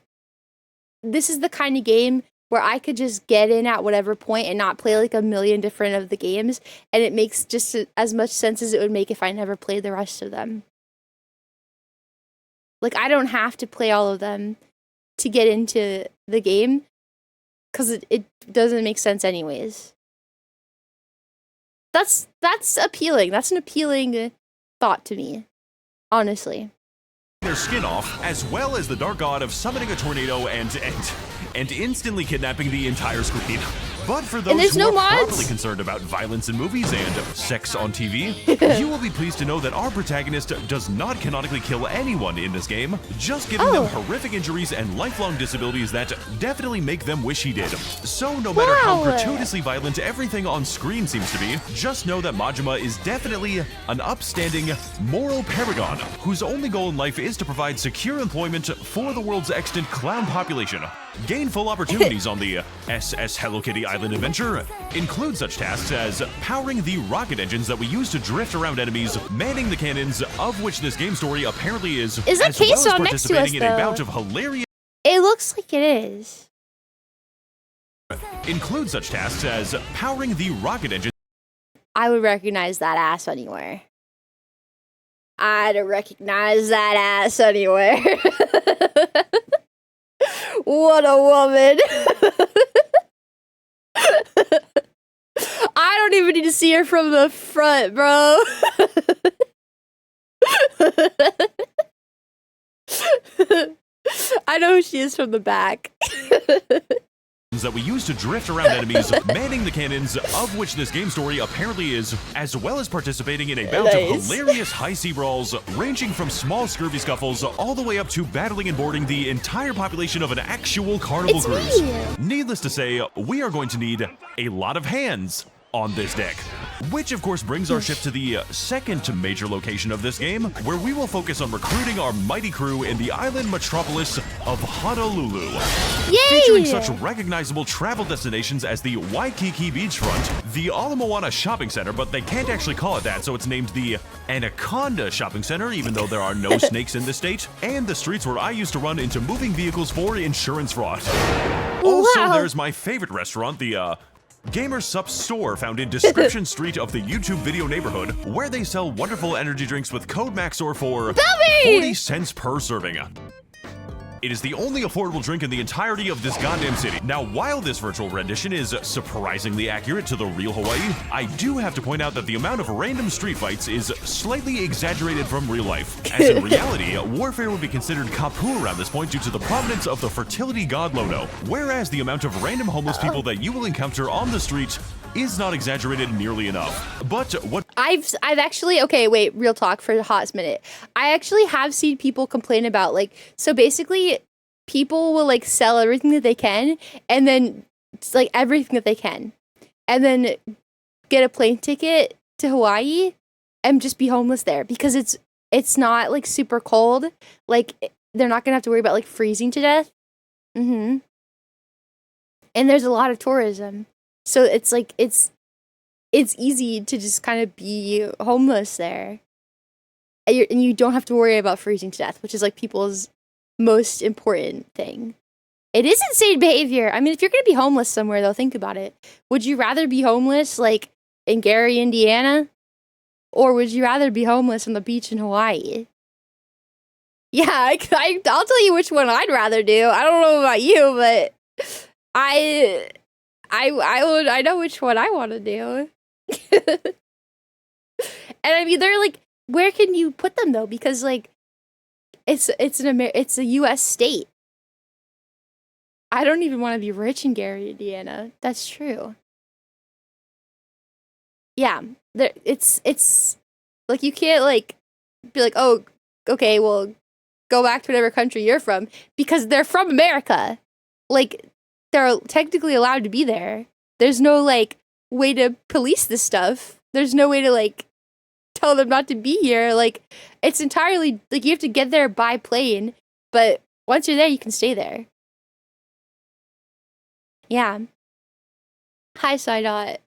this is the kind of game where I could just get in at whatever point and not play like a million different of the games, and it makes just as much sense as it would make if I never played the rest of them. Like, I don't have to play all of them to get into the game, because it doesn't make sense anyways. That's appealing. That's an appealing thought to me, honestly. Their skin off, as well as the dark god of summoning a tornado and instantly kidnapping the entire screen. But for And those there's who no are mods? properly concerned about violence in movies and sex on TV, you will be pleased to know that our protagonist does not canonically kill anyone in this game, just giving them horrific injuries and lifelong disabilities that definitely make them wish he did. So no matter how gratuitously violent everything on screen seems to be, just know that Majima is definitely an upstanding, moral paragon whose only goal in life is to provide secure employment for the world's extant clown population. Gainful opportunities on the SS Hello Kitty Island adventure include such tasks as powering the rocket engines that we use to drift around enemies, manning the cannons, of which this game story apparently is, Is that as well as queso next to us, participating in a though? bout of hilarious. It looks like it is. Include such tasks as powering the rocket engines. I would recognize that ass anywhere. I'd recognize that ass anywhere. What a woman. I don't even need to see her from the front, bro. I know who she is from the back. That we use to drift around enemies, manning the cannons, of which this game story apparently is, as well as participating in a bout of hilarious high sea brawls, ranging from small scurvy scuffles all the way up to battling and boarding the entire population of an actual carnival cruise. Needless to say, we are going to need a lot of hands on this deck. Which of course brings our ship to the second major location of this game, where we will focus on recruiting our mighty crew in the island metropolis of Honolulu. Yay! Featuring such recognizable travel destinations as the Waikiki Beachfront, the Ala Moana Shopping Center, but they can't actually call it that, so it's named the Anaconda Shopping Center, even though there are no snakes in this state, and the streets where I used to run into moving vehicles for insurance fraud. Also, there's my favorite restaurant, the Gamer Sup store, found in Description Street of the YouTube video neighborhood, where they sell wonderful energy drinks with code MAXOR for 40 cents per serving. It is the only affordable drink in the entirety of this goddamn city. Now, while this virtual rendition is surprisingly accurate to the real Hawaii, I do have to point out that the amount of random street fights is slightly exaggerated from real life. As in reality, warfare would be considered kapu around this point due to the prominence of the fertility god Lono, whereas the amount of random homeless people that you will encounter on the street is not exaggerated nearly enough. But what I've actually, okay, wait, real talk for a hot minute. I actually have seen people complain about, like, so basically people will like sell everything that they can, and then it's like everything that they can, and then get a plane ticket to Hawaii and just be homeless there because it's not like super cold. Like they're not gonna have to worry about like freezing to death. And there's a lot of tourism. So it's like, it's easy to just kind of be homeless there. And you don't have to worry about freezing to death, which is like people's most important thing. It is insane behavior. I mean, if you're going to be homeless somewhere, though, think about it. Would you rather be homeless like in Gary, Indiana? Or would you rather be homeless on the beach in Hawaii? Yeah, I'll tell you which one I'd rather do. I don't know about you, but I know which one I want to do. And I mean, they're like, where can you put them though? Because like, it's a U.S. state. I don't even want to be rich in Gary, Indiana. That's true. Yeah, it's like you can't like be like, oh, okay, well, go back to whatever country you're from because they're from America. Like, they're technically allowed to be there. There's no like way to police this stuff. There's no way to like tell them not to be here. Like, it's entirely like you have to get there by plane, but once you're there, you can stay there. Yeah. Hi, Sidot.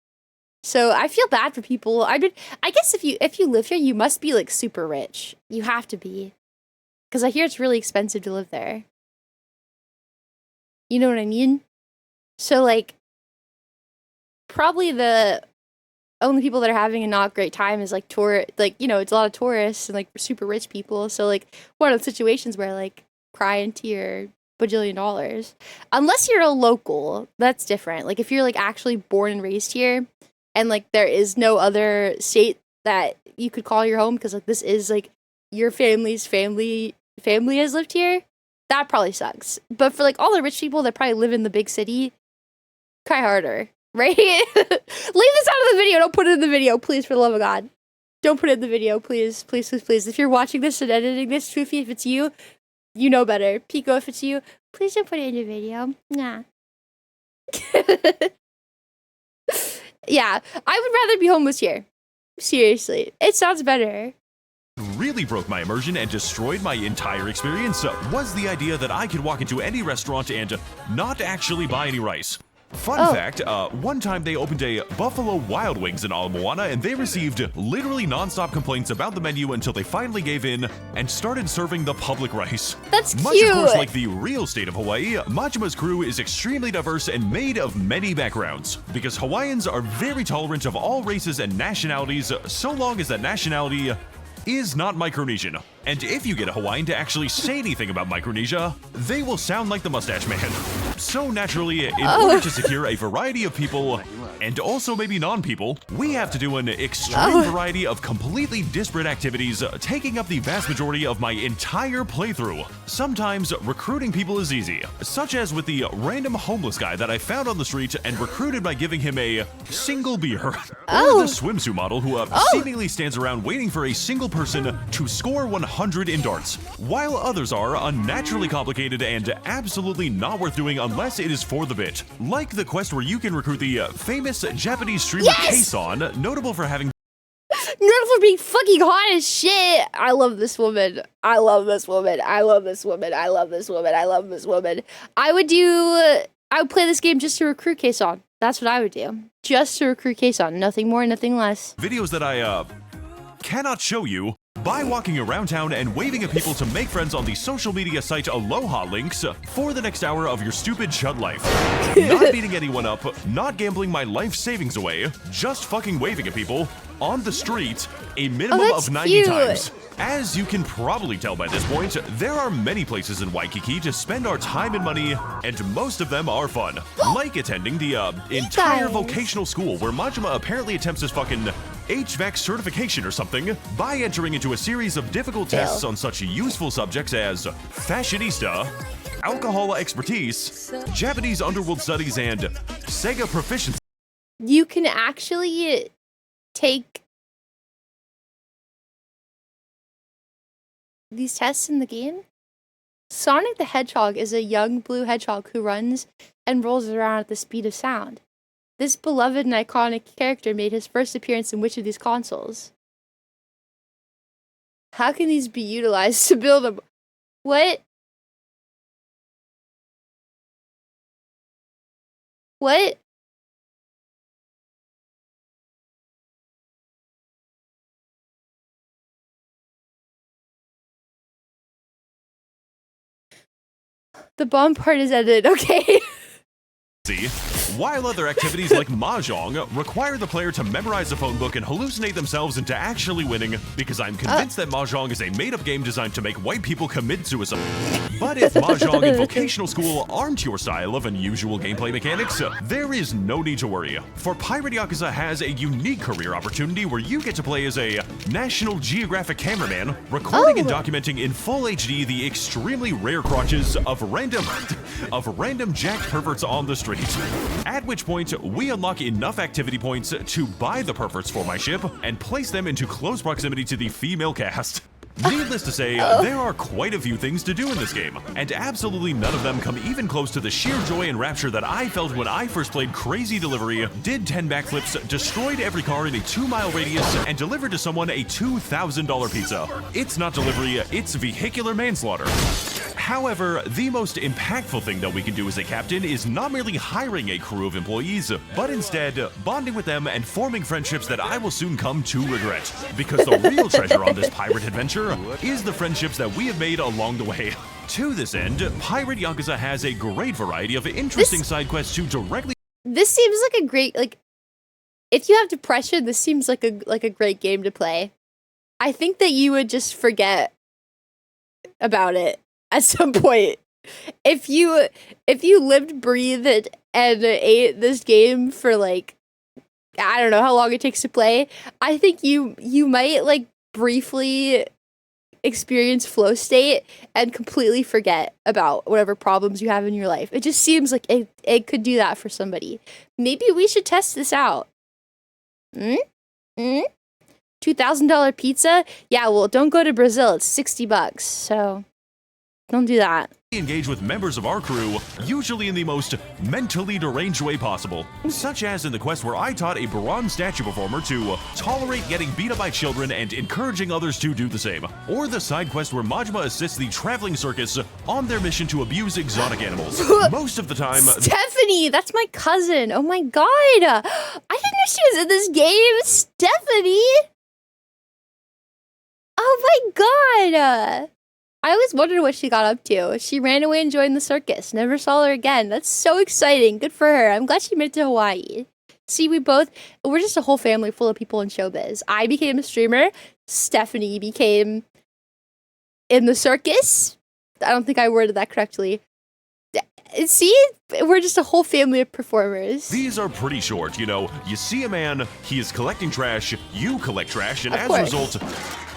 So I feel bad for people. I guess if you live here, you must be like super rich. You have to be, because I hear it's really expensive to live there. You know what I mean? So like, probably the only people that are having a not great time is like it's a lot of tourists and like super rich people. So like one of the situations where like cry into your bajillion dollars, unless you're a local, that's different. Like if you're like actually born and raised here, and like there is no other state that you could call your home because like this is like your family's family has lived here, that probably sucks. But for like all the rich people that probably live in the big city, cry harder. Right? Leave this out of the video. Don't put it in the video, please, for the love of God. Don't put it in the video, please. Please, please, please. If you're watching this and editing this, Fuufie, if it's you, you know better. Pico, if it's you, please don't put it in the video. Nah. Yeah, I would rather be homeless here. Seriously. It sounds better. Really broke my immersion and destroyed my entire experience was the idea that I could walk into any restaurant and not actually buy any rice. Fun fact, one time they opened a Buffalo Wild Wings in Ala Moana and they received literally non-stop complaints about the menu until they finally gave in and started serving the public rice. That's Much cute. of course like the real state of Hawaii, Majima's crew is extremely diverse and made of many backgrounds. Because Hawaiians are very tolerant of all races and nationalities so long as that nationality is not Micronesian. And if you get a Hawaiian to actually say anything about Micronesia, they will sound like the Mustache Man. So naturally, in order to secure a variety of people, and also maybe non-people, we have to do an extreme variety of completely disparate activities, taking up the vast majority of my entire playthrough. Sometimes recruiting people is easy, such as with the random homeless guy that I found on the street and recruited by giving him a single beer. Or the swimsuit model who seemingly stands around waiting for a single person to score 100 in darts, while others are unnaturally complicated and absolutely not worth doing unless it is for the bit. Like the quest where you can recruit the famous Japanese streamer Kason, notable for having Notable for being fucking hot as shit. I love this woman. I love this woman. I love this woman. I love this woman. I love this woman. I would play this game just to recruit Kason. That's what I would do. Just to recruit Kason. Nothing more, nothing less. videos that I cannot show you by walking around town and waving at people to make friends on the social media site Aloha links for the next hour of your stupid chud life. Not beating anyone up, not gambling my life savings away, just fucking waving at people on the street a minimum of 90 cute. times. As you can probably tell by this point, there are many places in Waikiki to spend our time and money, and most of them are fun. Like attending the entire vocational school where Majima apparently attempts his fucking HVAC certification or something by entering into a series of difficult tests on such useful subjects as fashionista, alcohol expertise, Japanese underworld studies, and Sega proficiency. You can actually take these tests in the game. Sonic the Hedgehog is a young blue hedgehog who runs and rolls around at the speed of sound. This beloved and iconic character made his first appearance in which of these consoles? How can these be utilized to build a... What? What? The bomb part is edited, okay. While other activities like Mahjong require the player to memorize a phone book and hallucinate themselves into actually winning, because I'm convinced that Mahjong is a made-up game designed to make white people commit suicide. But if Mahjong and vocational school aren't your style of unusual gameplay mechanics, there is no need to worry. For Pirate Yakuza has a unique career opportunity where you get to play as a National Geographic cameraman, recording and documenting in full HD the extremely rare crotches of random jacked perverts on the street. At which point, we unlock enough activity points to buy the perverts for my ship and place them into close proximity to the female cast. Needless to say, there are quite a few things to do in this game, and absolutely none of them come even close to the sheer joy and rapture that I felt when I first played Crazy Delivery, did 10 backflips, destroyed every car in a 2-mile radius, and delivered to someone a $2,000 pizza. It's not delivery, it's vehicular manslaughter. However, the most impactful thing that we can do as a captain is not merely hiring a crew of employees, but instead bonding with them and forming friendships that I will soon come to regret. Because the real treasure on this pirate adventure is the friendships that we have made along the way. To this end, Pirate Yakuza has a great variety of interesting side quests to directly... This seems like a great, like, if you have depression, this seems like a great game to play. I think that you would just forget about it at some point. If you lived, breathed, and ate this game for, like, I don't know how long it takes to play, I think you might, like, briefly experience flow state and completely forget about whatever problems you have in your life. It just seems like it could do that for somebody. Maybe we should test this out. $2,000 pizza? Yeah, well, don't go to Brazil. It's $60, so don't do that. Engage with members of our crew, usually in the most mentally deranged way possible, such as in the quest where I taught a bronze statue performer to tolerate getting beat up by children and encouraging others to do the same, or the side quest where Majima assists the traveling circus on their mission to abuse exotic animals. Most of the time, Stephanie, that's my cousin. Oh my god, I didn't know she was in this game. Stephanie. Oh my god. I always wondered what she got up to. She ran away and joined the circus. Never saw her again. That's so exciting. Good for her. I'm glad she made it to Hawaii. See, we're just a whole family full of people in showbiz. I became a streamer. Stephanie became in the circus. I don't think I worded that correctly. See, we're just a whole family of performers. these are pretty short, you know. You see a man, he is collecting trash, you collect trash, and Of as course. a result,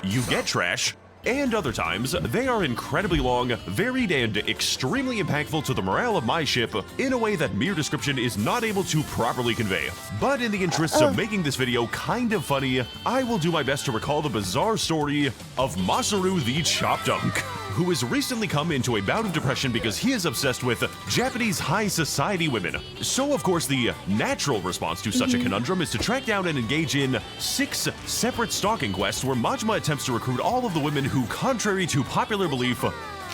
you get trash. And other times, they are incredibly long, varied, and extremely impactful to the morale of my ship in a way that mere description is not able to properly convey. But in the interests of making this video kind of funny, I will do my best to recall the bizarre story of Masaru the Chop Dunk, who has recently come into a bout of depression because he is obsessed with Japanese high society women. So of course the natural response to such a conundrum is to track down and engage in 6 separate stalking quests where Majima attempts to recruit all of the women who, contrary to popular belief,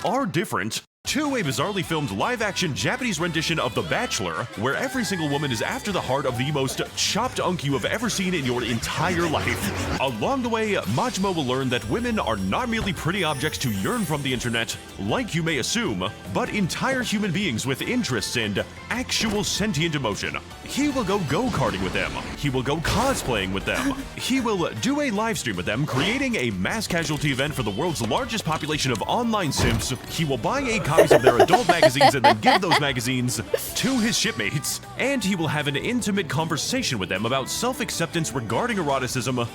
are different, to a bizarrely filmed live-action Japanese rendition of The Bachelor, where every single woman is after the heart of the most chopped unk you have ever seen in your entire life. Along the way, Majima will learn that women are not merely pretty objects to yearn from the internet, like you may assume, but entire human beings with interests and actual sentient emotion. He will go go-karting with them. He will go cosplaying with them. He will do a live stream with them, creating a mass casualty event for the world's largest population of online simps. He will buy a copies of their adult magazines and then give those magazines to his shipmates. And he will have an intimate conversation with them about self-acceptance regarding eroticism. I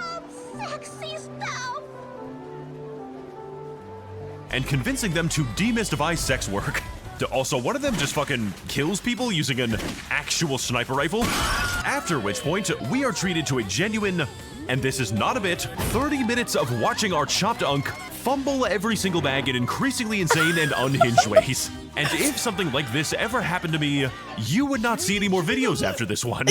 love sexy stuff. And convincing them to demystify sex work. Also, one of them just fucking kills people using an actual sniper rifle. After which point, we are treated to a genuine, and this is not a bit, 30 minutes of watching our chopped unk fumble every single bag in increasingly insane and unhinged ways. And if something like this ever happened to me, you would not see any more videos after this one.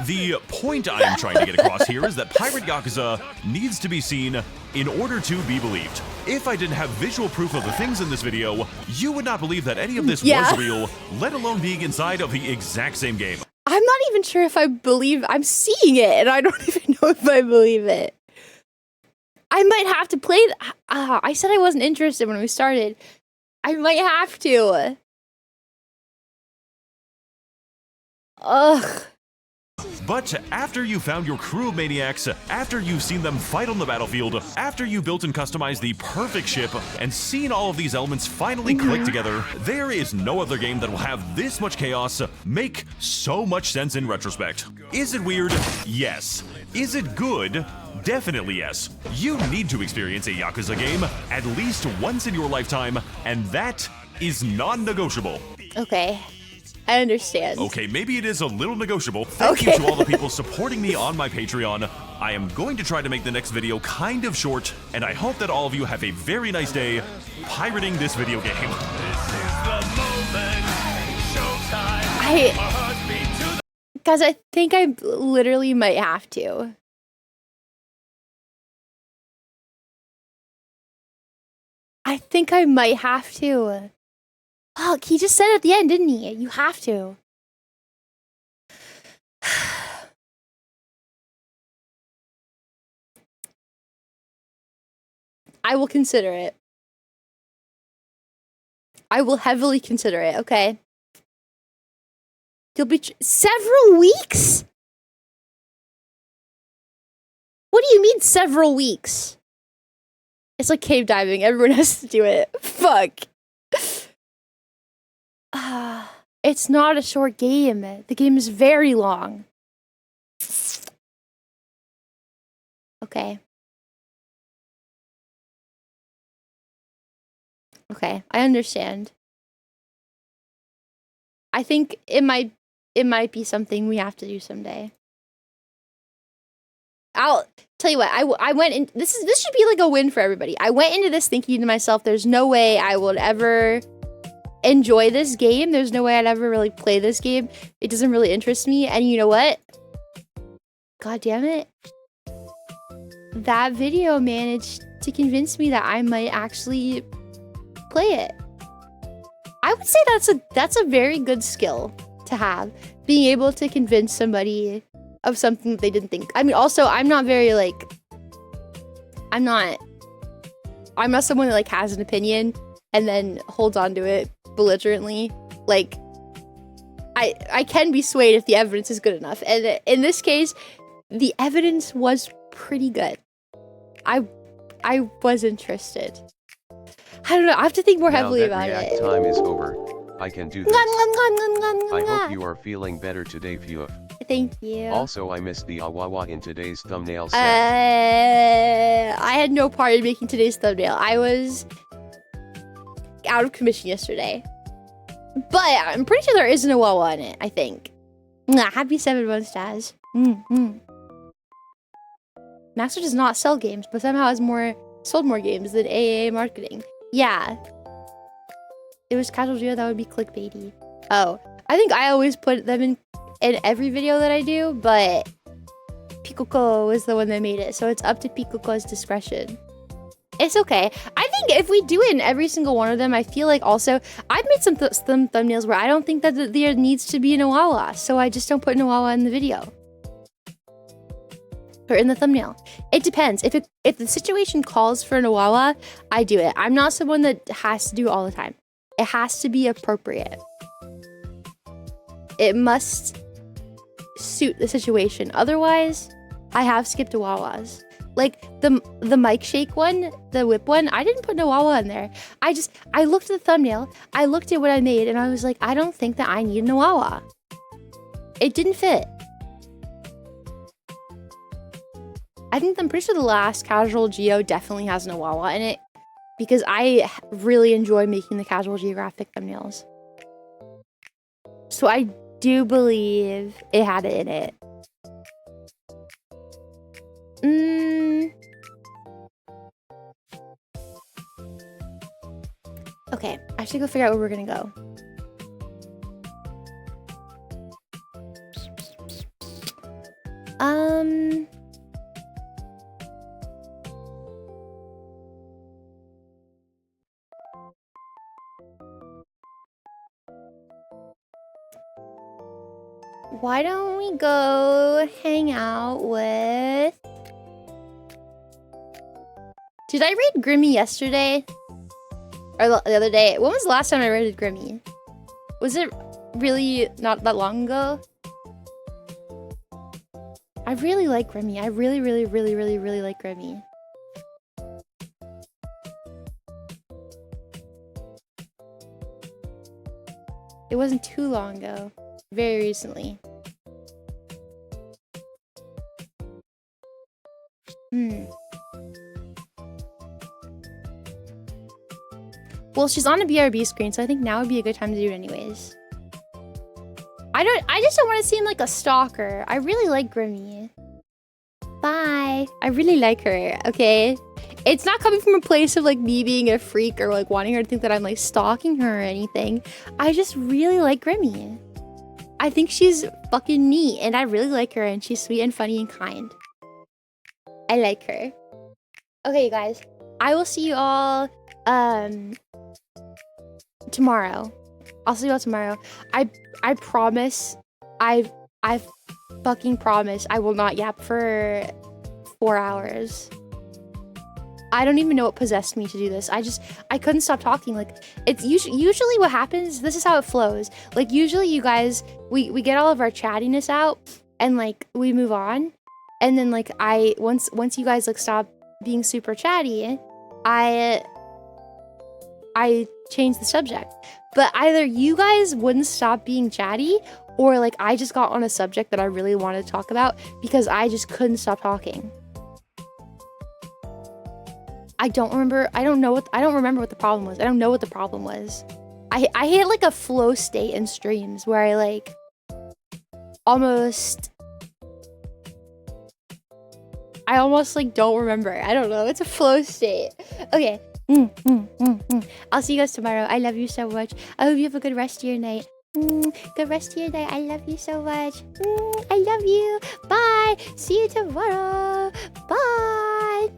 The point I am trying to get across here is that Pirate Yakuza needs to be seen in order to be believed. If I didn't have visual proof of the things in this video, you would not believe that any of this was real, let alone being inside of the exact same game. I'm not even sure if I believe I'm seeing it, and I don't even know if I believe it. I might have to play. I said I wasn't interested when we started. I might have to. Ugh. But after you found your crew of maniacs, after you've seen them fight on the battlefield, after you built and customized the perfect ship, and seen all of these elements finally click together, there is no other game that will have this much chaos make so much sense in retrospect. Is it weird? Yes. Is it good? Definitely yes. You need to experience a Yakuza game at least once in your lifetime, and that is non-negotiable. Okay. I understand. Okay, maybe it is a little negotiable. Thank you to all the people supporting me on my Patreon. I am going to try to make the next video kind of short, and I hope that all of you have a very nice day pirating this video game. Guys, I think I literally might have to. I think I might have to. Fuck, he just said at the end, didn't he? You have to. I will consider it. I will heavily consider it, okay? You'll be several weeks? What do you mean several weeks? It's like cave diving. Everyone has to do it. Fuck. It's not a short game. The game is very long. Okay. Okay, I understand. I think it might be something we have to do someday. I'll tell you what, I went in, this should be like a win for everybody. I went into this thinking to myself, there's no way I would ever enjoy this game. There's no way I'd ever really play this game. It doesn't really interest me. And you know what? God damn it. That video managed to convince me that I might actually play it. I would say that's a very good skill to have. Being able to convince somebody of something that they didn't think. I mean, also, I'm not very like, I'm not someone that like has an opinion and then holds on to it belligerently. Like, I can be swayed if the evidence is good enough. And in this case, the evidence was pretty good. I was interested. I don't know. I have to think more heavily about React it. time is over. I can do this. I hope you are feeling better today, Fuufie. Thank you. Also, I missed the awawa in today's thumbnail set. I had no part in making today's thumbnail. I was out of commission yesterday. But I'm pretty sure there is an awawa in it, I think. Happy 7 months, Daz. Maxer does not sell games, but somehow has sold more games than AAA marketing. Yeah. It was Casual Geo, that would be clickbaity. Oh. I think I always put them in every video that I do, but Pikoko was the one that made it, so it's up to Pikoko's discretion. It's okay. I think if we do it in every single one of them, I feel like also, I've made some thumbnails where I don't think that there needs to be an awawa, so I just don't put an awawa in the video. Or in the thumbnail. It depends. If the situation calls for an awawa, I do it. I'm not someone that has to do it all the time. It has to be appropriate. It must suit the situation. Otherwise, I have skipped awawas. Like the mic shake one, the whip one, I didn't put an awawa in there. I looked at the thumbnail, I looked at what I made, and I was like, I don't think that I need an awawa. It didn't fit. I think I'm pretty sure the last Casual Geo definitely has an awawa in it because I really enjoy making the Casual Geographic thumbnails. So I do believe it had it in it. Okay, I should go figure out where we're gonna go. Why don't we go hang out with... Did I raid Grimmy yesterday? Or the other day? When was the last time I raided Grimmy? Was it really not that long ago? I really like Grimmy. I really like Grimmy. It wasn't too long ago. Very recently. Well, she's on a BRB screen, so I think now would be a good time to do it anyways. I just don't want to seem like a stalker. I really like Grimmy. Bye. I really like her, okay? It's not coming from a place of like me being a freak or like wanting her to think that I'm like stalking her or anything. I just really like Grimmy. I think she's fucking neat and I really like her and she's sweet and funny and kind. I like her. Okay, you guys. I will see you all tomorrow. I'll see you all tomorrow. I promise. I fucking promise I will not yap for 4 hours. I don't even know what possessed me to do this. I couldn't stop talking. Like, it's usually what happens, this is how it flows. Like, usually you guys, we get all of our chattiness out and like we move on. And then like once you guys like stop being super chatty, I change the subject. But either you guys wouldn't stop being chatty or like I just got on a subject that I really wanted to talk about because I just couldn't stop talking. I don't remember what the problem was. I don't know what the problem was. I hit like a flow state in streams where I like almost like don't remember. I don't know. It's a flow state. Okay. I'll see you guys tomorrow. I love you so much. I hope you have a good rest of your night. Good rest of your night. I love you so much. I love you. Bye. See you tomorrow. Bye.